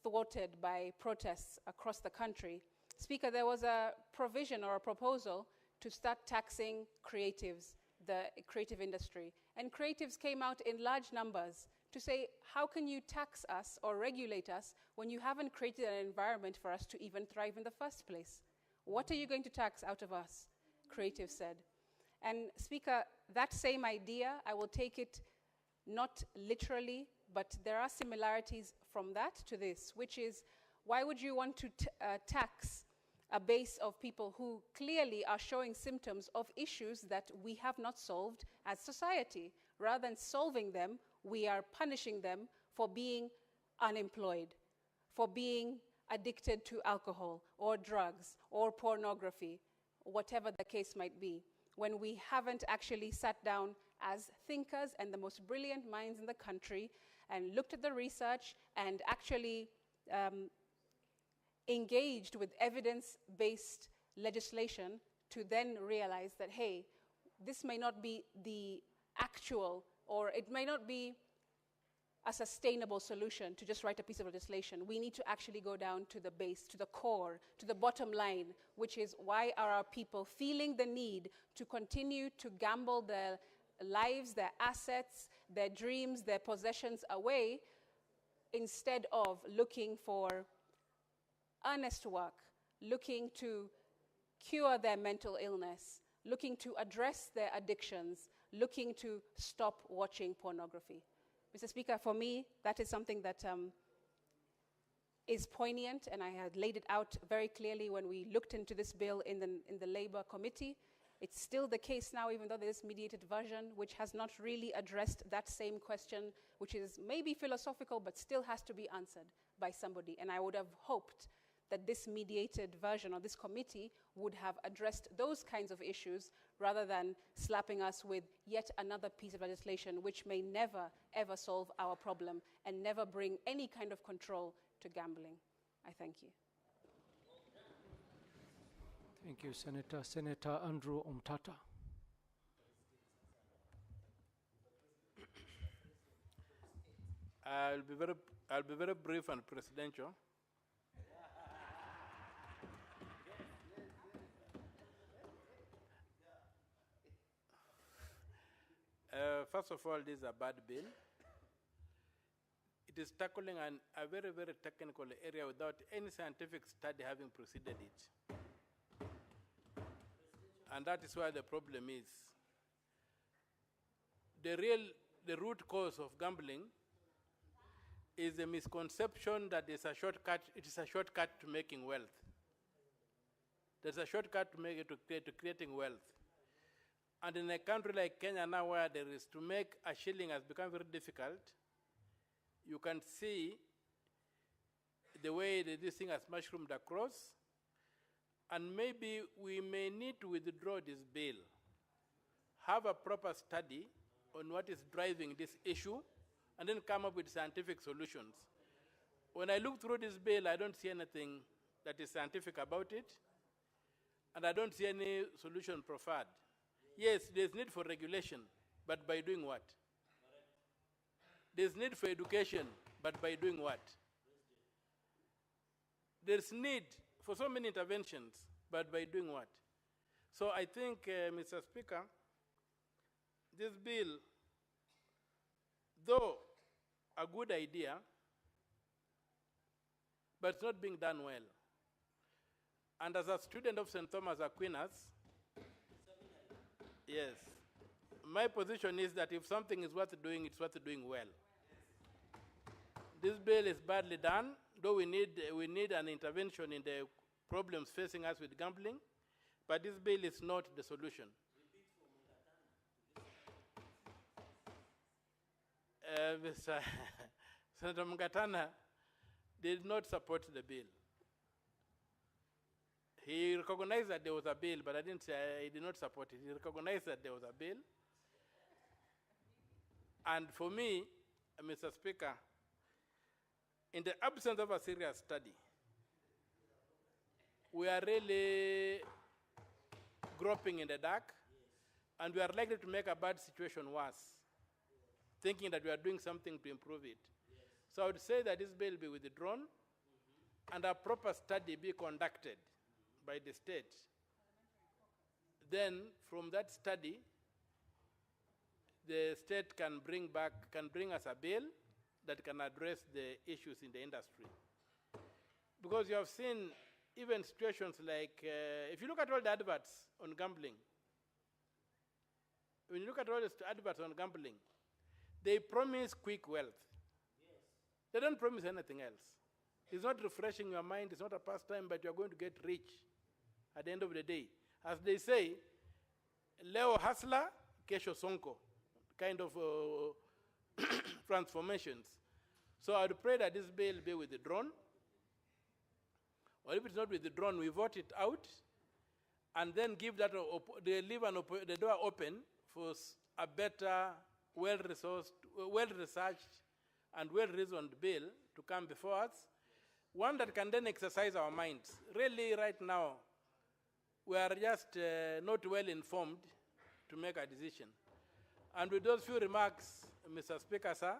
thwarted by protests across the country, Speaker, there was a provision or a proposal to start taxing creatives, the creative industry. And creatives came out in large numbers to say, how can you tax us or regulate us when you haven't created an environment for us to even thrive in the first place? What are you going to tax out of us? Creatives said. And Speaker, that same idea, I will take it not literally, but there are similarities from that to this, which is, why would you want to tax a base of people who clearly are showing symptoms of issues that we have not solved as society? Rather than solving them, we are punishing them for being unemployed, for being addicted to alcohol or drugs or pornography, whatever the case might be, when we haven't actually sat down as thinkers and the most brilliant minds in the country and looked at the research and actually engaged with evidence-based legislation to then realize that, hey, this may not be the actual, or it may not be a sustainable solution to just write a piece of legislation. We need to actually go down to the base, to the core, to the bottom line, which is, why are our people feeling the need to continue to gamble their lives, their assets, their dreams, their possessions away, instead of looking for earnest work, looking to cure their mental illness, looking to address their addictions, looking to stop watching pornography. Mr. Speaker, for me, that is something that is poignant, and I had laid it out very clearly when we looked into this bill in the Labour Committee. It's still the case now, even though there's mediated version, which has not really addressed that same question, which is maybe philosophical, but still has to be answered by somebody. And I would have hoped that this mediated version, or this committee, would have addressed those kinds of issues rather than slapping us with yet another piece of legislation which may never, ever solve our problem and never bring any kind of control to gambling. I thank you. Thank you, Senator. Senator Andrew Omtata. I'll be very brief and presidential. First of all, this is a bad bill. It is tackling a very, very technical area without any scientific study having preceded it. And that is why the problem is. The root cause of gambling is a misconception that it is a shortcut to making wealth. There's a shortcut to creating wealth. And in a country like Kenya now, where there is to make a shilling has become very difficult, you can see the way that this thing has mushroomed across. And maybe we may need to withdraw this bill, have a proper study on what is driving this issue, and then come up with scientific solutions. When I look through this bill, I don't see anything that is scientific about it, and I don't see any solution proffered. Yes, there's need for regulation, but by doing what? There's need for education, but by doing what? There's need for so many interventions, but by doing what? So I think, Mr. Speaker, this bill, though a good idea, but it's not being done well. And as a student of St. Thomas Aquinas, yes, my position is that if something is worth doing, it's worth doing well. This bill is badly done, though we need an intervention in the problems facing us with gambling, but this bill is not the solution. Mr. Senator Mungatana did not support the bill. He recognized that there was a bill, but I didn't say he did not support it. He recognized that there was a bill. And for me, Mr. Speaker, in the absence of a serious study, we are really groping in the dark, and we are likely to make a bad situation worse, thinking that we are doing something to improve it. So I would say that this bill be withdrawn, and a proper study be conducted by the state. Then, from that study, the state can bring us a bill that can address the issues in the industry. Because you have seen even situations like, if you look at all the adverts on gambling, when you look at all the adverts on gambling, they promise quick wealth. They don't promise anything else. It's not refreshing your mind, it's not a pastime, but you're going to get rich at the end of the day. As they say, Leo hustler, kesho sonko, kind of transformations. So I would pray that this bill be withdrawn, or if it's not withdrawn, we vote it out, and then give that, leave the door open for a better, well-resourced, well-researched, and well-reasoned bill to come before us, one that can then exercise our minds. Really, right now, we are just not well informed to make a decision. And with those few remarks, Mr. Speaker, sir,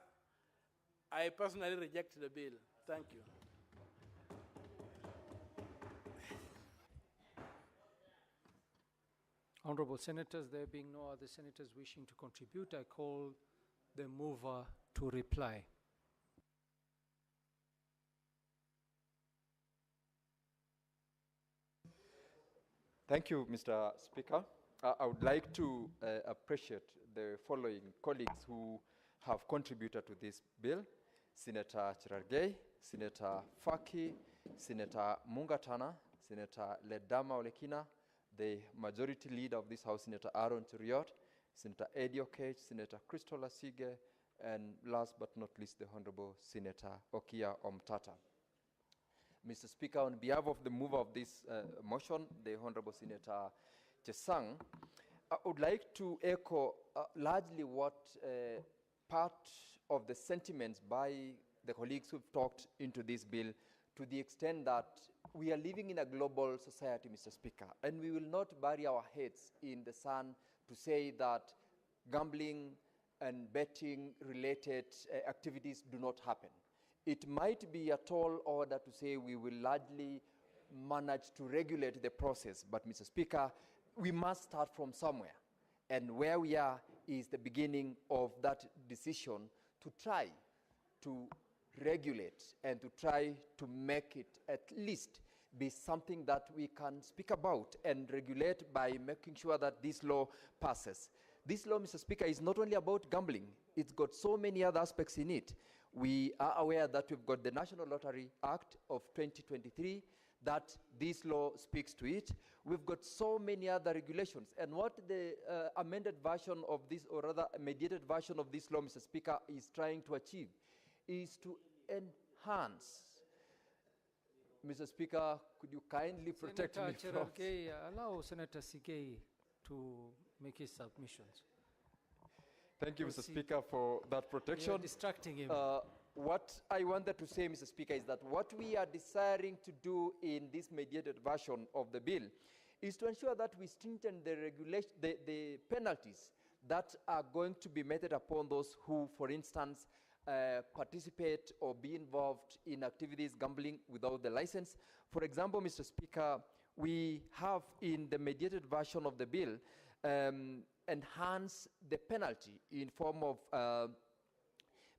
I personally reject the bill. Thank you. Honorable Senators, there being no other senators wishing to contribute, I call the mover to reply. Thank you, Mr. Speaker. I would like to appreciate the following colleagues who have contributed to this bill: Senator Cherargei, Senator Faki, Senator Mungatana, Senator Ledama Olekina, the majority leader of this House, Senator Aaron Cheriot, Senator Eddie Okech, Senator Crystal Asige, and last but not least, the Honorable Senator Okia Omtata. Mr. Speaker, on behalf of the mover of this motion, the Honorable Senator Chesang, I would like to echo largely what part of the sentiments by the colleagues who've talked into this bill, to the extent that we are living in a global society, Mr. Speaker, and we will not bury our heads in the sand to say that gambling and betting-related activities do not happen. It might be a tall order to say we will largely manage to regulate the process, but Mr. Speaker, we must start from somewhere. And where we are is the beginning of that decision to try to regulate and to try to make it at least be something that we can speak about and regulate by making sure that this law passes. This law, Mr. Speaker, is not only about gambling. It's got so many other aspects in it. We are aware that we've got the National Lottery Act of 2023, that this law speaks to it. We've got so many other regulations. And what the amended version of this, or rather mediated version of this law, Mr. Speaker, is trying to achieve is to enhance. Mr. Speaker, could you kindly protect me from... Allow Senator Sigei to make his submissions. Thank you, Mr. Speaker, for that protection. You're distracting him. What I wanted to say, Mr. Speaker, is that what we are desiring to do in this mediated version of the bill is to ensure that we strengthen the penalties that are going to be meted upon those who, for instance, participate or be involved in activities gambling without the license. For example, Mr. Speaker, we have in the mediated version of the bill enhance the penalty in form of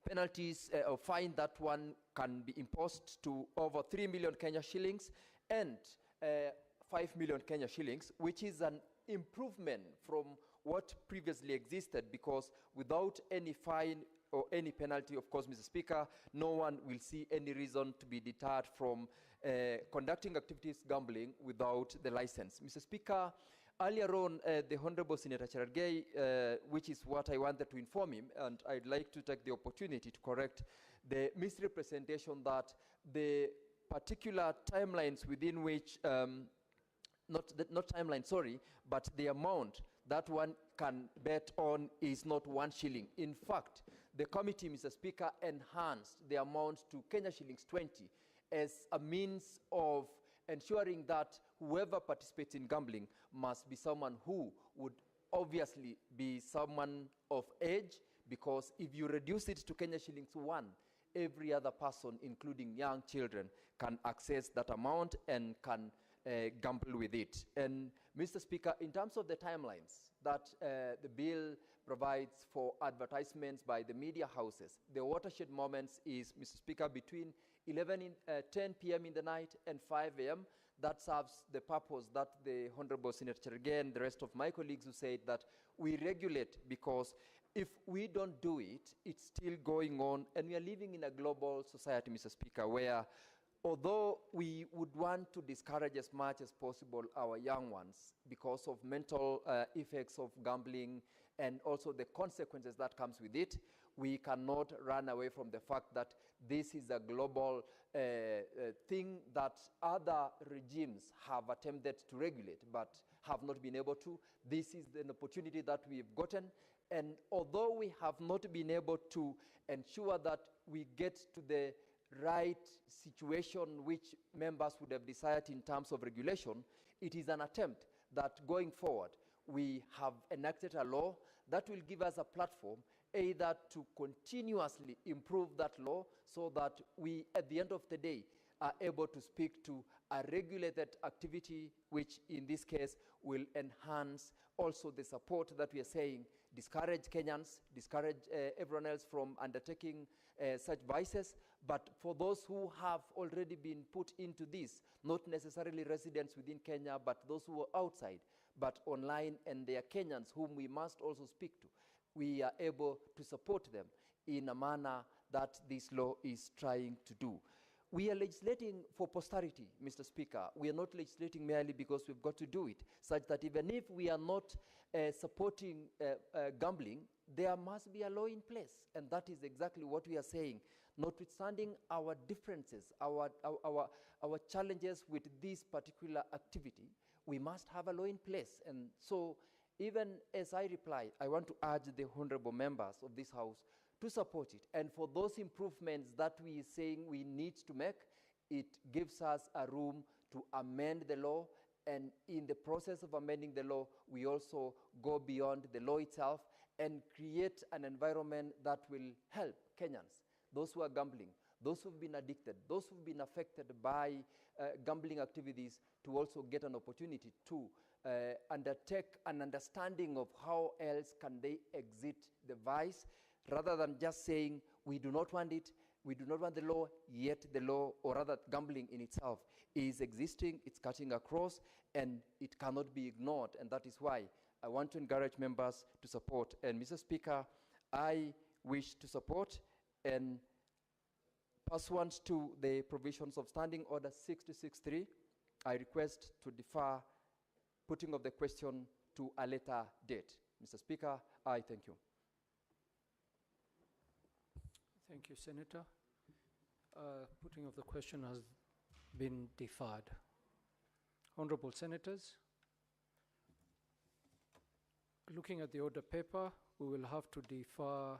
penalties or fine that one can be imposed to over 3 million Kenya shillings and 5 million Kenya shillings, which is an improvement from what previously existed, because without any fine or any penalty, of course, Mr. Speaker, no one will see any reason to be deterred from conducting activities gambling without the license. Mr. Speaker, earlier on, the Honorable Senator Cherargei, which is what I wanted to inform him, and I'd like to take the opportunity to correct the misrepresentation that the particular timelines within which, not timeline, sorry, but the amount that one can bet on is not 1 shilling. In fact, the committee, Mr. Speaker, enhanced the amount to Kenya shillings 20 as a means of ensuring that whoever participates in gambling must be someone who would obviously be someone of age, because if you reduce it to Kenya shillings 1, every other person, including young children, can access that amount and can gamble with it. And Mr. Speaker, in terms of the timelines that the bill provides for advertisements by the media houses, the watershed moments is, Mr. Speaker, between 10 p.m. in the night and 5 a.m. That serves the purpose that the Honorable Senator Cherargei and the rest of my colleagues who said that we regulate, because if we don't do it, it's still going on, and we are living in a global society, Mr. Speaker, where although we would want to discourage as much as possible our young ones because of mental effects of gambling and also the consequences that comes with it, we cannot run away from the fact that this is a global thing that other regimes have attempted to regulate but have not been able to. This is an opportunity that we've gotten, and although we have not been able to ensure that we get to the right situation which members would have desired in terms of regulation, it is an attempt that going forward we have enacted a law that will give us a platform either to continuously improve that law so that we, at the end of the day, are able to speak to a regulated activity, which in this case will enhance also the support that we are saying, discourage Kenyans, discourage everyone else from undertaking such vices. But for those who have already been put into this, not necessarily residents within Kenya, but those who are outside, but online, and they are Kenyans whom we must also speak to, we are able to support them in a manner that this law is trying to do. We are legislating for posterity, Mr. Speaker. We are not legislating merely because we've got to do it, such that even if we are not supporting gambling, there must be a law in place. And that is exactly what we are saying. Notwithstanding our differences, our challenges with this particular activity, we must have a law in place. And so, even as I reply, I want to urge the honorable members of this House to support it. And for those improvements that we are saying we need to make, it gives us a room to amend the law. And in the process of amending the law, we also go beyond the law itself and create an environment that will help Kenyans, those who are gambling, those who've been addicted, those who've been affected by gambling activities, to also get an opportunity to undertake an understanding of how else can they exit the vice, rather than just saying we do not want it, we do not want the law, yet the law, or rather gambling in itself, is existing, it's cutting across, and it cannot be ignored. And that is why I want to encourage members to support. And Mr. Speaker, I wish to support, and pursuant to the provisions of Standing Order 6063, I request to defer putting of the question to a later date. Mr. Speaker, I thank you. Thank you, Senator. Putting of the question has been deferred. Honorable Senators, looking at the order paper, we will have to defer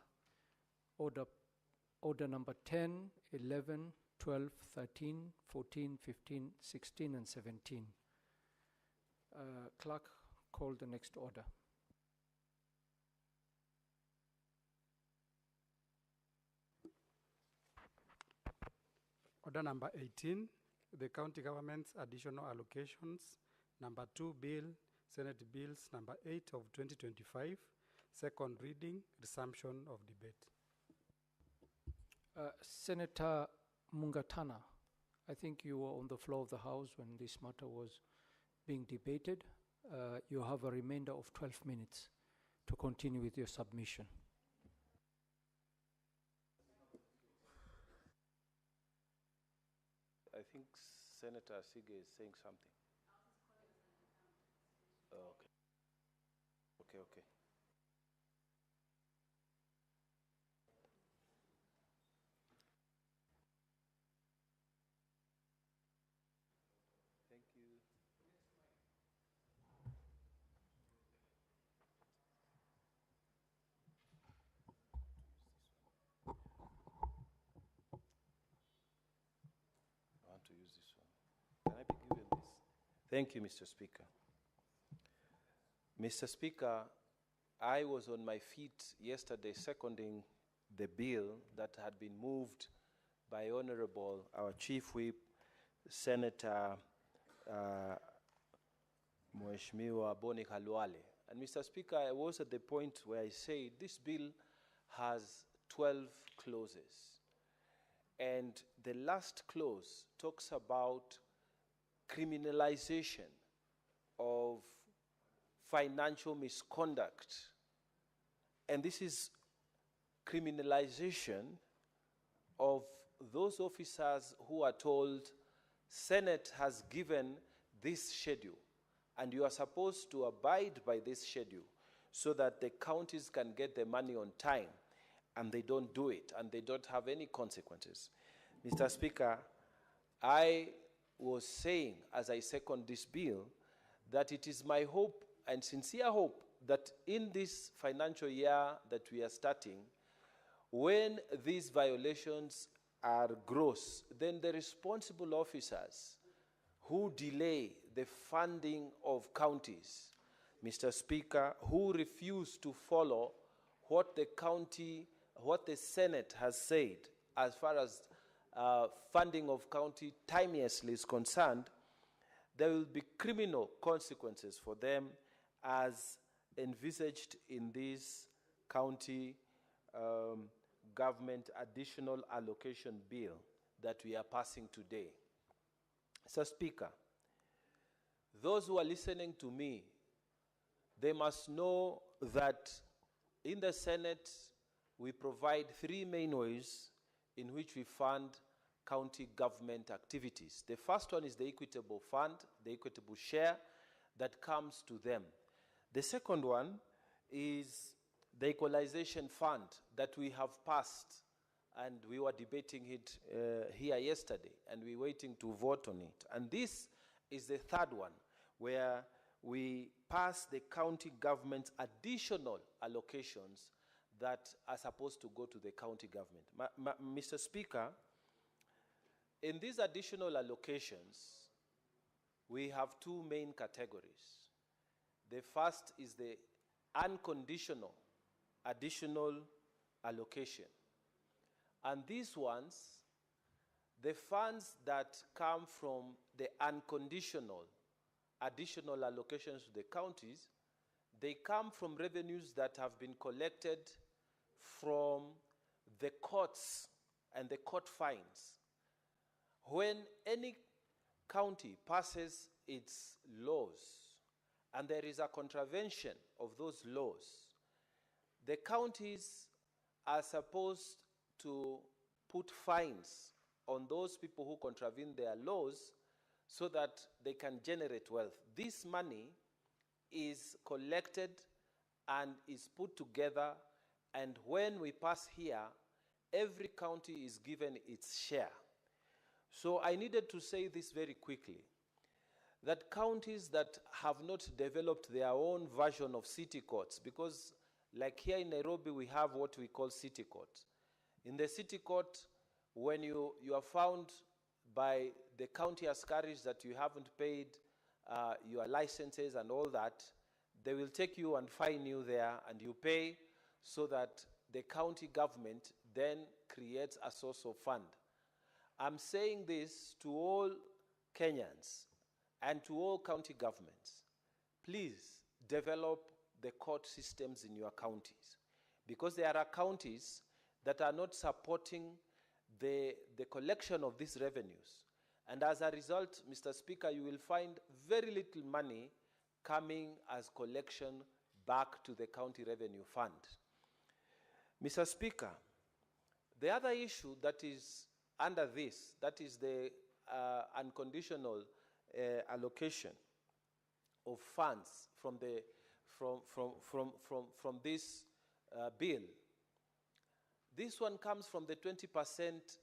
order number 10, 11, 12, 13, 14, 15, 16, and 17. Clerk, call the next order. Order number 18, the county government's additional allocations. Number 2 bill, Senate Bills number 8 of 2025. Second reading, resumption of debate. Senator Mungatana, I think you were on the floor of the House when this matter was being debated. You have a remainder of 12 minutes to continue with your submission. I think Senator Sige is saying something. Oh, okay. Okay. Thank you. I want to use this one. Can I be given this? Thank you, Mr. Speaker. Mr. Speaker, I was on my feet yesterday seconding the bill that had been moved by Honorable, our Chief Whip, Senator Mheshimiwa Boni Khalwale. And Mr. Speaker, I was at the point where I said this bill has 12 clauses. And the last clause talks about criminalization of financial misconduct. And this is criminalization of those officers who are told, Senate has given this schedule, and you are supposed to abide by this schedule so that the counties can get the money on time, and they don't do it, and they don't have any consequences. Mr. Speaker, I was saying, as I second this bill, that it is my hope and sincere hope that in this financial year that we are starting, when these violations are gross, then the responsible officers who delay the funding of counties, Mr. Speaker, who refuse to follow what the county, what the Senate has said as far as funding of county timeously is concerned, there will be criminal consequences for them as envisaged in this county government additional allocation bill that we are passing today. Mr. Speaker, those who are listening to me, they must know that in the Senate, we provide three main ways in which we fund county government activities. The first one is the equitable fund, the equitable share that comes to them. The second one is the equalization fund that we have passed, and we were debating it here yesterday, and we're waiting to vote on it. And this is the third one, where we pass the county government's additional allocations that are supposed to go to the county government. Mr. Speaker, in these additional allocations, we have two main categories. The first is the unconditional additional allocation. And these ones, the funds that come from the unconditional additional allocations to the counties, they come from revenues that have been collected from the courts and the court fines. When any county passes its laws and there is a contravention of those laws, the counties are supposed to put fines on those people who contravene their laws so that they can generate wealth. This money is collected and is put together, and when we pass here, every county is given its share. So I needed to say this very quickly, that counties that have not developed their own version of city courts, because like here in Nairobi, we have what we call city court. In the city court, when you are found by the county askaris that you haven't paid your licenses and all that, they will take you and fine you there, and you pay so that the county government then creates a source of fund. I'm saying this to all Kenyans and to all county governments. Please develop the court systems in your counties, because there are counties that are not supporting the collection of these revenues. And as a result, Mr. Speaker, you will find very little money coming as collection back to the county revenue fund. Mr. Speaker, the other issue that is under this, that is the unconditional allocation of funds from this bill. This one comes from the 20%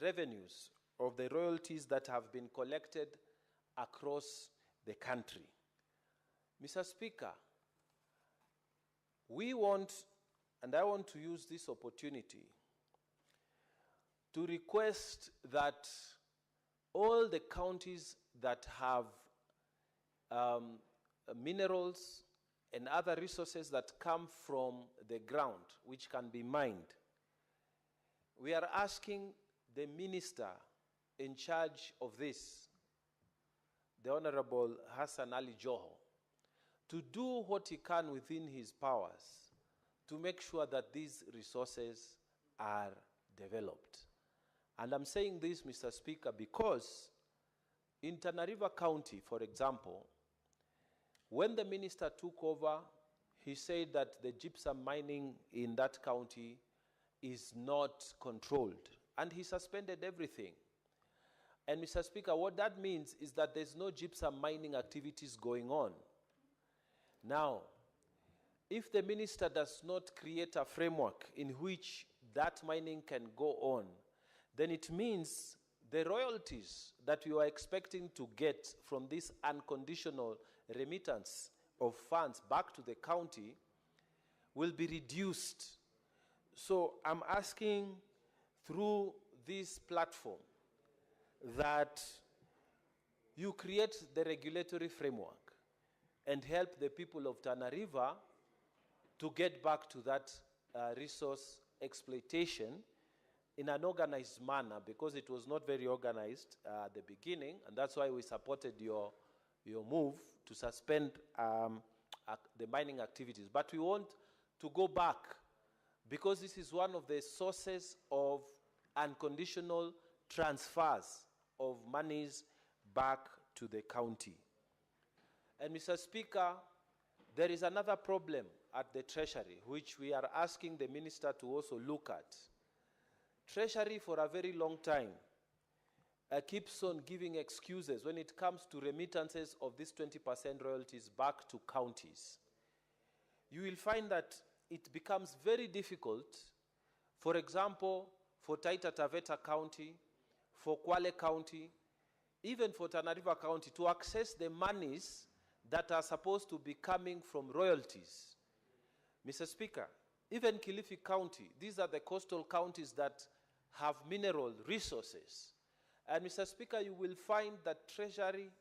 revenues of the royalties that have been collected across the country. Mr. Speaker, we want, and I want to use this opportunity to request that all the counties that have minerals and other resources that come from the ground, which can be mined, we are asking the minister in charge of this, the Honorable Hassan Ali Joho, to do what he can within his powers to make sure that these resources are developed. And I'm saying this, Mr. Speaker, because in Tana River County, for example, when the minister took over, he said that the gypsum mining in that county is not controlled, and he suspended everything. And Mr. Speaker, what that means is that there's no gypsum mining activities going on. Now, if the minister does not create a framework in which that mining can go on, then it means the royalties that we were expecting to get from this unconditional remittance of funds back to the county will be reduced. So I'm asking through this platform that you create the regulatory framework and help the people of Tana River to get back to that resource exploitation in an organized manner, because it was not very organized at the beginning, and that's why we supported your move to suspend the mining activities. But we want to go back, because this is one of the sources of unconditional transfers of monies back to the county. And Mr. Speaker, there is another problem at the Treasury, which we are asking the minister to also look at. Treasury, for a very long time, keeps on giving excuses when it comes to remittances of these 20% royalties back to counties. You will find that it becomes very difficult, for example, for Taita Taveta County, for Kwale County, even for Tana River County, to access the monies that are supposed to be coming from royalties. Mr. Speaker, even Kilifi County, these are the coastal counties that have mineral resources. And Mr. Speaker, you will find that Treasury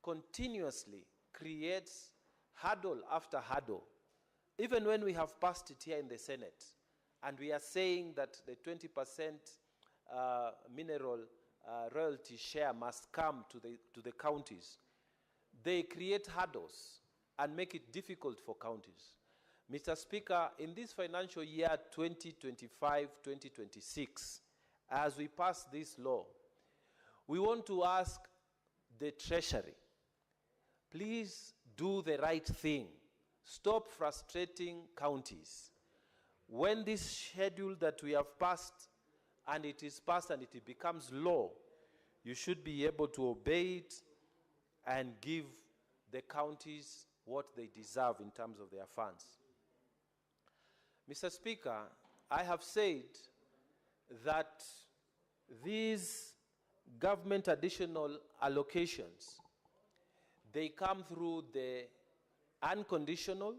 continuously creates hurdle after hurdle. Even when we have passed it here in the Senate, and we are saying that the 20% mineral royalty share must come to the counties, they create hurdles and make it difficult for counties. Mr. Speaker, in this financial year 2025-2026, as we pass this law, we want to ask the Treasury, please do the right thing. Stop frustrating counties. When this schedule that we have passed, and it is passed and it becomes law, you should be able to obey it and give the counties what they deserve in terms of their funds. Mr. Speaker, I have said that these government additional allocations, they come through the unconditional,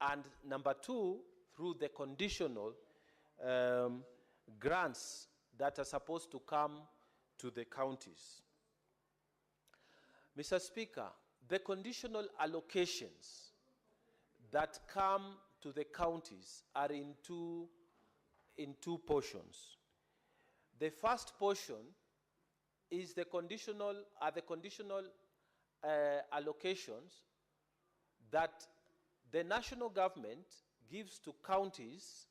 and number two, through the conditional grants that are supposed to come to the counties. Mr. Speaker, the conditional allocations that come to the counties are in two portions. The first portion is the conditional allocations that the national government gives to counties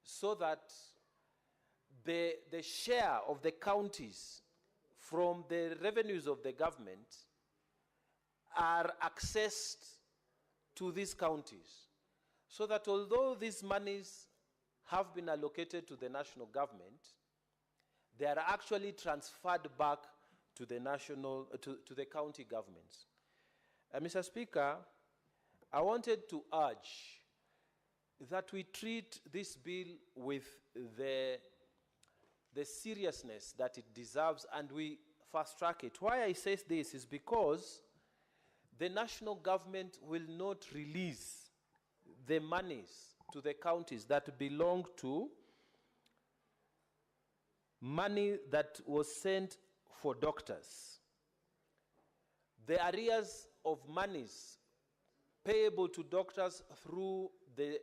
so that the share of the counties from the revenues of the government are accessed to these counties, so that although these monies have been allocated to the national government, they are actually transferred back to the to the county governments. Mr. Speaker, I wanted to urge that we treat this bill with the seriousness that it deserves, and we fast track it. Why I say this is because the national government will not release the monies to the counties that belong to money that was sent for doctors. The arrears of monies payable to doctors through the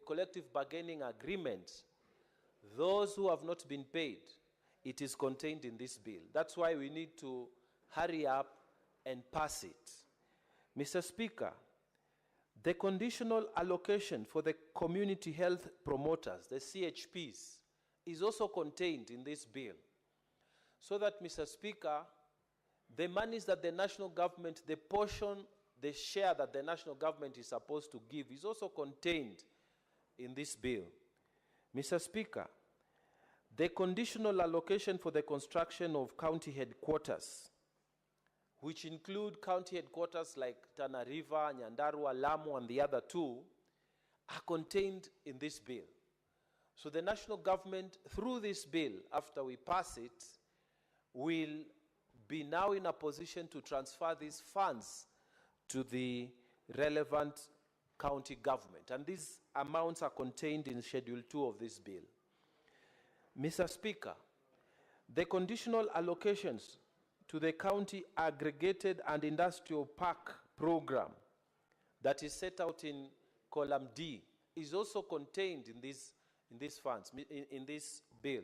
collective bargaining agreement, those who have not been paid, it is contained in this bill. That's why we need to hurry up and pass it. Mr. Speaker, the conditional allocation for the community health promoters, the CHPs, is also contained in this bill. So that, Mr. Speaker, the monies that the national government, the portion, the share that the national government is supposed to give is also contained in this bill. Mr. Speaker, the conditional allocation for the construction of county headquarters, which include county headquarters like Tana River, Nyandarua, Lamu, and the other two, are contained in this bill. So the national government, through this bill, after we pass it, will be now in a position to transfer these funds to the relevant county government. And these amounts are contained in Schedule 2 of this bill. Mr. Speaker, the conditional allocations to the county aggregated and industrial park program that is set out in column D is also contained in these funds, in this bill.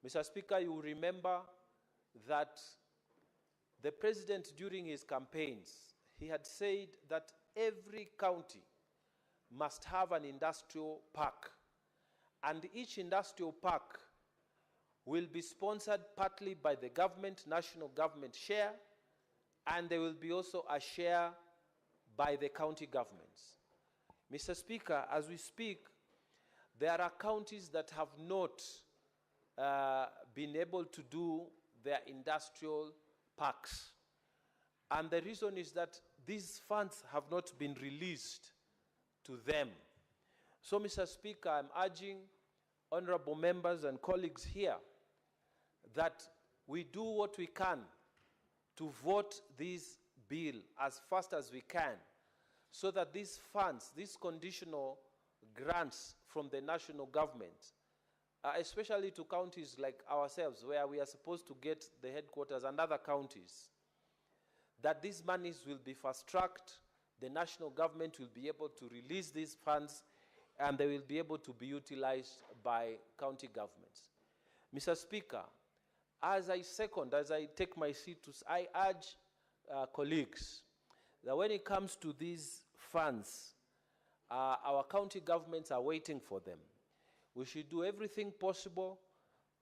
Mr. Speaker, you will remember that the president during his campaigns, he had said that every county must have an industrial park, and each industrial park will be sponsored partly by the government, national government share, and there will be also a share by the county governments. Mr. Speaker, as we speak, there are counties that have not been able to do their industrial parks. And the reason is that these funds have not been released to them. So, Mr. Speaker, I'm urging honorable members and colleagues here that we do what we can to vote this bill as fast as we can, so that these funds, these conditional grants from the national government, especially to counties like ourselves, where we are supposed to get the headquarters, and other counties, that these monies will be fast-tracked, the national government will be able to release these funds, and they will be able to be utilized by county governments. Mr. Speaker, as I take my seat, I urge colleagues that when it comes to these funds, our county governments are waiting for them. We should do everything possible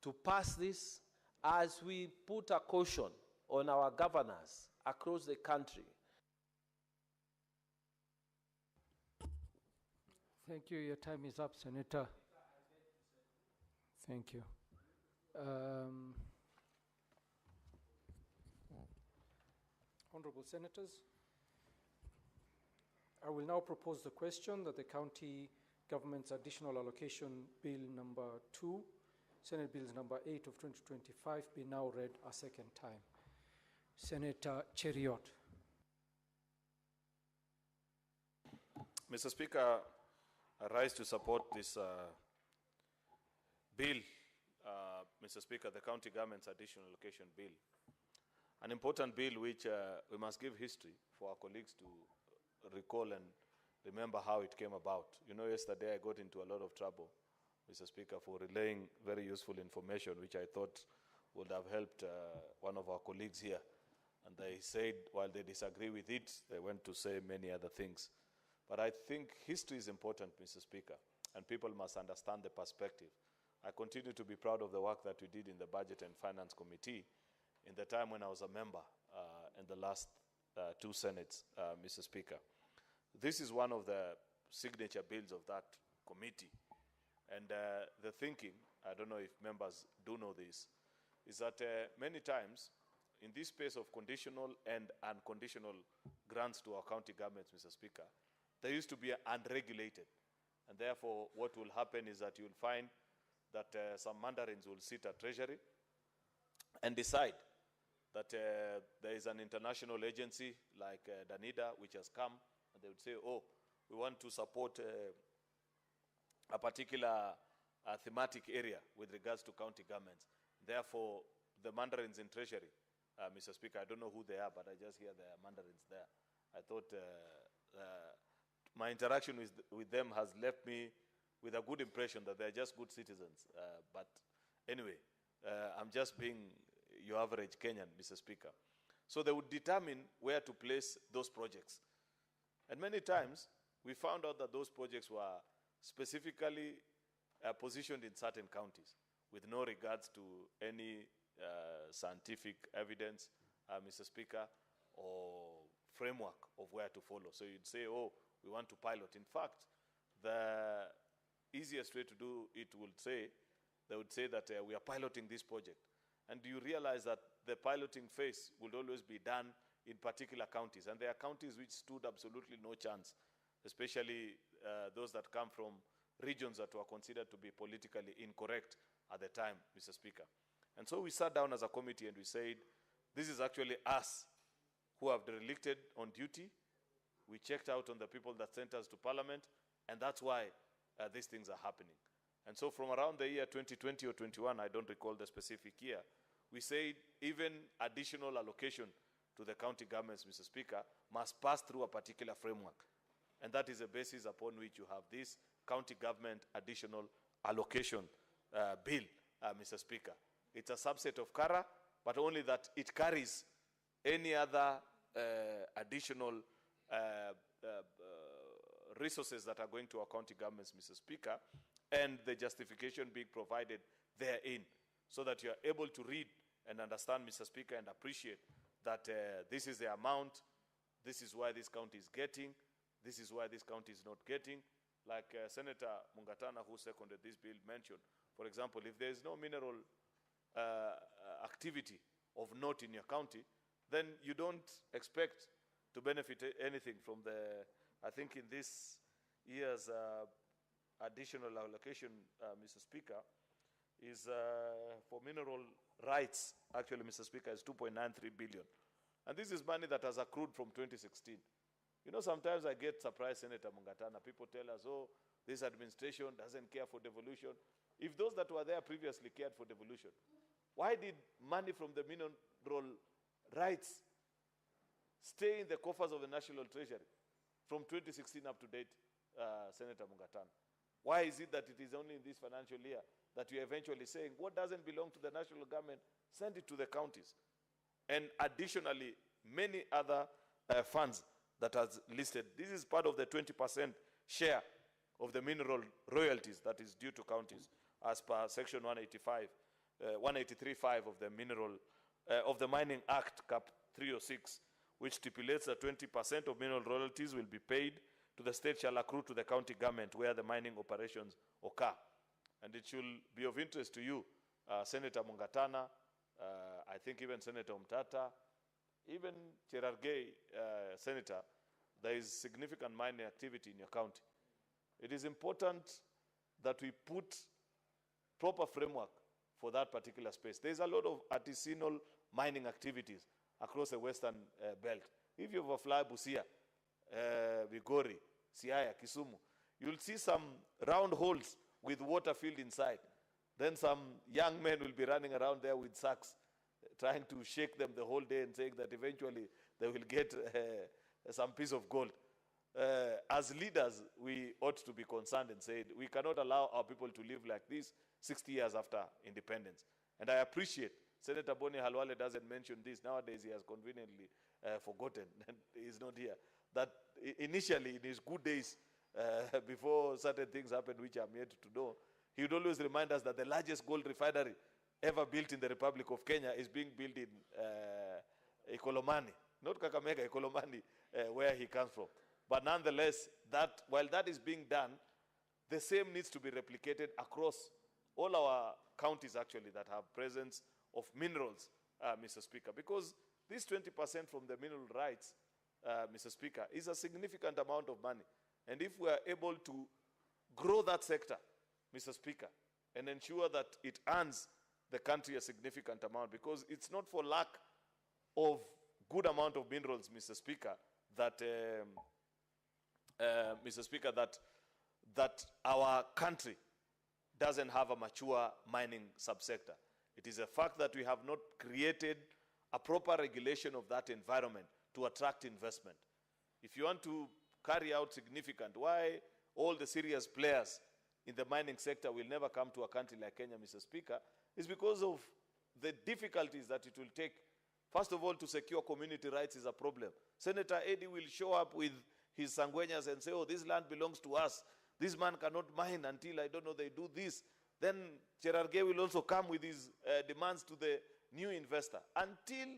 to pass this as we put a caution on our governors across the country. Thank you. Your time is up, Senator. Thank you. Honorable Senators, I will now propose the question that the County Government's Additional Allocation Bill number 2, Senate Bills number 8 of 2025, be now read a second time. Senator Cheriot. Mr. Speaker, I rise to support this bill, Mr. Speaker, the County Government's Additional Allocation Bill. An important bill which we must give history for our colleagues to recall and remember how it came about. You know, yesterday I got into a lot of trouble, Mr. Speaker, for relaying very useful information which I thought would have helped one of our colleagues here. And they said, while they disagree with it, they went to say many other things. But I think history is important, Mr. Speaker, and people must understand the perspective. I continue to be proud of the work that we did in the Budget and Finance Committee in the time when I was a member in the last two Senates, Mr. Speaker. This is one of the signature bills of that committee. And the thinking, I don't know if members do know this, is that many times in this space of conditional and unconditional grants to our county governments, Mr. Speaker, there used to be unregulated. And therefore, what will happen is that you'll find that some mandarins will sit at Treasury and decide that there is an international agency like Danida, which has come, and they would say, oh, we want to support a particular thematic area with regards to county governments. Therefore, the mandarins in Treasury, Mr. Speaker, I don't know who they are, but I just hear there are mandarins there. I thought my interaction with them has left me with a good impression that they're just good citizens. But anyway, I'm just being your average Kenyan, Mr. Speaker. So they would determine where to place those projects. And many times, we found out that those projects were specifically positioned in certain counties with no regards to any scientific evidence, Mr. Speaker, or framework of where to follow. So you'd say, oh, we want to pilot. In fact, the easiest way to do it they would say that we are piloting this project. And you realize that the piloting phase would always be done in particular counties. And there are counties which stood absolutely no chance, especially those that come from regions that were considered to be politically incorrect at the time, Mr. Speaker. And so we sat down as a committee and we said, this is actually us who have derelicted on duty. We checked out on the people that sent us to Parliament, and that's why these things are happening. And so from around the year 2020 or 21, I don't recall the specific year, we said even additional allocation to the county governments, Mr. Speaker, must pass through a particular framework. And that is the basis upon which you have this county government additional allocation bill, Mr. Speaker. It's a subset of CARA, but only that it carries any other additional resources that are going to our county governments, Mr. Speaker, and the justification being provided therein, so that you are able to read and understand, Mr. Speaker, and appreciate that this is the amount, this is why this county is getting, this is why this county is not getting. Like Senator Mungatana, who seconded this bill, mentioned, for example, if there is no mineral activity of note in your county, then you don't expect to benefit anything from the, I think in this year's additional allocation, Mr. Speaker, is for mineral rights, actually, Mr. Speaker, is 2.93 billion. And this is money that has accrued from 2016. You know, sometimes I get surprised, Senator Mungatana. People tell us, oh, this administration doesn't care for devolution. If those that were there previously cared for devolution, why did money from the mineral rights stay in the coffers of the National Treasury from 2016 up to date, Senator Mungatana? Why is it that it is only in this financial year that you're eventually saying, what doesn't belong to the national government, send it to the counties? And additionally, many other funds that are listed. This is part of the 20% share of the mineral royalties that is due to counties as per Section 183.5 of the Mining Act, Cap 306, which stipulates that 20% of mineral royalties will be paid to the state shall accrue to the county government where the mining operations occur. And it should be of interest to you, Senator Mungatana, I think even Senator Mtata, even Cherargei, Senator, there is significant mining activity in your county. It is important that we put proper framework for that particular space. There's a lot of artisanal mining activities across the western belt. If you overfly Busia, Vigori, Siaya, Kisumu, you'll see some round holes with water filled inside. Then some young men will be running around there with sacks, trying to shake them the whole day and saying that eventually they will get some piece of gold. As leaders, we ought to be concerned and say we cannot allow our people to live like this 60 years after independence. And I appreciate Senator Boni Halwale doesn't mention this. Nowadays, he has conveniently forgotten, and he's not here. That initially, in his good days, before certain things happened which I'm yet to know, he would always remind us that the largest gold refinery ever built in the Republic of Kenya is being built in Ikolomani, not Kakamega, Ikolomani, where he comes from. But nonetheless, while that is being done, the same needs to be replicated across all our counties, actually, that have presence of minerals, Mr. Speaker, because this 20% from the mineral rights, Mr. Speaker, is a significant amount of money. And if we are able to grow that sector, Mr. Speaker, and ensure that it earns the country a significant amount, because it's not for lack of good amount of minerals, Mr. Speaker, that Mr. Speaker, that our country doesn't have a mature mining subsector. It is a fact that we have not created a proper regulation of that environment to attract investment. If you want to carry out significant, why all the serious players in the mining sector will never come to a country like Kenya, Mr. Speaker, is because of the difficulties that it will take. First of all, to secure community rights is a problem. Senator Eddie will show up with his sanguenas and say, oh, this land belongs to us. This man cannot mine until, I don't know, they do this. Then Cherargei will also come with his demands to the new investor. Until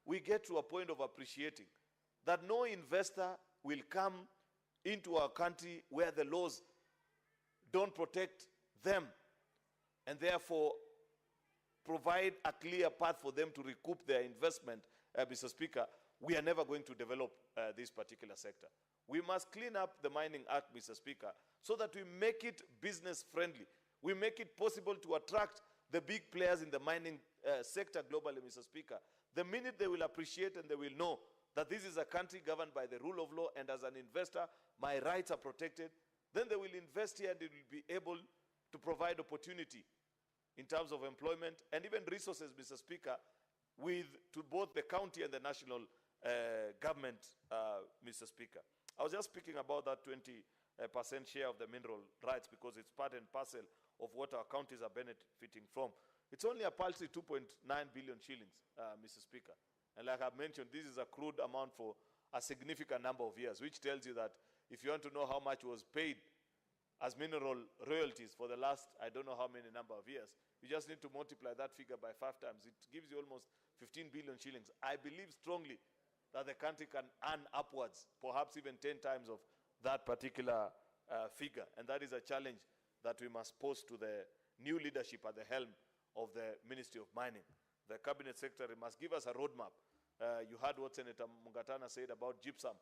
we get to a point of appreciating that no investor will come into our country where the laws don't protect them and therefore provide a clear path for them to recoup their investment, Mr. Speaker, we are never going to develop this particular sector. We must clean up the Mining Act, Mr. Speaker, so that we make it business friendly. We make it possible to attract the big players in the mining sector globally, Mr. Speaker. The minute they will appreciate and they will know that this is a country governed by the rule of law, and as an investor, my rights are protected, then they will invest here and they will be able to provide opportunity in terms of employment and even resources, Mr. Speaker, to both the county and the national government, Mr. Speaker. I was just speaking about that 20% share of the mineral rights because it's part and parcel of what our counties are benefiting from. It's only a paltry 2.9 billion shillings, Mr. Speaker. And like I've mentioned, this is a crude amount for a significant number of years, which tells you that if you want to know how much was paid as mineral royalties for the last, I don't know how many number of years, you just need to multiply that figure by 5 times. It gives you almost 15 billion shillings. I believe strongly that the country can earn upwards, perhaps even 10 times of that particular figure. And that is a challenge that we must pose to the new leadership at the helm of the Ministry of Mining. The Cabinet Secretary must give us a roadmap. You heard what Senator Mungatana said about gypsum,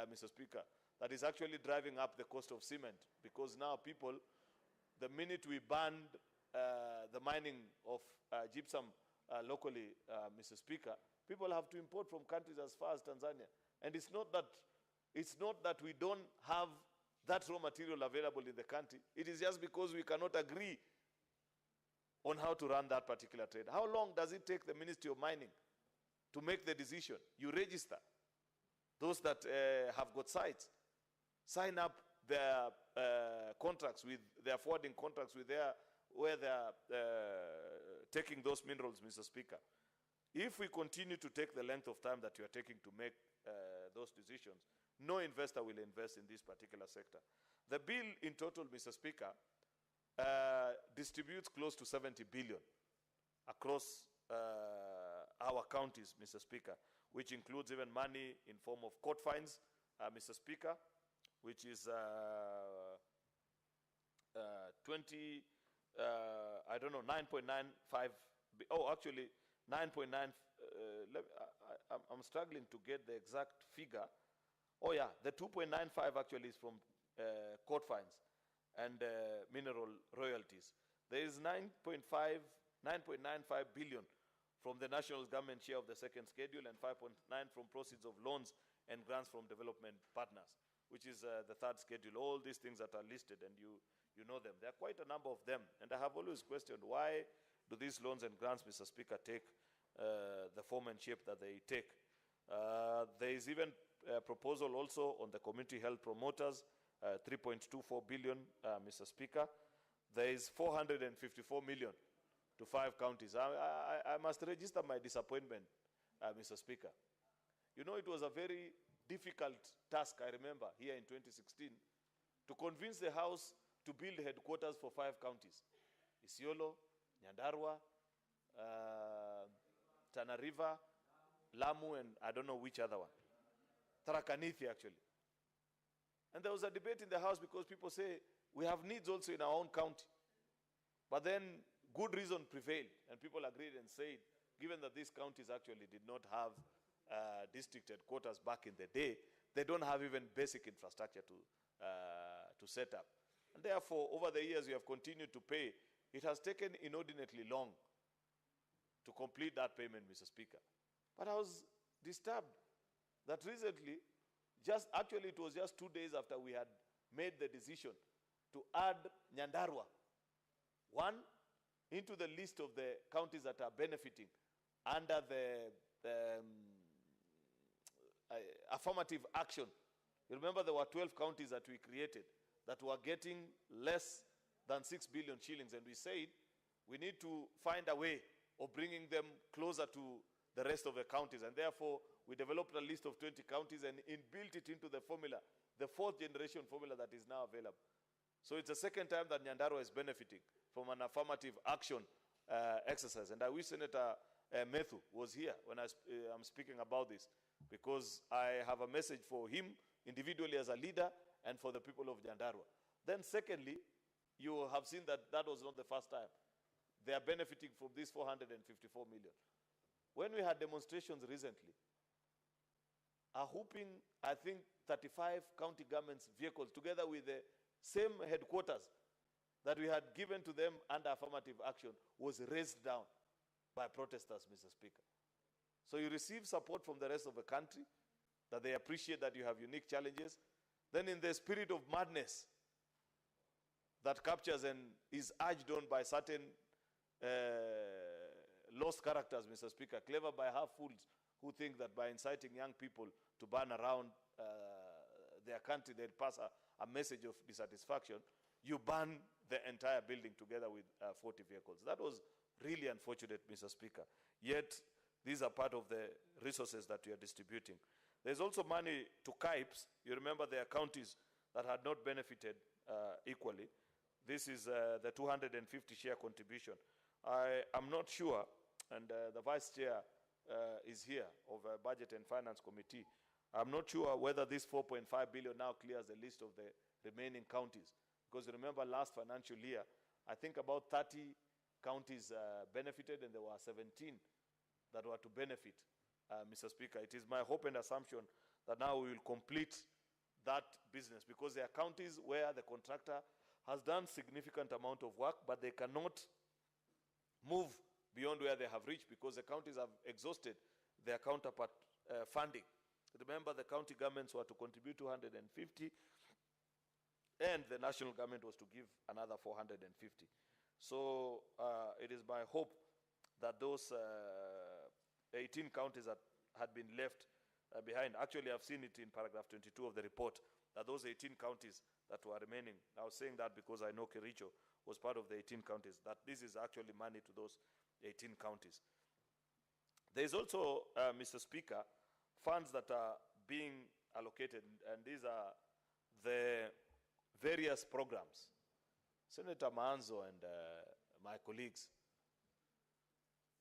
Mr. Speaker. That is actually driving up the cost of cement, because now people, the minute we banned the mining of gypsum locally, Mr. Speaker, people have to import from countries as far as Tanzania. And it's not that we don't have that raw material available in the country. It is just because we cannot agree on how to run that particular trade. How long does it take the Ministry of Mining to make the decision? You register. Those that have got sites sign up their contracts with their forwarding contracts with where they are taking those minerals, Mr. Speaker. If we continue to take the length of time that you are taking to make those decisions, no investor will invest in this particular sector. The bill in total, Mr. Speaker, distributes close to 70 billion across our counties, Mr. Speaker, which includes even money in form of court fines, Mr. Speaker, which is 9.95, actually 9.9, I'm struggling to get the exact figure. Oh yeah, the 2.95 actually is from court fines and mineral royalties. There is 9.95 billion from the national government share of the second schedule and 5.9 from proceeds of loans and grants from development partners, which is the third schedule. All these things that are listed, and you know them. There are quite a number of them. And I have always questioned, why do these loans and grants, Mr. Speaker, take the form and shape that they take? There is even a proposal also on the community health promoters, 3.24 billion, Mr. Speaker. There is 454 million to 5 counties. I must register my disappointment, Mr. Speaker. You know, it was a very difficult task, I remember, here in 2016, to convince the House to build headquarters for 5 counties: Isiolo, Nyandarua, Tana River, Lamu, and I don't know which other one. Tharaka Nithi, actually. And there was a debate in the House because people say, we have needs also in our own county. But then good reason prevailed, and people agreed and said, given that these counties actually did not have district headquarters back in the day, they don't have even basic infrastructure to set up. And therefore, over the years, we have continued to pay. It has taken inordinately long to complete that payment, Mr. Speaker. But I was disturbed that recently, it was just 2 days after we had made the decision to add Nyandarua, one, into the list of the counties that are benefiting under the affirmative action. You remember there were 12 counties that we created that were getting less than 6 billion shillings, and we said we need to find a way of bringing them closer to the rest of the counties, and therefore we developed a list of 20 counties and built it into the formula, the 4th generation formula that is now available. So it's the second time that Nyandarua is benefiting from an affirmative action exercise, and I wish Senator Methu was here when I'm speaking about this, because I have a message for him individually as a leader and for the people of Nyandarua. Then secondly, you have seen that that was not the first time. They are benefiting from this 454 million. When we had demonstrations recently, a whooping, I think, 35 county governments' vehicles, together with the same headquarters that we had given to them under affirmative action, was raised down by protesters, Mr. Speaker. So you receive support from the rest of the country, that they appreciate that you have unique challenges. Then in the spirit of madness that captures and is urged on by certain lost characters, Mr. Speaker, clever by half fools who think that by inciting young people to burn around their country, they'll pass a message of dissatisfaction, you burn the entire building together with 40 vehicles. That was really unfortunate, Mr. Speaker. Yet, these are part of the resources that we are distributing. There's also money to KIPES. You remember there are counties that had not benefited equally. This is the 250 share contribution. I am not sure, and the Vice Chair is here of Budget and Finance Committee. I'm not sure whether this 4.5 billion now clears the list of the remaining counties. Because remember last financial year, I think about 30 counties benefited, and there were 17 that were to benefit, Mr. Speaker. It is my hope and assumption that now we will complete that business, because there are counties where the contractor has done significant amount of work, but they cannot move beyond where they have reached because the counties have exhausted their counterpart funding. Remember, the county governments were to contribute 250, and the national government was to give another 450. So it is my hope that those 18 counties that had been left behind, actually I've seen it in paragraph 22 of the report, that those 18 counties that were remaining, I was saying that because I know Kericho was part of the 18 counties, that this is actually money to those 18 counties. There is also, Mr. Speaker, funds that are being allocated, and these are the various programs. Senator Manzo and my colleagues,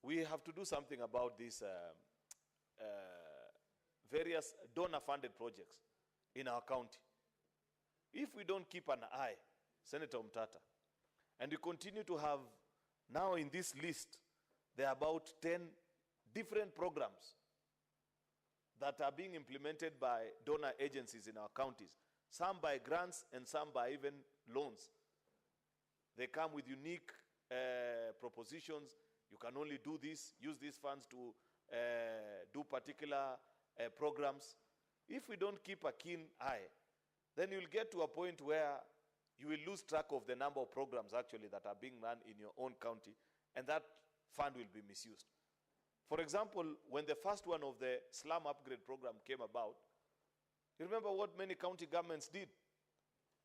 we have to do something about these various donor-funded projects in our county. If we don't keep an eye, Senator Mtata, and we continue to have, now in this list, there are about 10 different programs that are being implemented by donor agencies in our counties, some by grants and some by even loans. They come with unique propositions. You can only do this, use these funds to do particular programs. If we don't keep a keen eye, then you'll get to a point where you will lose track of the number of programs actually that are being run in your own county, and that fund will be misused. For example, when the first one of the slum upgrade program came about, you remember what many county governments did?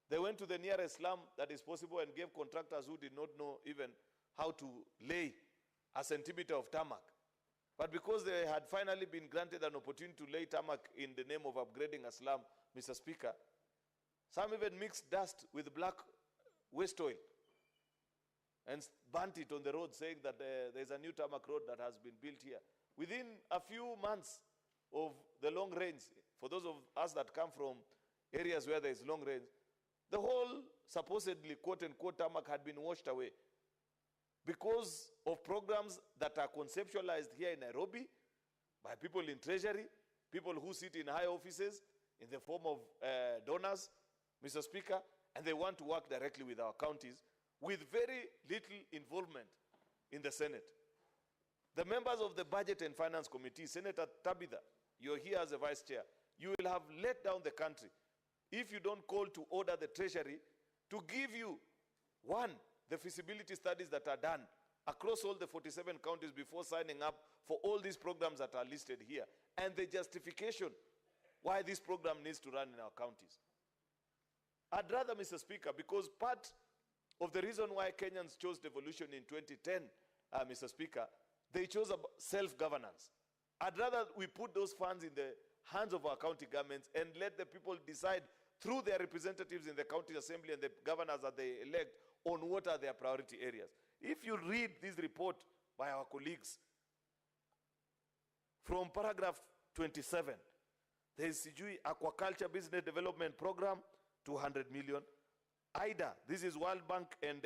They went to the nearest slum that is possible and gave contractors who did not know even how to lay a centimeter of tarmac. But because they had finally been granted an opportunity to lay tarmac in the name of upgrading a slum, Mr. Speaker, some even mixed dust with black waste oil and burnt it on the road, saying that there's a new tarmac road that has been built here. Within a few months of the long rains, for those of us that come from areas where there is long rains, the whole supposedly quote-unquote tarmac had been washed away because of programs that are conceptualized here in Nairobi by people in treasury, people who sit in high offices in the form of donors, Mr. Speaker, and they want to work directly with our counties with very little involvement in the Senate. The members of the Budget and Finance Committee, Senator Tabitha, you're here as a vice chair, you will have let down the country if you don't call to order the treasury to give you, one, the feasibility studies that are done across all the 47 counties before signing up for all these programs that are listed here, and the justification why this program needs to run in our counties. I'd rather, Mr. Speaker, because part of the reason why Kenyans chose devolution in 2010, Mr. Speaker, they chose self-governance. I'd rather we put those funds in the hands of our county governments and let the people decide through their representatives in the county assembly and the governors that they elect on what are their priority areas. If you read this report by our colleagues, from paragraph 27, there is Sijui Aquaculture Business Development Program, 200 million. IDA, this is World Bank, and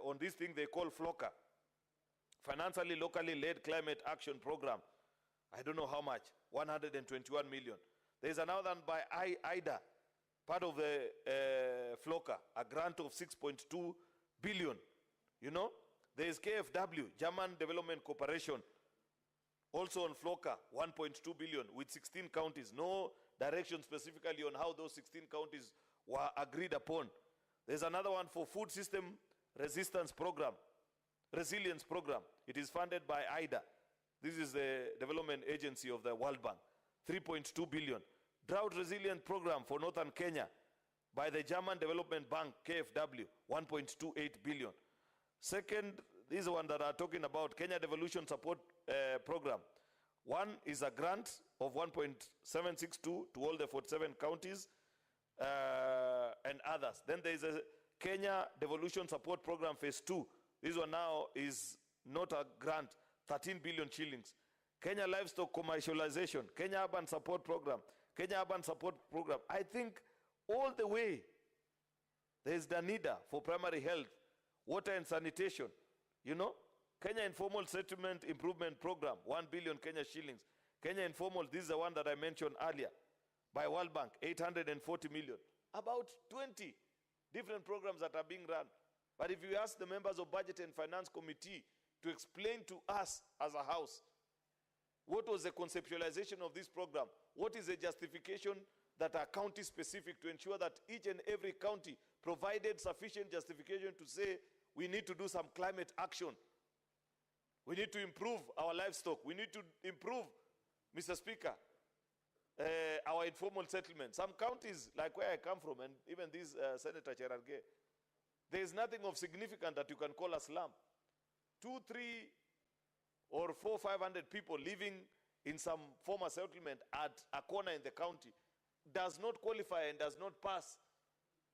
on this thing they call FLOCA, Financially Locally Led Climate Action Program. I don't know how much, 121 million. There's another one by IDA, part of the FLOCA, a grant of 6.2 billion. You know, there is KFW, German Development Corporation, also on FLOCA, 1.2 billion with 16 counties. No direction specifically on how those 16 counties were agreed upon. There's another one for Food System Resilience Program. It is funded by IDA. This is the development agency of the World Bank, 3.2 billion. Drought Resilient Program for Northern Kenya by the German Development Bank, KFW, 1.28 billion. Second, this one that I'm talking about, Kenya Devolution Support Program. One is a grant of 1.762 to all the 47 counties and others. Then there is a Kenya Devolution Support Program Phase 2. This one now is not a grant, 13 billion shillings. Kenya Livestock Commercialization, Kenya Urban Support Program, Kenya Urban Support Program. I think all the way there is the need for primary health, water and sanitation. You know, Kenya Informal Settlement Improvement Program, 1 billion Kenya shillings. Kenya Informal, this is the one that I mentioned earlier, by World Bank, 840 million. About 20 different programs that are being run. But if you ask the members of Budget and Finance Committee to explain to us as a house, what was the conceptualization of this program? What is the justification that are county specific to ensure that each and every county provided sufficient justification to say we need to do some climate action. We need to improve our livestock. We need to improve, Mr. Speaker, our informal settlement. Some counties, like where I come from, and even this Senator Cherargei, there is nothing of significance that you can call a slum. 2, 3, or 4, 500 people living in some former settlement at a corner in the county does not qualify and does not pass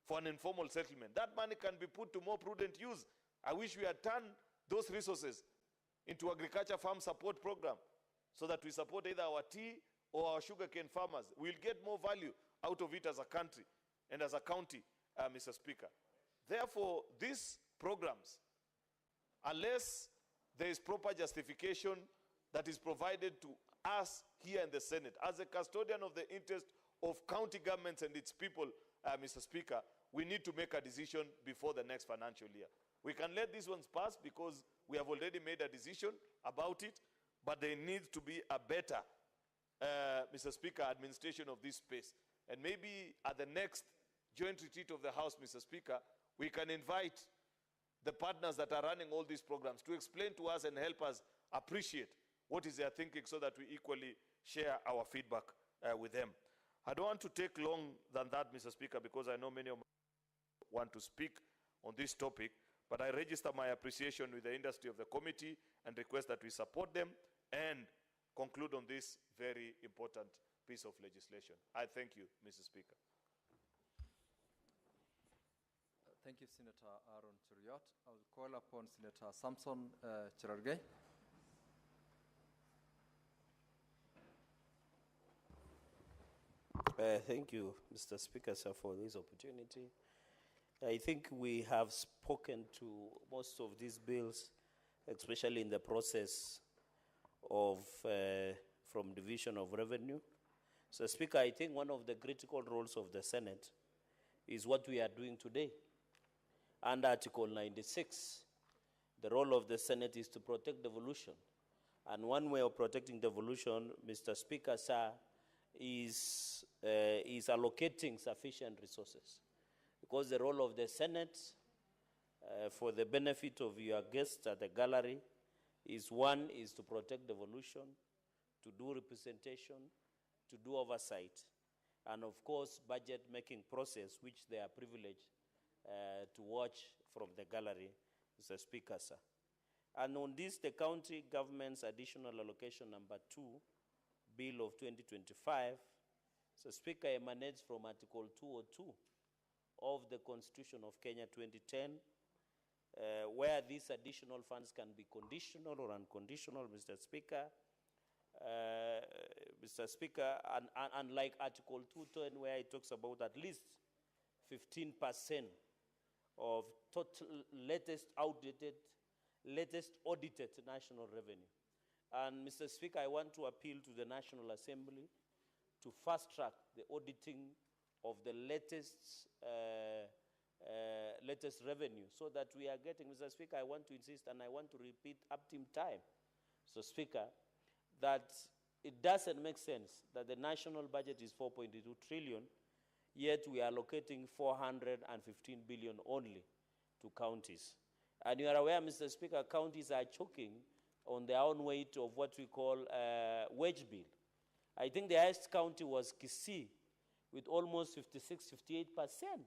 for an informal settlement. That money can be put to more prudent use. I wish we had turned those resources into agriculture farm support program so that we support either our tea or our sugarcane farmers. We'll get more value out of it as a country and as a county, Mr. Speaker. Therefore, these programs, unless there is proper justification that is provided to us here in the Senate, as a custodian of the interest of county governments and its people, Mr. Speaker, we need to make a decision before the next financial year. We can let these ones pass because we have already made a decision about it, but there needs to be a better, Mr. Speaker, administration of this space. And maybe at the next joint retreat of the House, Mr. Speaker, we can invite the partners that are running all these programs to explain to us and help us appreciate what is their thinking so that we equally share our feedback with them. I don't want to take long than that, Mr. Speaker, because I know many of you want to speak on this topic, but I register my appreciation with the industry of the committee and request that we support them and conclude on this very important piece of legislation. I thank you, Mr. Speaker. Thank you, Senator Aaron Cheriot. I'll call upon Senator Samson Cherargei. Thank you, Mr. Speaker, sir, for this opportunity. I think we have spoken to most of these bills, especially in the process of from division of revenue. So, Speaker, I think one of the critical roles of the Senate is what we are doing today. Under Article 96, the role of the Senate is to protect devolution. And one way of protecting devolution, Mr. Speaker, sir, is allocating sufficient resources. Because the role of the Senate, for the benefit of your guests at the gallery, is one, is to protect devolution, to do representation, to do oversight, and of course, budget-making process, which they are privileged to watch from the gallery, Mr. Speaker, sir. And on this, the county government's additional allocation number 2, Bill of 2025, Mr. Speaker, emanates from Article 202 of the Constitution of Kenya 2010, where these additional funds can be conditional or unconditional, Mr. Speaker. Mr. Speaker, unlike Article 210, where it talks about at least 15% of total latest audited national revenue. And Mr. Speaker, I want to appeal to the National Assembly to fast-track the auditing of the latest revenue so that we are getting, Mr. Speaker, I want to insist and I want to repeat up to time, Mr. Speaker, that it doesn't make sense that the national budget is 4.2 trillion, yet we are allocating 415 billion only to counties. And you are aware, Mr. Speaker, counties are choking on their own weight of what we call wage bill. I think the highest county was Kisii, with almost 56-58%,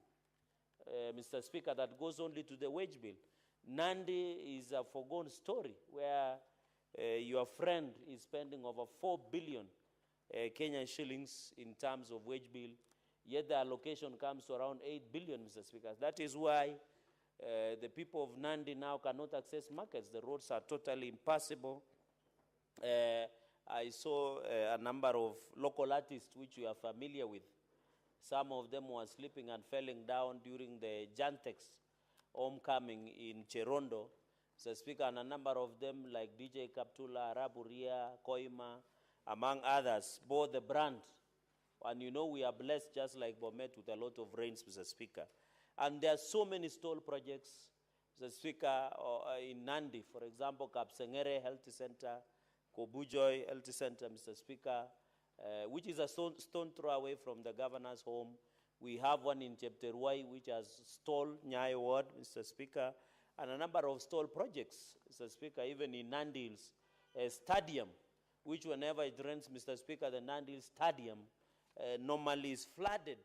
Mr. Speaker, that goes only to the wage bill. Nandi is a foregone story, where your friend is spending over 4 billion Kenyan shillings in terms of wage bill, yet the allocation comes to around 8 billion, Mr. Speaker. That is why the people of Nandi now cannot access markets. The roads are totally impassable. I saw a number of local artists which you are familiar with. Some of them were slipping and falling down during the Jantex homecoming in Cherondo. Mr. Speaker, and a number of them like DJ Kaptula, Raburia, Koima, among others, bore the brand. And you know we are blessed just like Bomet with a lot of rains, Mr. Speaker. And there are so many stall projects, Mr. Speaker, in Nandi, for example, Kapsengere Health Center, Kobujoy Health Center, Mr. Speaker, which is a stone throw away from the governor's home. We have one in Chepterwai, which has stalled Nyai Ward, Mr. Speaker, and a number of stall projects, Mr. Speaker, even in Nandi Hills, a stadium, which whenever it rains, Mr. Speaker, the Nandi Hills Stadium normally is flooded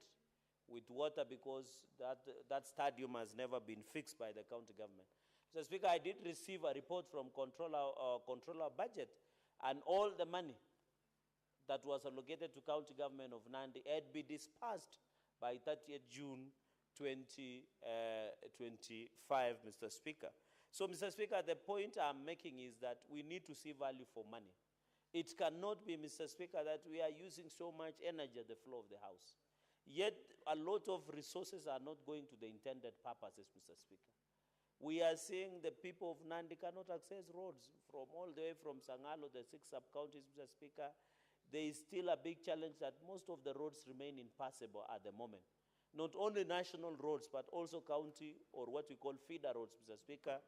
with water because that stadium has never been fixed by the county government. Mr. Speaker, I did receive a report from Controller Budget, and all the money that was allocated to county government of Nandi had been dispersed by 30th June 2025, Mr. Speaker. So, Mr. Speaker, the point I'm making is that we need to see value for money. It cannot be, Mr. Speaker, that we are using so much energy at the floor of the House. Yet, a lot of resources are not going to the intended purposes, Mr. Speaker. We are seeing the people of Nandi cannot access roads from all the way from Sangalo, the 6 sub-counties, Mr. Speaker. There is still a big challenge that most of the roads remain impassable at the moment. Not only national roads, but also county or what we call feeder roads, Mr. Speaker,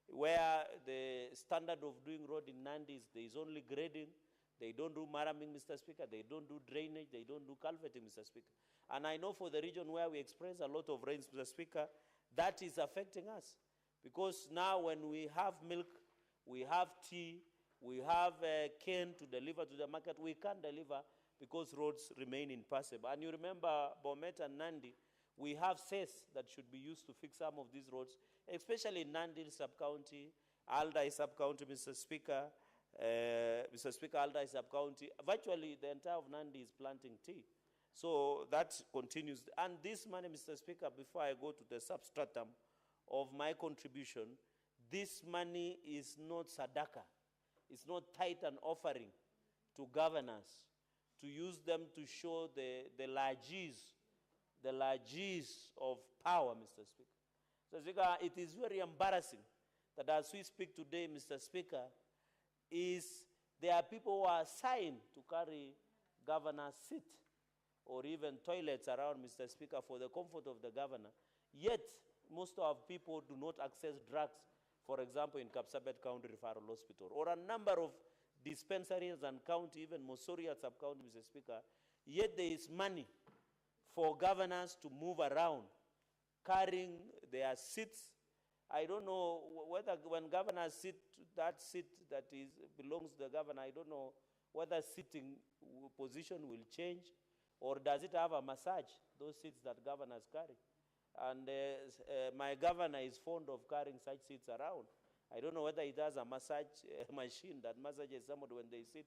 where the standard of doing road in Nandi is there is only grading. They don't do maraming, Mr. Speaker. They don't do drainage. They don't do culverting, Mr. Speaker. And I know for the region where we experience a lot of rains, Mr. Speaker, that is affecting us. Because now when we have milk, we have tea, we have cane to deliver to the market, we can't deliver because roads remain impassable. And you remember Bomet and Nandi, we have cess that should be used to fix some of these roads, especially in Nandi sub-county, Aldai sub-county, Mr. Speaker, Aldai sub-county. Virtually the entire of Nandi is planting tea. So that continues. And this money, Mr. Speaker, before I go to the substratum of my contribution, this money is not sadaka. It's not tithe and offering to governors to use them to show the largesse of power, Mr. Speaker. Mr. Speaker, it is very embarrassing that as we speak today, Mr. Speaker, there are people who are assigned to carry governor's seat or even toilets around, Mr. Speaker, for the comfort of the governor. Yet, most of people do not access drugs, for example, in Kapsabet County Referral Hospital, or a number of dispensaries and county, even Mosoria sub-county, Mr. Speaker. Yet there is money for governors to move around, carrying their seats. I don't know whether when governors sit, that seat that belongs to the governor, I don't know whether sitting position will change, or does it have a massage, those seats that governors carry. And my governor is fond of carrying such seats around. I don't know whether it has a massage machine that massages somebody when they sit.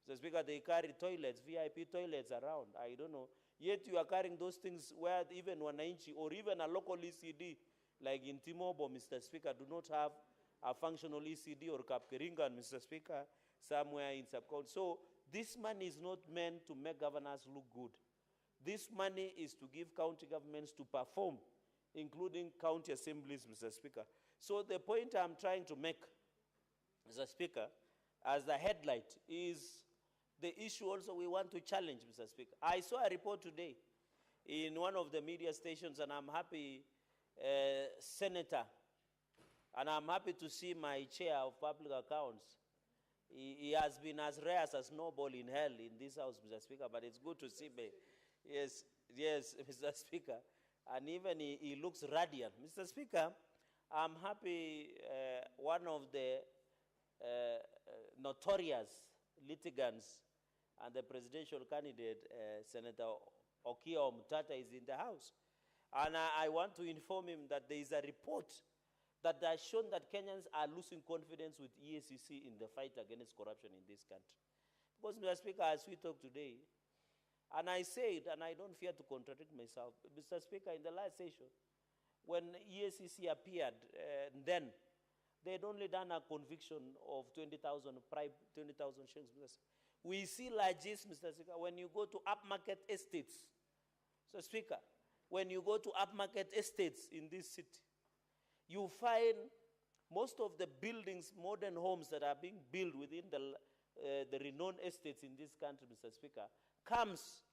So, Speaker, they carry toilets, VIP toilets around. I don't know. Yet you are carrying those things where even Wananchi or even a local ECD, like in Timobo, Mr. Speaker, do not have a functional ECD, or Kapkeringan, Mr. Speaker, somewhere in sub-county. So this money is not meant to make governors look good. This money is to give county governments to perform, including county assemblies, Mr. Speaker. So the point I'm trying to make, Mr. Speaker, as the headlight, is the issue also we want to challenge, Mr. Speaker. I saw a report today in one of the media stations, and I'm happy, Senator, and I'm happy to see my chair of public accounts. He has been as rare as a snowball in hell in this house, Mr. Speaker, but it's good to see me. Yes, Mr. Speaker. And even he looks radiant. Mr. Speaker, I'm happy one of the notorious litigants and the presidential candidate, Senator Okiya Omtata, is in the house. And I want to inform him that there is a report that has shown that Kenyans are losing confidence with EACC in the fight against corruption in this country. Because, Mr. Speaker, as we talk today, and I said, and I don't fear to contradict myself, Mr. Speaker, in the last session, when EACC appeared, then they had only done a conviction of 20,000 shillings. We see largesse, Mr. Speaker, when you go to upmarket estates. So, Speaker, when you go to upmarket estates in this city, you find most of the buildings, modern homes that are being built within the renowned estates in this country, Mr. Speaker, comes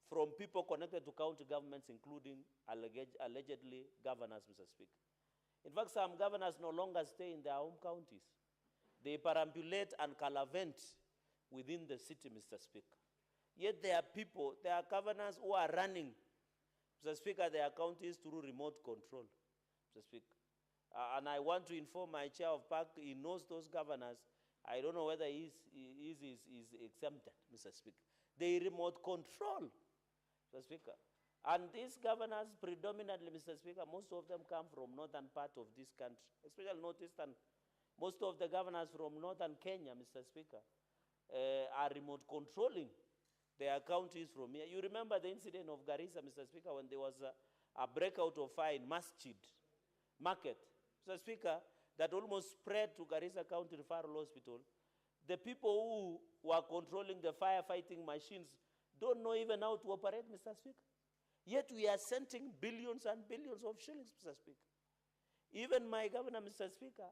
from people connected to county governments, including allegedly governors, Mr. Speaker. In fact, some governors no longer stay in their home counties. They perambulate and calavent within the city, Mr. Speaker. Yet there are people, there are governors who are running, Mr. Speaker, their counties through remote control, Mr. Speaker. And I want to inform my chair of PAC, he knows those governors. I don't know whether he is exempted, Mr. Speaker. They remote control, Mr. Speaker. And these governors predominantly, Mr. Speaker, most of them come from northern part of this country, especially northeastern. Most of the governors from northern Kenya, Mr. Speaker, are remote controlling their counties from here. You remember the incident of Garissa, Mr. Speaker, when there was a breakout of fire in Masjid Market, Mr. Speaker, that almost spread to Garissa County Referral Hospital. The people who were controlling the firefighting machines don't know even how to operate, Mr. Speaker. Yet we are sending billions and billions of shillings, Mr. Speaker. Even my governor, Mr. Speaker,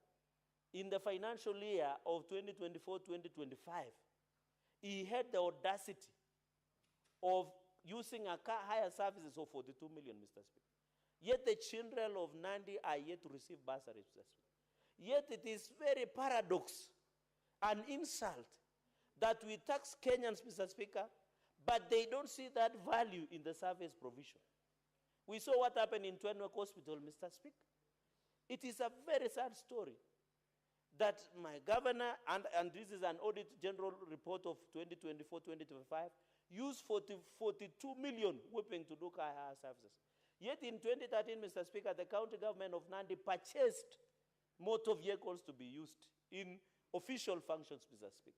in the financial year of 2024-2025, he had the audacity of using a higher services of 42 million, Mr. Speaker. Yet the children of Nandi are yet to receive bursaries, Mr. Speaker. Yet it is very paradox and insult that we tax Kenyans, Mr. Speaker, but they don't see that value in the service provision. We saw what happened in Twenwek Hospital, Mr. Speaker. It is a very sad story that my governor, and this is an audit general report of 2024-2025, used 42 million whipping to do higher services. Yet in 2013, Mr. Speaker, the county government of Nandi purchased motor vehicles to be used in official functions, Mr. Speaker.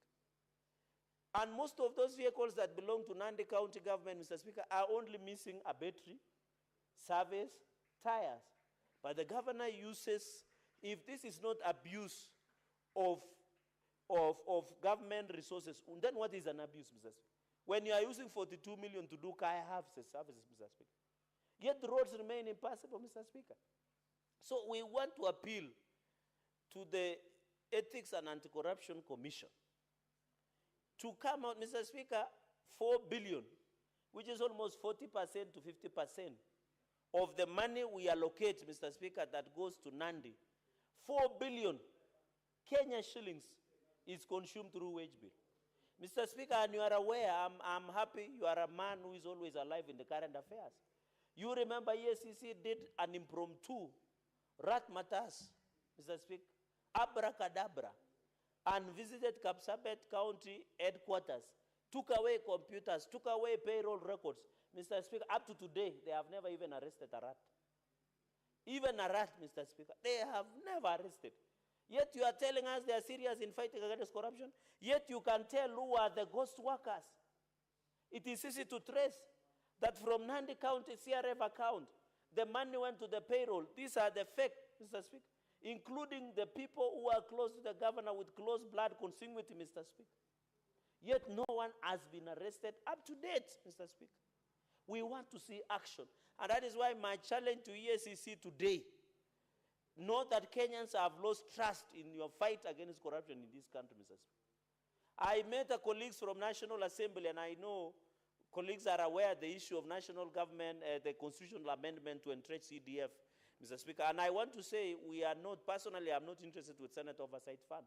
And most of those vehicles that belong to Nandi County government, Mr. Speaker, are only missing a battery, service, tires. But the governor uses, if this is not abuse of government resources, then what is an abuse, Mr. Speaker? When you are using 42 million to do Kaya services, Mr. Speaker. Yet the roads remain impassable, Mr. Speaker. So we want to appeal to the Ethics and Anti-Corruption Commission to come out, Mr. Speaker, 4 billion, which is almost 40% to 50% of the money we allocate, Mr. Speaker, that goes to Nandi. 4 billion Kenya shillings is consumed through wage bill. Mr. Speaker, and you are aware, I'm happy you are a man who is always alive in the current affairs. You remember EACC did an impromptu rat matters, Mr. Speaker, abracadabra, and visited Kapsabet County headquarters, took away computers, took away payroll records. Mr. Speaker, up to today, they have never even arrested a rat. Even a rat, Mr. Speaker, they have never arrested. Yet you are telling us they are serious in fighting against corruption. Yet you can tell who are the ghost workers. It is easy to trace that from Nandi County CRF account, the money went to the payroll. These are the fake, Mr. Speaker, including the people who are close to the governor with close blood consanguinity, Mr. Speaker. Yet no one has been arrested up to date, Mr. Speaker. We want to see action. And that is why my challenge to EACC today, know that Kenyans have lost trust in your fight against corruption in this country, Mr. Speaker. I met a colleagues from National Assembly, and I know colleagues are aware of the issue of national government, the constitutional amendment to entrench CDF, Mr. Speaker. And I want to say we are not, personally, I'm not interested with Senate Oversight Fund.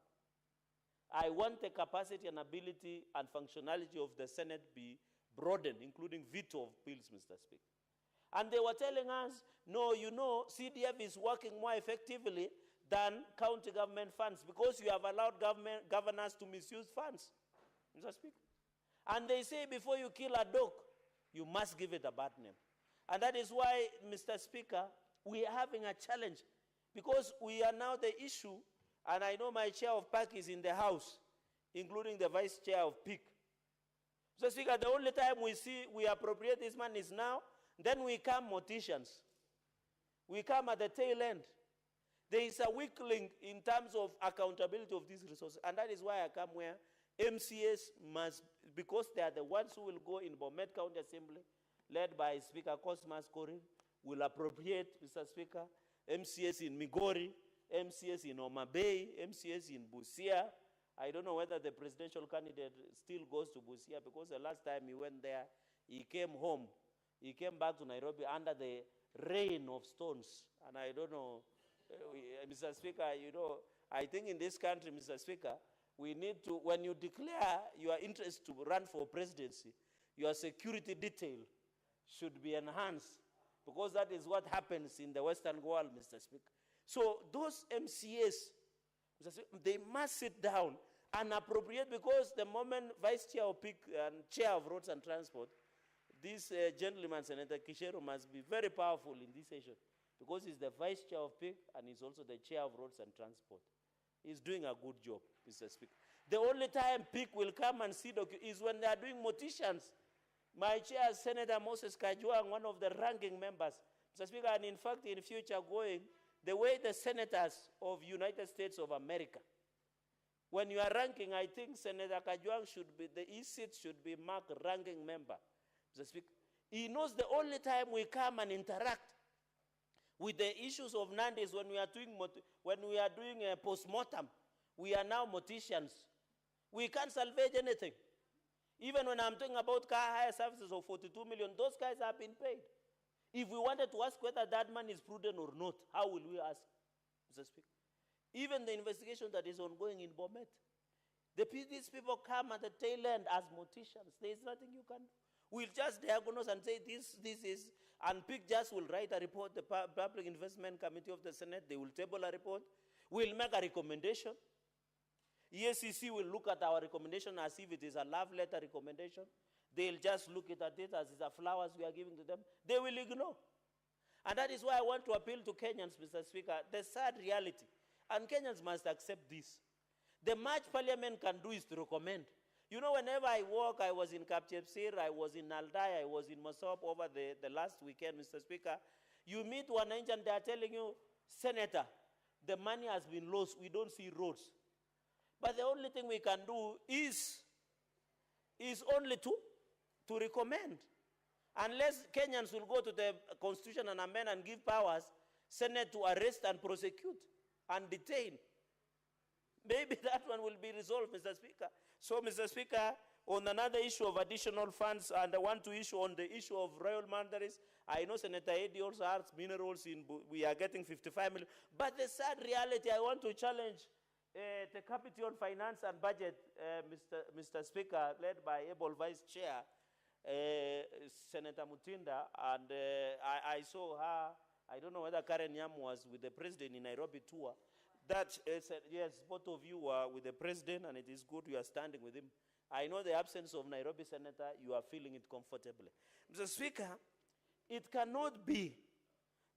I want the capacity and ability and functionality of the Senate be broadened, including veto of bills, Mr. Speaker. And they were telling us, no, you know, CDF is working more effectively than county government funds because you have allowed governors to misuse funds, Mr. Speaker. And they say before you kill a dog, you must give it a bad name. And that is why, Mr. Speaker, we are having a challenge because we are now the issue, and I know my chair of PAC is in the House, including the vice chair of PIC. Mr. Speaker, the only time we see we appropriate this money is now. Then we come morticians. We come at the tail end. There is a weak link in terms of accountability of these resources. And that is why I come where MCAs must, because they are the ones who will go in Bomet County Assembly, led by Speaker Cosmas Korir, will appropriate, Mr. Speaker, MCAs in Migori, MCAs in Homa Bay, MCAs in Busia. I don't know whether the presidential candidate still goes to Busia because the last time he went there, he came home. He came back to Nairobi under the rain of stones. And I don't know, Mr. Speaker, you know, I think in this country, Mr. Speaker, we need to, when you declare your interest to run for presidency, your security detail should be enhanced because that is what happens in the Western world, Mr. Speaker. So those MCAs, Mr. Speaker, they must sit down and appropriate because the moment Vice Chair of PIC and Chair of Roads and Transport, this gentleman, Senator Kishero, must be very powerful in this session because he's the Vice Chair of PIC and he's also the Chair of Roads and Transport. He's doing a good job, Mr. Speaker. The only time PIC will come and see is when they are doing morticians. My chair, Senator Moses Kajwang, one of the ranking members, Mr. Speaker, and in fact, in future going, the way the senators of United States of America, when you are ranking, I think Senator Kajwang should be, the E-seat should be marked ranking member. Mr. Speaker, he knows the only time we come and interact with the issues of Nandi is when we are doing a post-mortem. We are now morticians. We can't salvage anything. Even when I'm talking about car hire services of 42 million, those guys have been paid. If we wanted to ask whether that money is prudent or not, how will we ask, Mr. Speaker? Even the investigation that is ongoing in Bomet, these people come at the tail end as morticians. There is nothing you can do. We'll just diagnose and say this is, and PIC just will write a report, the Public Investment Committee of the Senate, they will table a report. We'll make a recommendation. EACC will look at our recommendation as if it is a love letter recommendation. They'll just look at it as it's a flowers we are giving to them. They will ignore. And that is why I want to appeal to Kenyans, Mr. Speaker, the sad reality. And Kenyans must accept this. The much Parliament can do is to recommend. You know, whenever I walk, I was in Kapchepsir, I was in Naldai, I was in Mosop over the last weekend, Mr. Speaker. You meet one and they are telling you, Senator, the money has been lost, we don't see roads. But the only thing we can do is only to recommend. Unless Kenyans will go to the Constitution and amend and give powers, Senate to arrest and prosecute and detain. Maybe that one will be resolved, Mr. Speaker. So, Mr. Speaker, on another issue of additional funds, and I want to issue on the issue of royal mandaries, I know Senator Eddie also has minerals we are getting 55 million. But the sad reality, I want to challenge the Committee on Finance and Budget, Mr. Speaker, led by able Vice Chair, Senator Mutinda, and I saw her, I don't know whether Karen Yam was with the president in Nairobi tour. That yes, both of you were with the president, and it is good you are standing with him. I know the absence of Nairobi Senator, you are feeling it comfortably. Mr. Speaker, it cannot be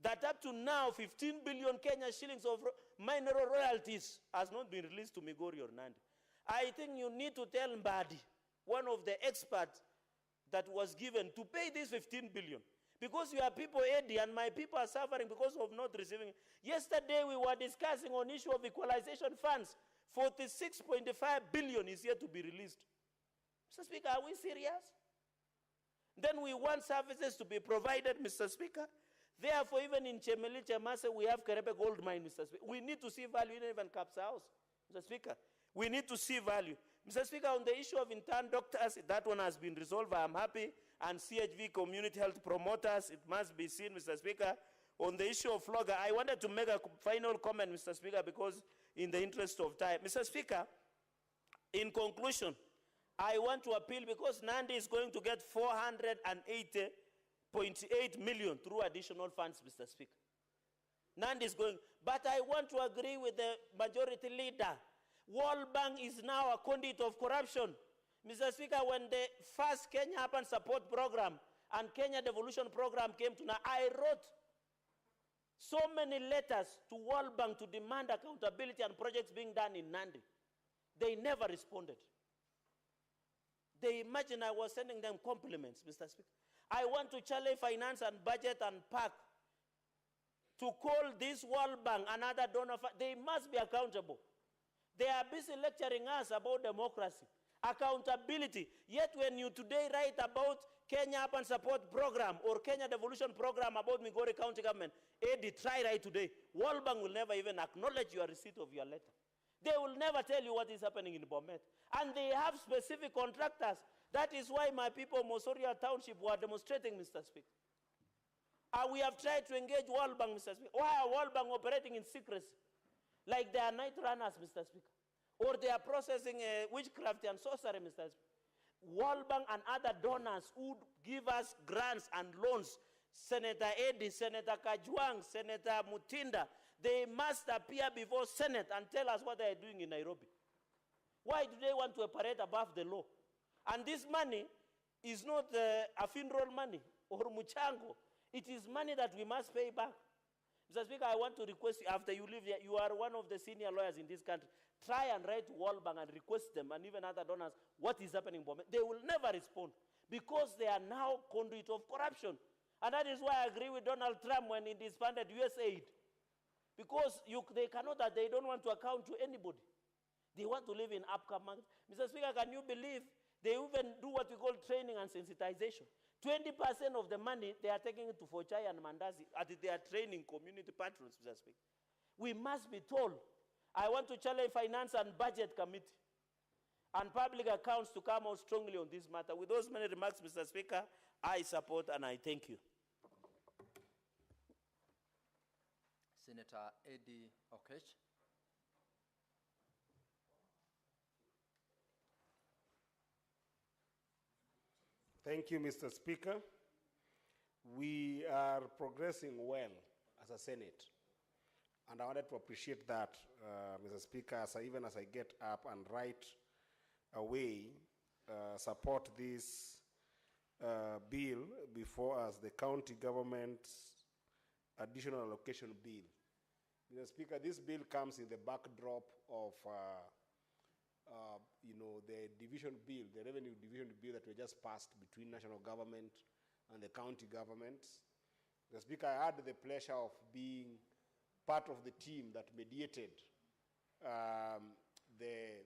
that up to now, 15 billion Kenya shillings of mineral royalties has not been released to Migori or Nandi. I think you need to tell Mbadi, one of the experts that was given, to pay this 15 billion. Because your people, Eddie, and my people are suffering because of not receiving. Yesterday, we were discussing on issue of equalization funds. 46.5 billion is yet to be released. Mr. Speaker, are we serious? Then we want services to be provided, Mr. Speaker. Therefore, even in Chemeli, Chemase, we have Kerebe gold mine, Mr. Speaker. We need to see value in even Cap's house, Mr. Speaker. We need to see value. Mr. Speaker, on the issue of intern doctors, that one has been resolved. I am happy. And CHV community health promoters, it must be seen, Mr. Speaker. On the issue of flogger, I wanted to make a final comment, Mr. Speaker, because in the interest of time. Mr. Speaker, in conclusion, I want to appeal because Nandi is going to get 480.8 million through additional funds, Mr. Speaker. Nandi is going, but I want to agree with the majority leader. World Bank is now a conduit of corruption. Mr. Speaker, when the first Kenya Urban Support Program and Kenya Devolution Program came to now, I wrote so many letters to World Bank to demand accountability and projects being done in Nandi. They never responded. They imagine I was sending them compliments, Mr. Speaker. I want to challenge Finance and Budget and PAC to call this World Bank another donor. They must be accountable. They are busy lecturing us about democracy, accountability. Yet when you today write about Kenya Urban Support Program or Kenya Devolution Program about Migori County Government, Eddie, try right today. World Bank will never even acknowledge your receipt of your letter. They will never tell you what is happening in Bomet. And they have specific contractors. That is why my people, Mosoria Township, were demonstrating, Mr. Speaker. We have tried to engage World Bank, Mr. Speaker. Why are World Bank operating in secrecy? Like they are night runners, Mr. Speaker. Or they are processing witchcraft and sorcery, Mr. Speaker. World Bank and other donors who give us grants and loans, Senator Eddie, Senator Kajwang, Senator Mutinda, they must appear before Senate and tell us what they are doing in Nairobi. Why do they want to operate above the law? And this money is not a funeral money or muchango. It is money that we must pay back. Mr. Speaker, I want to request you, after you leave here, you are one of the senior lawyers in this country. Try and write to World Bank and request them and even other donors what is happening in Bomet. They will never respond because they are now conduit of corruption. And that is why I agree with Donald Trump when he disbanded USAID. Because they cannot, they don't want to account to anybody. They want to live in upcoming. Mr. Speaker, can you believe they even do what we call training and sensitization? 20% of the money, they are taking it to Fochai and Mandazi as they are training community patrons, Mr. Speaker. We must be told. I want to challenge Finance and Budget Committee and Public Accounts to come out strongly on this matter. With those many remarks, Mr. Speaker, I support and I thank you. Senator Eddie Okech. Thank you, Mr. Speaker. We are progressing well as a Senate. And I wanted to appreciate that, Mr. Speaker, even as I get up and right away, support this bill before us, the county government's additional allocation bill. Mr. Speaker, this bill comes in the backdrop of the division bill, the revenue division bill that we just passed between national government and the county governments. The Speaker, I had the pleasure of being part of the team that mediated the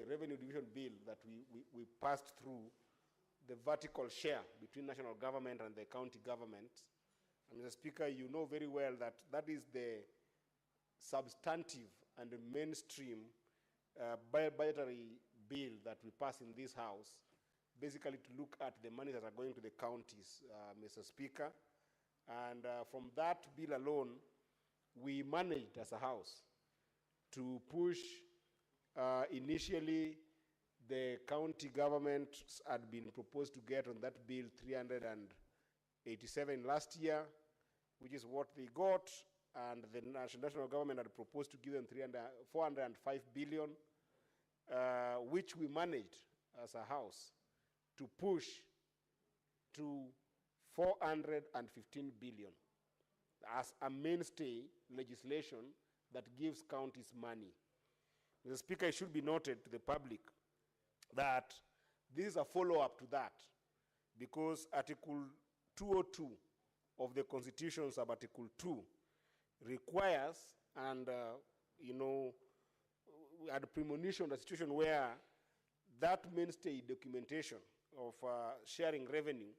revenue division bill that we passed through, the vertical share between national government and the county government. And Mr. Speaker, you know very well that that is the substantive and the mainstream budgetary bill that we pass in this House, basically to look at the money that are going to the counties, Mr. Speaker. And from that bill alone, we managed as a House to push initially the county government had been proposed to get on that bill 387 last year, which is what they got, and the national government had proposed to give them 405 billion, which we managed as a House to push to 415 billion as a mainstay legislation that gives counties money. Mr. Speaker, it should be noted to the public that this is a follow-up to that, because Article 202 of the Constitution, sub-Article 2, requires, and we had a premonition, the situation where that mainstay documentation of sharing revenue,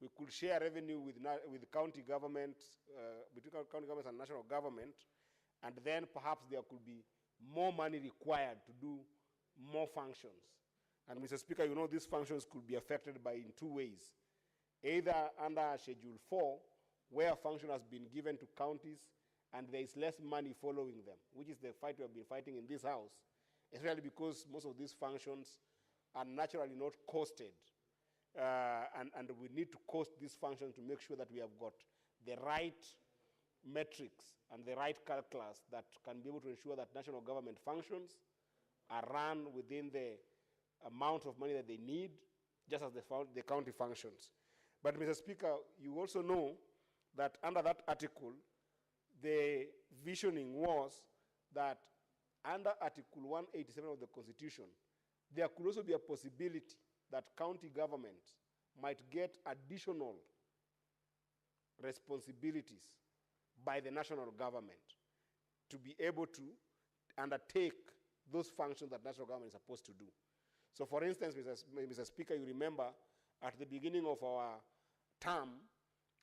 we could share revenue with county governments, between county governments and national government, and then perhaps there could be more money required to do more functions. And Mr. Speaker, you know these functions could be affected by in two ways. Either under Schedule 4, where a function has been given to counties and there is less money following them, which is the fight we have been fighting in this House, especially because most of these functions are naturally not costed. And we need to cost these functions to make sure that we have got the right metrics and the right calculus that can be able to ensure that national government functions are run within the amount of money that they need, just as the county functions. But Mr. Speaker, you also know that under that article, the visioning was that under Article 187 of the Constitution, there could also be a possibility that county government might get additional responsibilities by the national government to be able to undertake those functions that national government is supposed to do. So for instance, Mr. Speaker, you remember at the beginning of our term,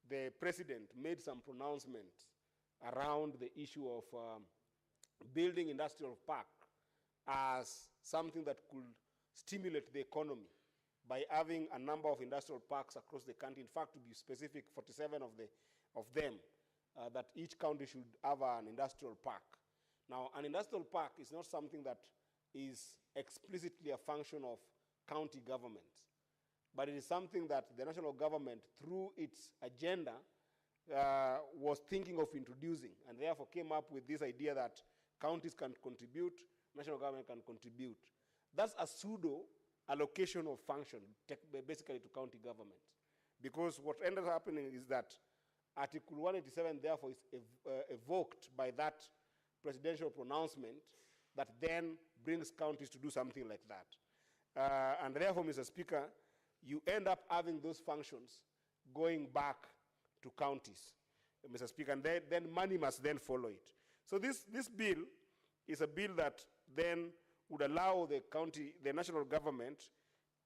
the president made some pronouncements around the issue of building industrial park as something that could stimulate the economy by having a number of industrial parks across the country. In fact, to be specific, 47 of them, that each county should have an industrial park. Now, an industrial park is not something that is explicitly a function of county government, but it is something that the national government, through its agenda, was thinking of introducing, and therefore came up with this idea that counties can contribute, national government can contribute. That's a pseudo allocation of function, basically to county government. Because what ended up happening is that Article 187, therefore, is evoked by that presidential pronouncement that then brings counties to do something like that. And therefore, Mr. Speaker, you end up having those functions going back to counties, Mr. Speaker, and then money must then follow it. So this bill is a bill that then would allow the national government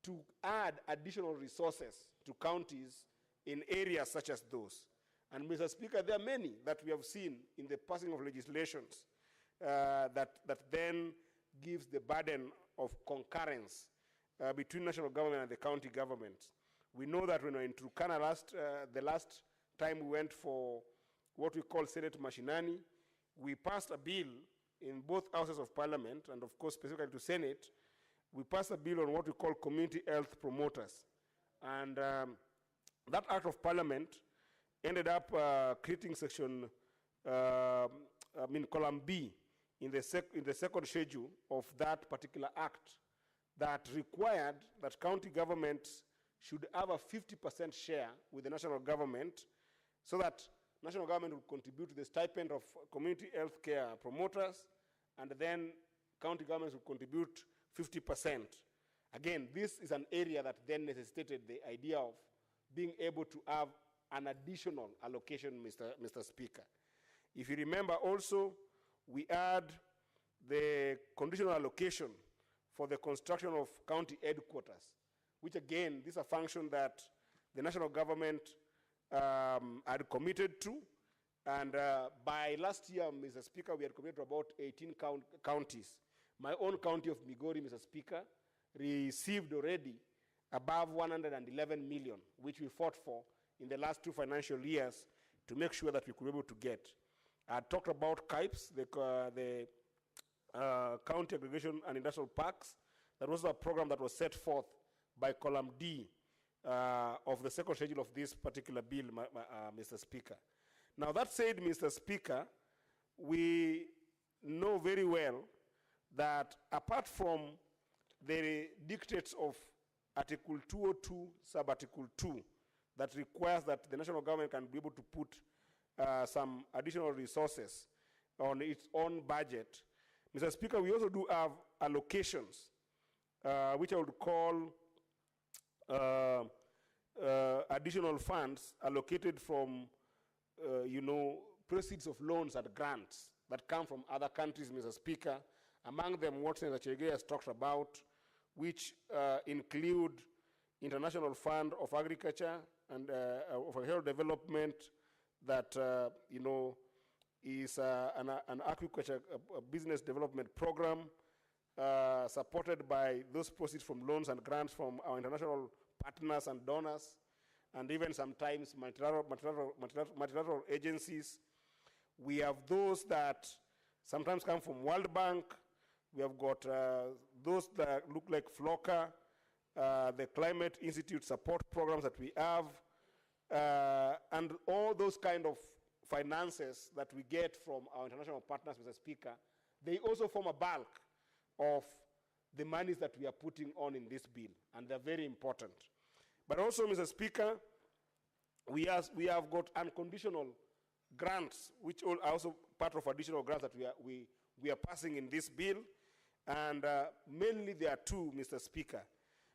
to add additional resources to counties in areas such as those. And Mr. Speaker, there are many that we have seen in the passing of legislations that then gives the burden of concurrence between national government and the county governments. We know that when we were in Turkana the last time we went for what we call Senate Mashinani, we passed a bill in both houses of parliament, and of course specifically to Senate. We passed a bill on what we call community health promoters. And that act of parliament ended up creating section, column B in the second schedule of that particular act that required that county governments should have a 50% share with the national government so that national government will contribute to the stipend of community health care promoters, and then county governments will contribute 50%. Again, this is an area that then necessitated the idea of being able to have an additional allocation, Mr. Speaker. If you remember also, we had the conditional allocation for the construction of county headquarters, which again, this is a function that the national government had committed to. And by last year, Mr. Speaker, we had committed to about 18 counties. My own county of Migori, Mr. Speaker, received already above 111 million, which we fought for in the last 2 financial years to make sure that we could be able to get. I talked about CAIPS, the County Aggregation and Industrial Parks. That was a program that was set forth by column D of the second schedule of this particular bill, Mr. Speaker. Now that said, Mr. Speaker, we know very well that apart from the dictates of Article 202, Sub-Article 2, that requires that the national government can be able to put some additional resources on its own budget, Mr. Speaker, we also do have allocations, which I would call additional funds allocated from, proceeds of loans and grants that come from other countries, Mr. Speaker. Among them, what Senator Chege has talked about, which include International Fund of Agriculture and of Rural Development that, is an agriculture business development program supported by those proceeds from loans and grants from our international partners and donors, and even sometimes multilateral agencies. We have those that sometimes come from World Bank. We have got those that look like FLOCA, the Climate Institute support programs that we have, and all those kind of finances that we get from our international partners, Mr. Speaker, they also form a bulk of the monies that we are putting on in this bill, and they're very important. But also, Mr. Speaker, we have got unconditional grants, which are also part of additional grants that we are passing in this bill, and mainly there are 2, Mr. Speaker.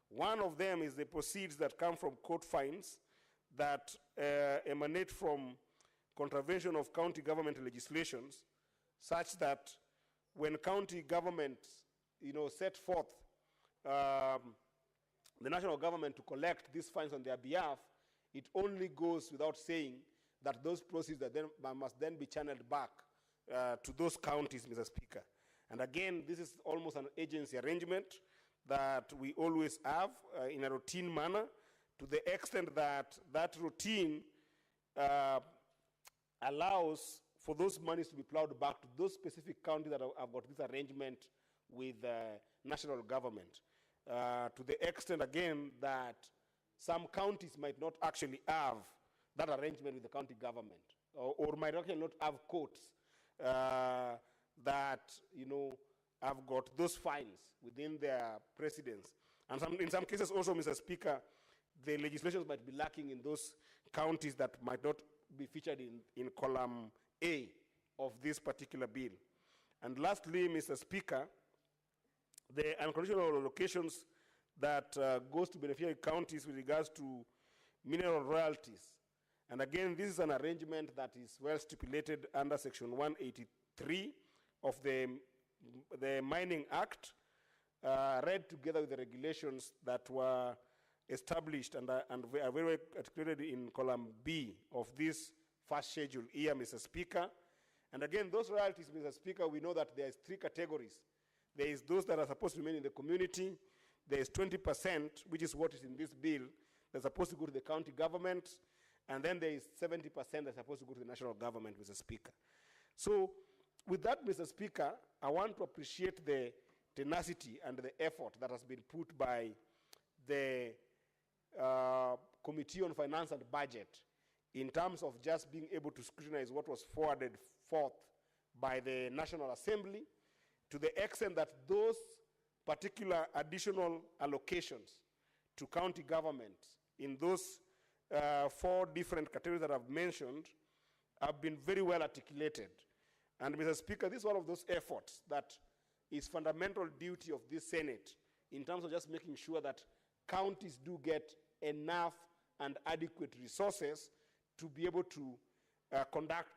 One of them is the proceeds that come from court fines that emanate from contravention of county government legislations, such that when county governments, set forth the national government to collect these fines on their behalf, it only goes without saying that those proceeds must then be channeled back to those counties, Mr. Speaker. And again, this is almost an agency arrangement that we always have in a routine manner, to the extent that that routine allows for those monies to be plowed back to those specific counties that have got this arrangement with national government. To the extent, again, that some counties might not actually have that arrangement with the county government, or might actually not have courts that, have got those fines within their precedence. And in some cases also, Mr. Speaker, the legislations might be lacking in those counties that might not be featured in column A of this particular bill. And lastly, Mr. Speaker, the unconditional allocations that goes to beneficiary counties with regards to mineral royalties. And again, this is an arrangement that is well stipulated under Section 183 of the Mining Act, read together with the regulations that were established and are very well articulated in column B of this first schedule here, Mr. Speaker. And again, those royalties, Mr. Speaker, we know that there is 3 categories. There is those that are supposed to remain in the community. There is 20%, which is what is in this bill, that's supposed to go to the county government. And then there is 70% that's supposed to go to the national government, Mr. Speaker. So with that, Mr. Speaker, I want to appreciate the tenacity and the effort that has been put by the Committee on Finance and Budget in terms of just being able to scrutinize what was forwarded forth by the National Assembly, to the extent that those particular additional allocations to county governments in those 4 different categories that I've mentioned have been very well articulated. And Mr. Speaker, this is one of those efforts that is fundamental duty of this Senate in terms of just making sure that counties do get enough and adequate resources to be able to conduct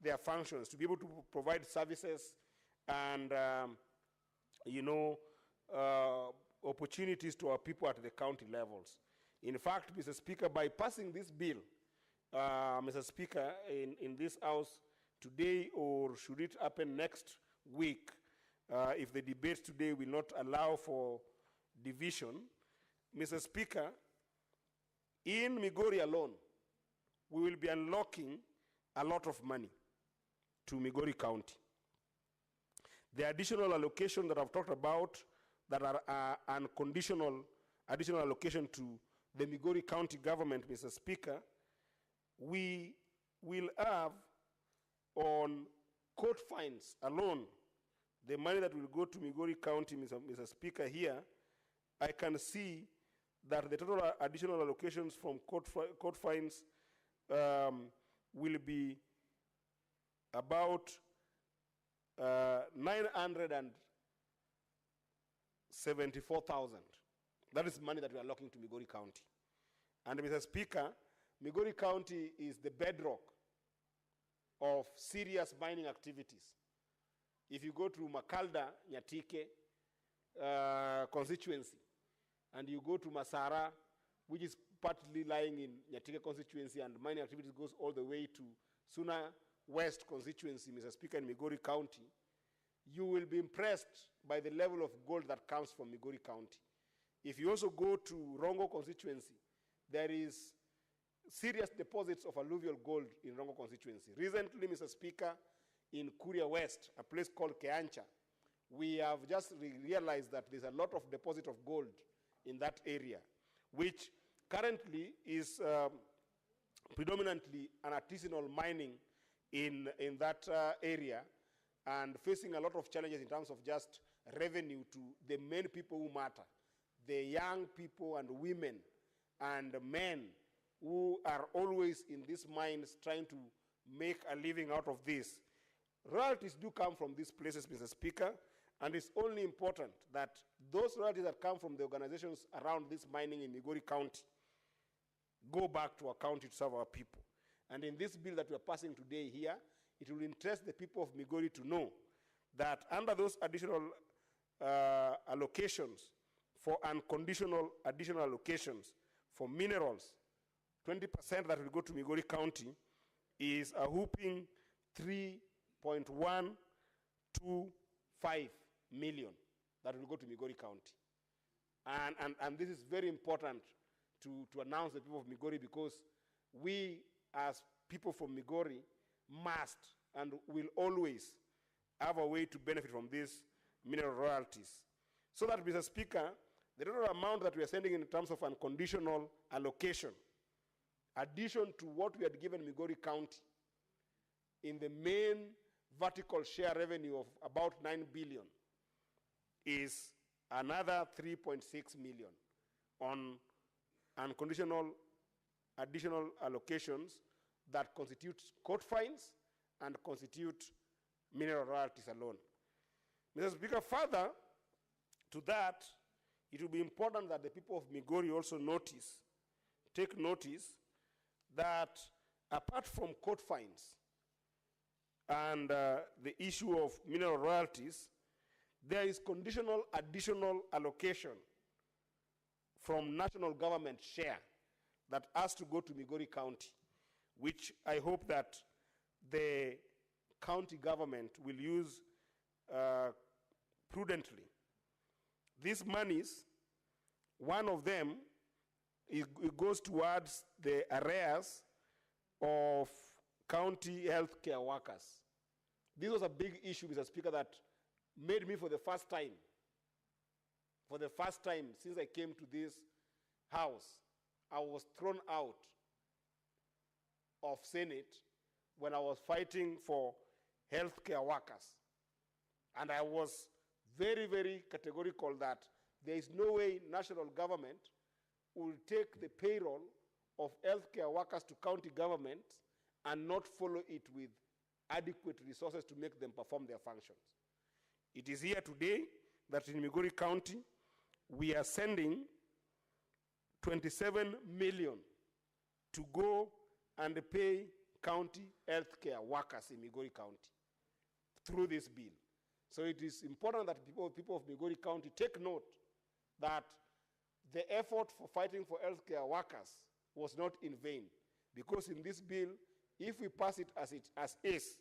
their functions, to be able to provide services and, opportunities to our people at the county levels. In fact, Mr. Speaker, by passing this bill, Mr. Speaker, in this House today, or should it happen next week, if the debates today will not allow for division, Mr. Speaker, in Migori alone, we will be unlocking a lot of money to Migori County. The additional allocation that I've talked about that are unconditional additional allocation to the Migori County government, Mr. Speaker, we will have on court fines alone, the money that will go to Migori County, Mr. Speaker, here, I can see that the total additional allocations from court fines will be about 974,000. That is money that we are allocating to Migori County. And Mr. Speaker, Migori County is the bedrock of serious mining activities. If you go to Makalda, Nyatike constituency, and you go to Masara, which is partly lying in Nyatike constituency, and mining activities goes all the way to Suna West constituency, Mr. Speaker, in Migori County, you will be impressed by the level of gold that comes from Migori County. If you also go to Rongo constituency, there is serious deposits of alluvial gold in Rongo constituency. Recently, Mr. Speaker, in Kuria West, a place called Keancha, we have just realized that there's a lot of deposit of gold in that area, which currently is predominantly an artisanal mining in that area, and facing a lot of challenges in terms of just revenue to the main people who matter, the young people and women and men who are always in these mines trying to make a living out of this. Royalties do come from these places, Mr. Speaker, and it's only important that those royalties that come from the organizations around this mining in Migori County go back to our county to serve our people. And in this bill that we are passing today here, it will interest the people of Migori to know that under those additional allocations for unconditional additional allocations for minerals, 20% that will go to Migori County is a whooping 3.125 million that will go to Migori County. And this is very important to announce the people of Migori, because we as people from Migori must and will always have a way to benefit from these mineral royalties. So that, Mr. Speaker, the total amount that we are sending in terms of unconditional allocation, addition to what we had given Migori County in the main vertical share revenue of about 9 billion, is another 3.6 million on unconditional additional allocations that constitute court fines and constitute mineral royalties alone. Mr. Speaker, further to that, it will be important that the people of Migori also take notice that apart from court fines and the issue of mineral royalties, there is conditional additional allocation from national government share that has to go to Migori County, which I hope that the county government will use prudently. These monies, one of them, it goes towards the arrears of county health care workers. This was a big issue, Mr. Speaker, that made me for the first time since I came to this house, I was thrown out of Senate when I was fighting for healthcare workers. And I was very, very categorical that there is no way national government will take the payroll of healthcare workers to county government and not follow it with adequate resources to make them perform their functions. It is here today that in Migori County, we are sending 27 million to go and pay county healthcare workers in Migori County through this bill. So it is important that people of Migori County take note that the effort for fighting for healthcare workers was not in vain, because in this bill, if we pass it as is,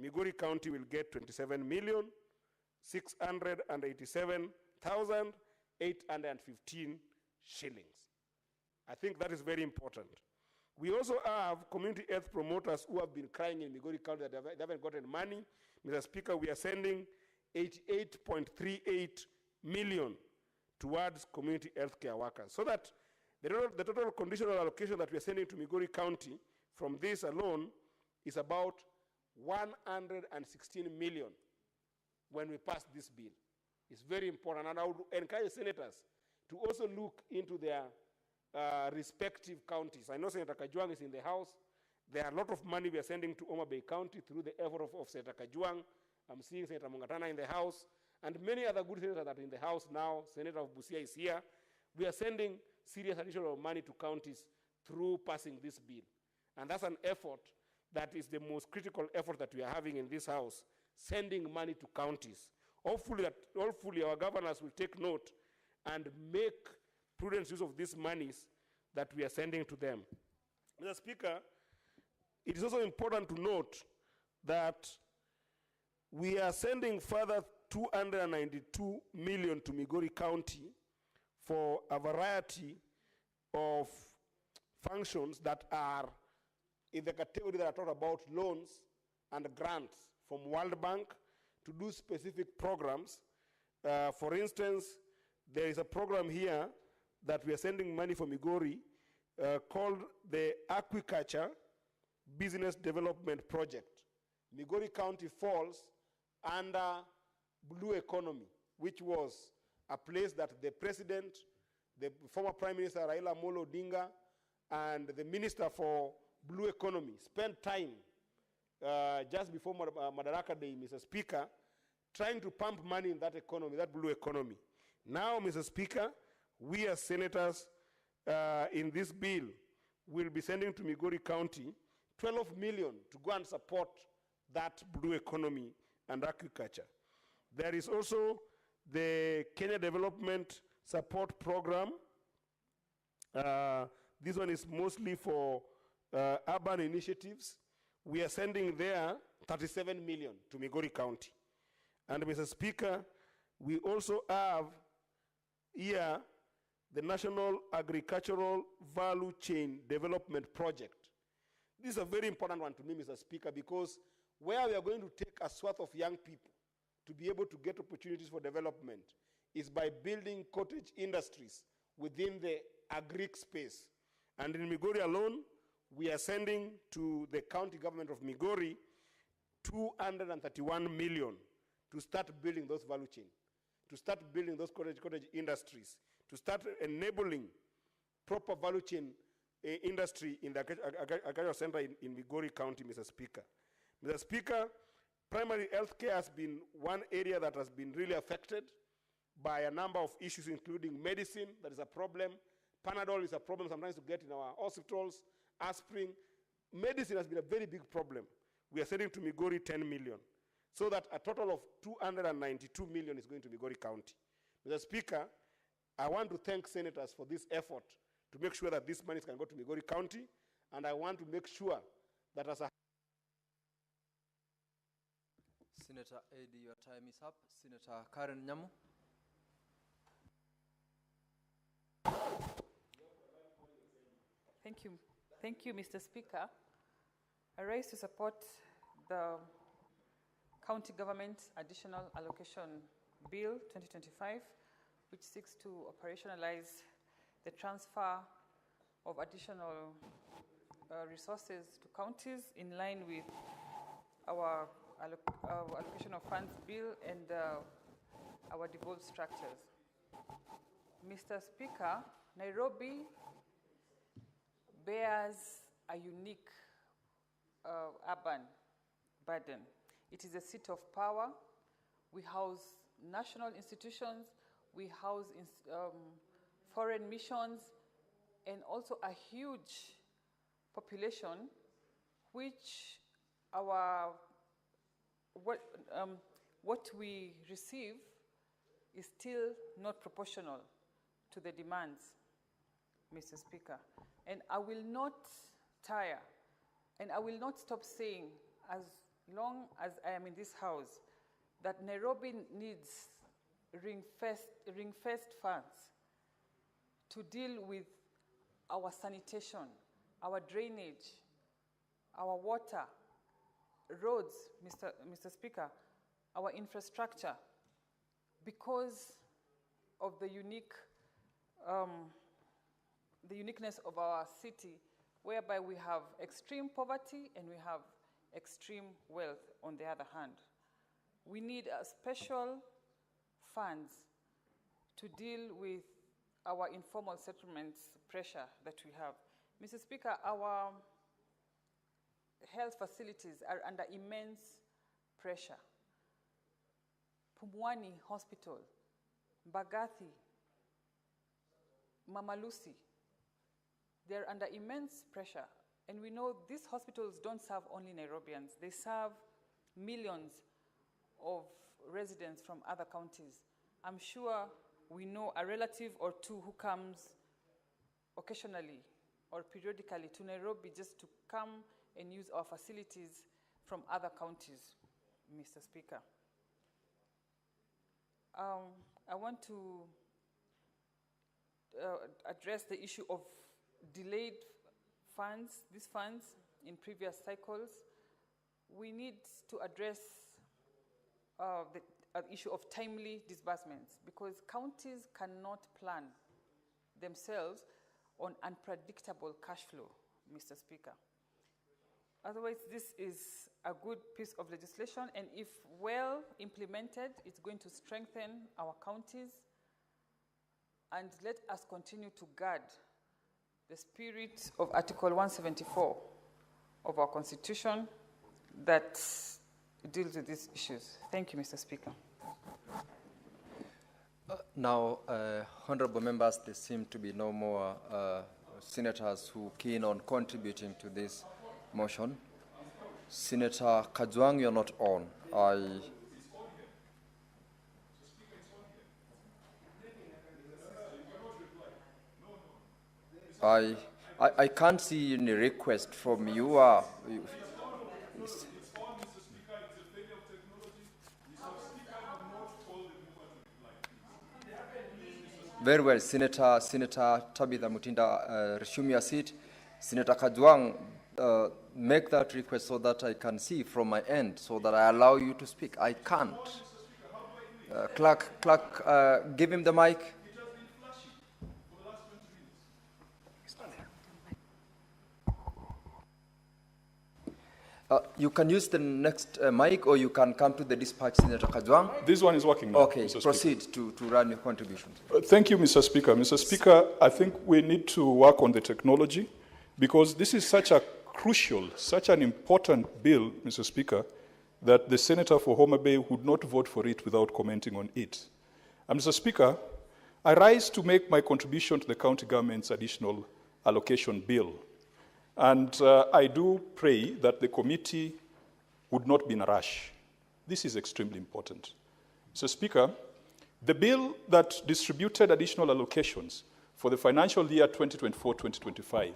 Migori County will get 27,687,815 shillings. I think that is very important. We also have community health promoters who have been crying in Migori County that they haven't gotten money. Mr. Speaker, we are sending 88.38 million towards community health care workers, so that the total conditional allocation that we are sending to Migori County from this alone is about 116 million when we pass this bill. It's very important, and I would encourage senators to also look into their respective counties. I know Senator Kajwang is in the House. There are a lot of money we are sending to Homa Bay County through the effort of Senator Kajwang. I'm seeing Senator Mungatana in the House, and many other good senators that are in the House now. Senator of Busia is here. We are sending serious additional money to counties through passing this bill. And that's an effort that is the most critical effort that we are having in this House, sending money to counties. Hopefully our governors will take note and make prudent use of these monies that we are sending to them. Mr. Speaker, it is also important to note that we are sending further 292 million to Migori County for a variety of functions that are in the category that I talked about, loans and grants from World Bank to do specific programs. For instance, there is a program here that we are sending money for Migori called the Aquaculture Business Development Project. Migori County falls under Blue Economy, which was a place that the president, the former Prime Minister Raila Amolo Odinga, and the Minister for Blue Economy spent time just before Madaraka Day, Mr. Speaker, trying to pump money in that economy, that blue economy. Now, Mr. Speaker, we as senators in this bill will be sending to Migori County 12 million to go and support that blue economy and agriculture. There is also the Kenya Development Support Program. This one is mostly for urban initiatives. We are sending there 37 million to Migori County. And Mr. Speaker, we also have here the National Agricultural Value Chain Development Project. This is a very important one to me, Mr. Speaker, because where we are going to take a swath of young people to be able to get opportunities for development is by building cottage industries within the agric space. And in Migori alone, we are sending to the county government of Migori 231 million to start building those value chains, to start building those cottage industries, to start enabling proper value chain industry in the agricultural center in Migori County, Mr. Speaker. Mr. Speaker, primary health care has been one area that has been really affected by a number of issues, including medicine, that is a problem. Panadol is a problem sometimes to get in our hospitals. Aspirin. Medicine has been a very big problem. We are sending to Migori 10 million, so that a total of 292 million is going to Migori County. Mr. Speaker, I want to thank senators for this effort to make sure that these monies can go to Migori County, and I want to make sure that as a Senator Eddie, your time is up. Senator Karen Nyamu. Thank you. Thank you, Mr. Speaker. I rise to support the County Government Additional Allocation Bill 2025, which seeks to operationalize the transfer of additional resources to counties in line with our allocation of funds bill and our devolved structures. Mr. Speaker, Nairobi bears a unique urban burden. It is a seat of power. We house national institutions, we house foreign missions, and also a huge population, which what we receive is still not proportional to the demands, Mr. Speaker. And I will not tire, and I will not stop saying, as long as I am in this house, that Nairobi needs ring-fenced funds to deal with our sanitation, our drainage, our water, roads, Mr. Speaker, our infrastructure, because of the uniqueness of our city, whereby we have extreme poverty and we have extreme wealth on the other hand. We need special funds to deal with our informal settlements pressure that we have. Mr. Speaker, our health facilities are under immense pressure. Pumwani Hospital, Mbagathi, Mama Lucy, they're under immense pressure. And we know these hospitals don't serve only Nairobians. They serve millions of residents from other counties. I'm sure we know a relative or two who comes occasionally or periodically to Nairobi just to come and use our facilities from other counties, Mr. Speaker. I want to address the issue of delayed funds, these funds in previous cycles. We need to address the issue of timely disbursements, because counties cannot plan themselves on unpredictable cash flow, Mr. Speaker. Otherwise, this is a good piece of legislation, and if well implemented, it's going to strengthen our counties, and let us continue to guard the spirit of Article 174 of our Constitution that deals with these issues. Thank you, Mr. Speaker. Now, honorable members, there seem to be no more senators who are keen on contributing to this motion. Senator Kajwang, you're not on. I can't see any request from you. Very well, Senator Tabitha Mutinda, resume your seat. Senator Kajwang, make that request so that I can see from my end, so that I allow you to speak. I can't. Clerk, give him the mic. You can use the next mic, or you can come to the dispatch, Senator Kajwang. This one is working now. Okay, proceed to run your contribution. Thank you, Mr. Speaker. Mr. Speaker, I think we need to work on the technology, because this is such a crucial, such an important bill, Mr. Speaker, that the senator for Homa Bay would not vote for it without commenting on it. And Mr. Speaker, I rise to make my contribution to the county government's additional allocation bill. And I do pray that the committee would not be in a rush. This is extremely important. Mr. Speaker, the bill that distributed additional allocations for the financial year 2024-2025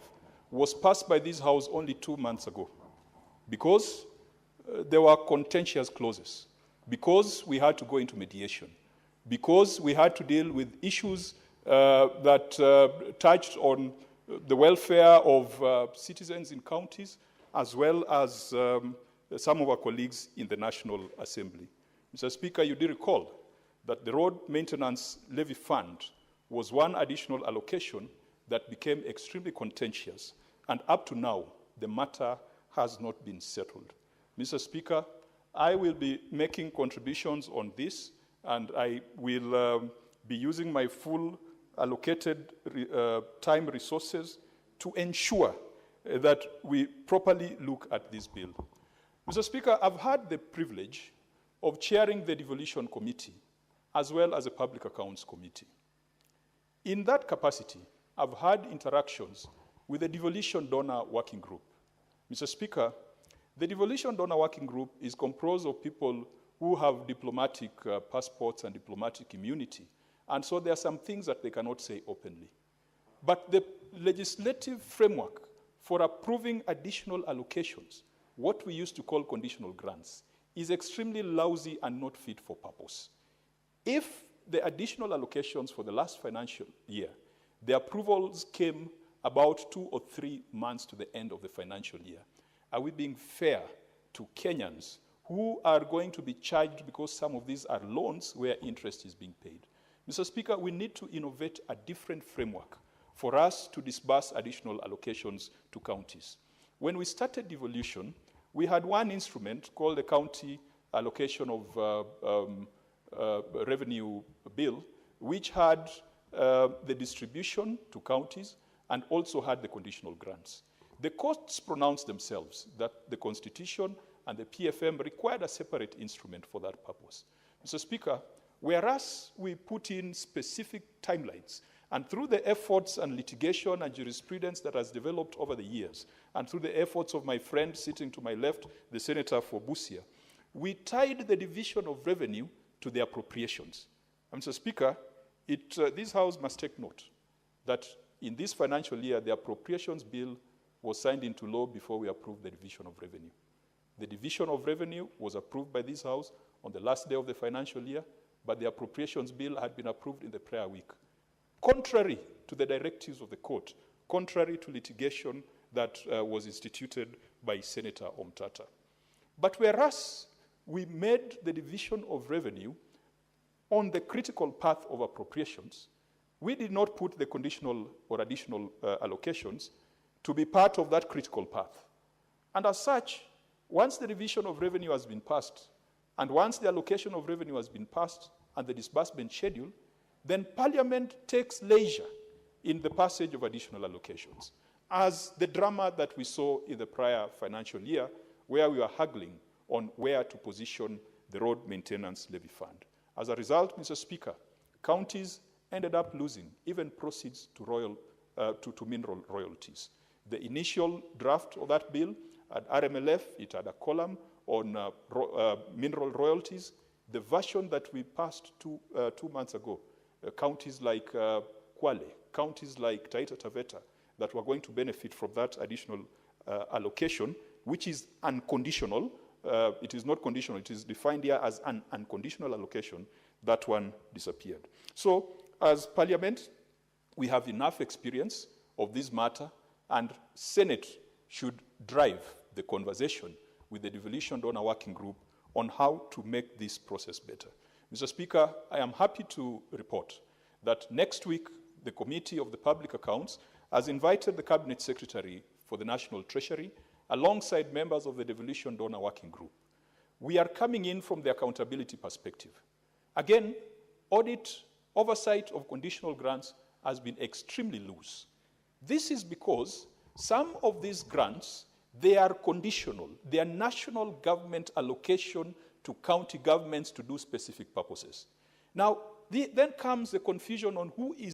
was passed by this House only 2 months ago, because there were contentious clauses, because we had to go into mediation, because we had to deal with issues that touched on the welfare of citizens in counties, as well as some of our colleagues in the National Assembly. Mr. Speaker, you do recall that the Road Maintenance Levy Fund was one additional allocation that became extremely contentious, and up to now, the matter has not been settled. Mr. Speaker, I will be making contributions on this, and I will be using my full allocated time resources to ensure that we properly look at this bill. Mr. Speaker, I've had the privilege of chairing the Devolution Committee as well as the Public Accounts Committee. In that capacity, I've had interactions with the Devolution Donor Working Group. Mr. Speaker, the Devolution Donor Working Group is composed of people who have diplomatic passports and diplomatic immunity, and so there are some things that they cannot say openly. But the legislative framework for approving additional allocations, what we used to call conditional grants, is extremely lousy and not fit for purpose. If the additional allocations for the last financial year, the approvals came about 2 or 3 months to the end of the financial year, are we being fair to Kenyans who are going to be charged because some of these are loans where interest is being paid? Mr. Speaker, we need to innovate a different framework for us to disburse additional allocations to counties. When we started devolution, we had one instrument called the County Allocation of Revenue Bill, which had the distribution to counties and also had the conditional grants. The courts pronounced themselves that the Constitution and the PFM required a separate instrument for that purpose. Mr. Speaker, whereas we put in specific timelines, and through the efforts and litigation and jurisprudence that has developed over the years, and through the efforts of my friend sitting to my left, the Senator for Busia, we tied the division of revenue to the appropriations. And Mr. Speaker, this House must take note that in this financial year, the appropriations bill was signed into law before we approved the division of revenue. The division of revenue was approved by this House on the last day of the financial year, but the appropriations bill had been approved in the prior week. Contrary to the directives of the court, contrary to litigation that was instituted by Senator Omtata. But whereas we made the division of revenue on the critical path of appropriations, we did not put the conditional or additional allocations to be part of that critical path. And as such, once the division of revenue has been passed, and once the allocation of revenue has been passed and the disbursement schedule, then Parliament takes leisure in the passage of additional allocations, as the drama that we saw in the prior financial year, where we were haggling on where to position the road maintenance levy fund. As a result, Mr. Speaker, counties ended up losing even proceeds to mineral royalties. The initial draft of that bill at RMLF, it had a column on mineral royalties. The version that we passed 2 months ago, counties like Kwale, counties like Taita Taveta, that were going to benefit from that additional allocation, which is unconditional. It is not conditional, it is defined here as an unconditional allocation. That one disappeared. So, as Parliament, we have enough experience of this matter, and Senate should drive the conversation with the Devolution Donor Working Group on how to make this process better. Mr. Speaker, I am happy to report that next week, the Committee of the Public Accounts has invited the Cabinet Secretary for the National Treasury alongside members of the Devolution Donor Working Group. We are coming in from the accountability perspective. Again, oversight of conditional grants has been extremely loose. This is because some of these grants, they are conditional. They are national government allocation to county governments to do specific purposes. Now, then comes the confusion on who is